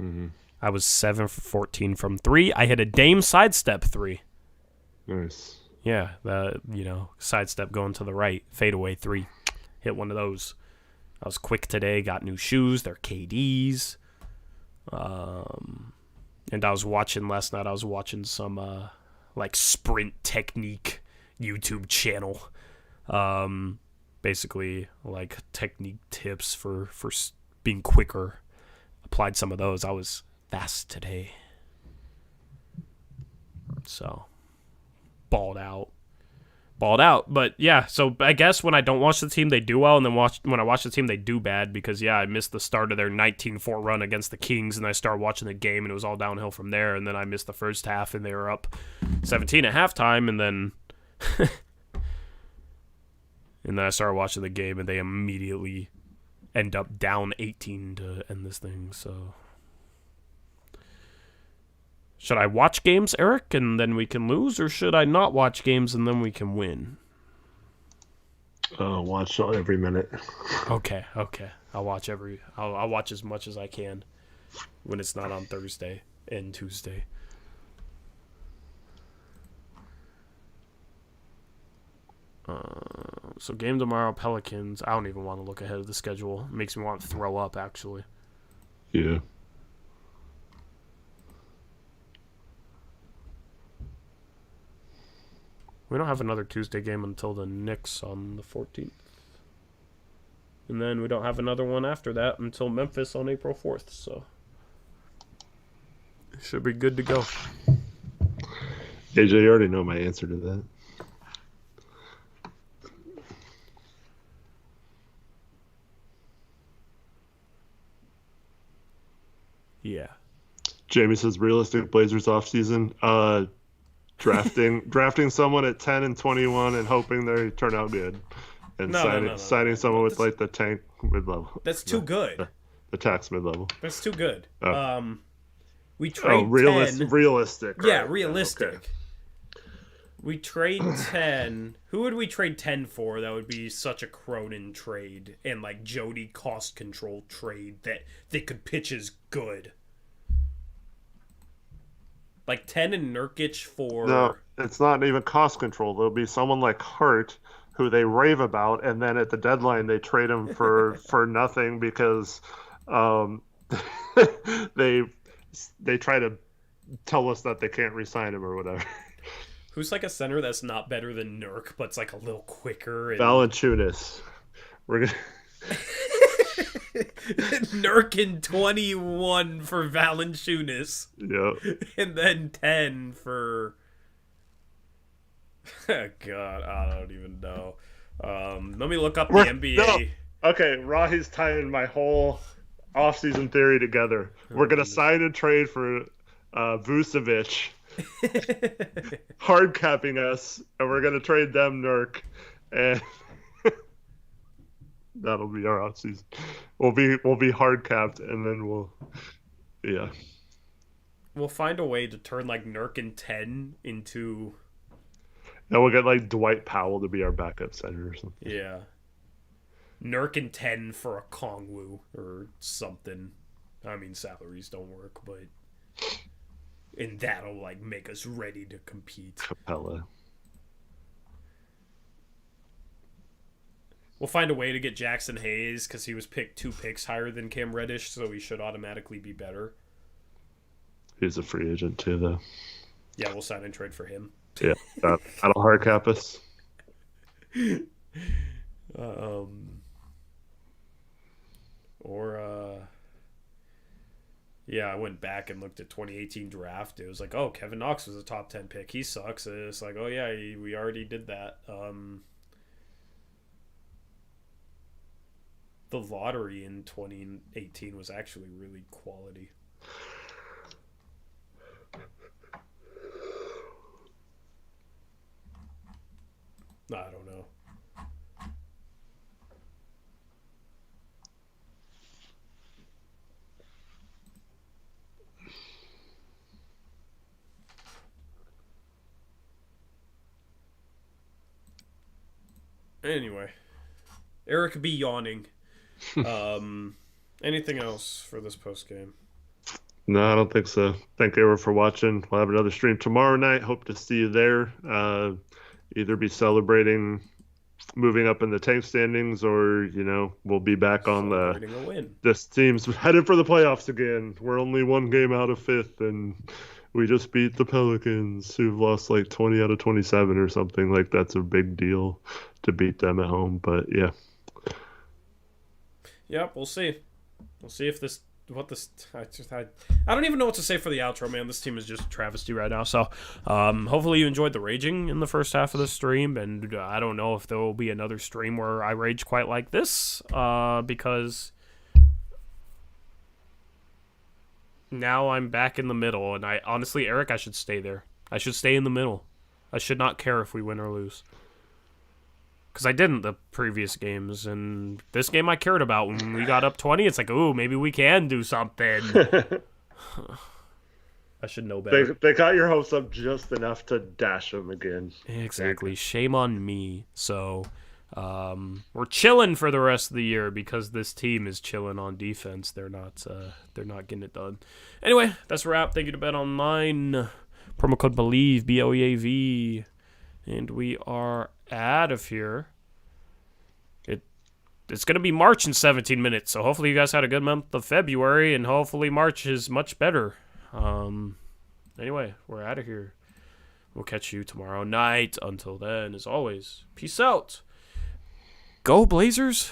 S2: Mm-hmm.
S1: I was 7 for 14 from 3. I hit a Dame sidestep 3.
S2: Nice.
S1: Yeah, sidestep going to the right, fadeaway 3. Hit one of those. I was quick today, got new shoes. They're KDs. And I was watching last night, some... like sprint technique YouTube channel. Basically like technique tips for being quicker. Applied some of those. I was fast today. So balled out. But yeah, so I guess when I don't watch the team, they do well, and then when I watch the team, they do bad because, yeah, I missed the start of their 19-4 run against the Kings, and I started watching the game, and it was all downhill from there, and then I missed the first half, and they were up 17 at halftime, and then and then I started watching the game, and they immediately end up down 18 to end this thing. So, should I watch games, Eric, and then we can lose, or should I not watch games and then we can win?
S2: Watch every minute.
S1: Okay. I'll watch I'll watch as much as I can when it's not on Thursday and Tuesday. So game tomorrow, Pelicans. I don't even want to look ahead of the schedule. It makes me want to throw up, actually.
S2: Yeah.
S1: We don't have another Tuesday game until the Knicks on the 14th. And then we don't have another one after that until Memphis on April 4th. So it should be good to go.
S2: AJ, you already know my answer to that.
S1: Yeah.
S2: Jamie says realistic Blazers offseason. Drafting someone at 10 and 21 and hoping they turn out good. And signing someone with like the tank mid-level.
S1: That's too good.
S2: The tax mid-level.
S1: That's too good. We trade 10.
S2: Realistic.
S1: Yeah,
S2: right?
S1: realistic.
S2: Okay.
S1: We trade 10. Who would we trade 10 for? That would be such a Cronin trade and like Jody cost control trade that they could pitch as good. Like 10 and Nurkic for...
S2: No, it's not even cost control. There'll be someone like Hart who they rave about, and then at the deadline they trade him for nothing because they try to tell us that they can't re-sign him or whatever.
S1: Who's like a center that's not better than Nurk, but it's like a little quicker? And...
S2: Valanciunas. We're gonna...
S1: Nurk in 21 for Valanciunas.
S2: Yep.
S1: And then 10 for... God, I don't even know. Let me look up the NBA.
S2: No. Okay, Rahi's tying my whole offseason theory together. We're going to sign and trade for Vucevic, hard capping us, and we're going to trade them Nurk, and that'll be our offseason. We'll be hard capped, and then
S1: we'll find a way to turn like Nurk and 10 into...
S2: And we'll get like Dwight Powell to be our backup center or something.
S1: Yeah. Nurk and 10 for a Kongwu or something. I mean, salaries don't work, but... And that'll, like, make us ready to compete.
S2: Capella.
S1: We'll find a way to get Jackson Hayes, because he was picked 2 picks higher than Cam Reddish, so he should automatically be better.
S2: He's a free agent, too, though.
S1: Yeah, we'll sign and trade for him.
S2: Yeah, that'll hard cap us.
S1: Yeah, I went back and looked at 2018 draft. It was like, oh, Kevin Knox was a top 10 pick. He sucks. It's like, oh yeah, we already did that. The lottery in 2018 was actually really quality. I don't know. Anyway, Eric be yawning. Anything else for this post game?
S2: No, I don't think so. Thank you everyone for watching. We'll have another stream tomorrow night. Hope to see you there. Either be celebrating moving up in the tank standings, or we'll be back on
S1: a win.
S2: This team's headed for the playoffs again. We're only 1 game out of 5th, and we just beat the Pelicans, who've lost like 20 out of 27 or something. Like, that's a big deal to beat them at home. But yeah.
S1: Yep, we'll see. We'll see if I don't even know what to say for the outro, man. This team is just a travesty right now. So hopefully you enjoyed the raging in the first half of the stream, and I don't know if there will be another stream where I rage quite like this, because now I'm back in the middle, and I honestly, Eric, I should stay there. I should stay in the middle. I should not care if we win or lose, because I didn't the previous games, and this game I cared about. When we got up 20, it's like, ooh, maybe we can do something. I should know better.
S2: They got your hopes up just enough to dash them again.
S1: Exactly. Shame on me. So we're chilling for the rest of the year because this team is chilling on defense. They're not getting it done. Anyway, that's a wrap. Thank you to Bet Online. Promo code BELIEVE, BLEAV. And we are out of here. It's going to be March in 17 minutes, so hopefully you guys had a good month of February, and hopefully March is much better. Anyway, we're out of here. We'll catch you tomorrow night. Until then, as always, peace out. Go Blazers.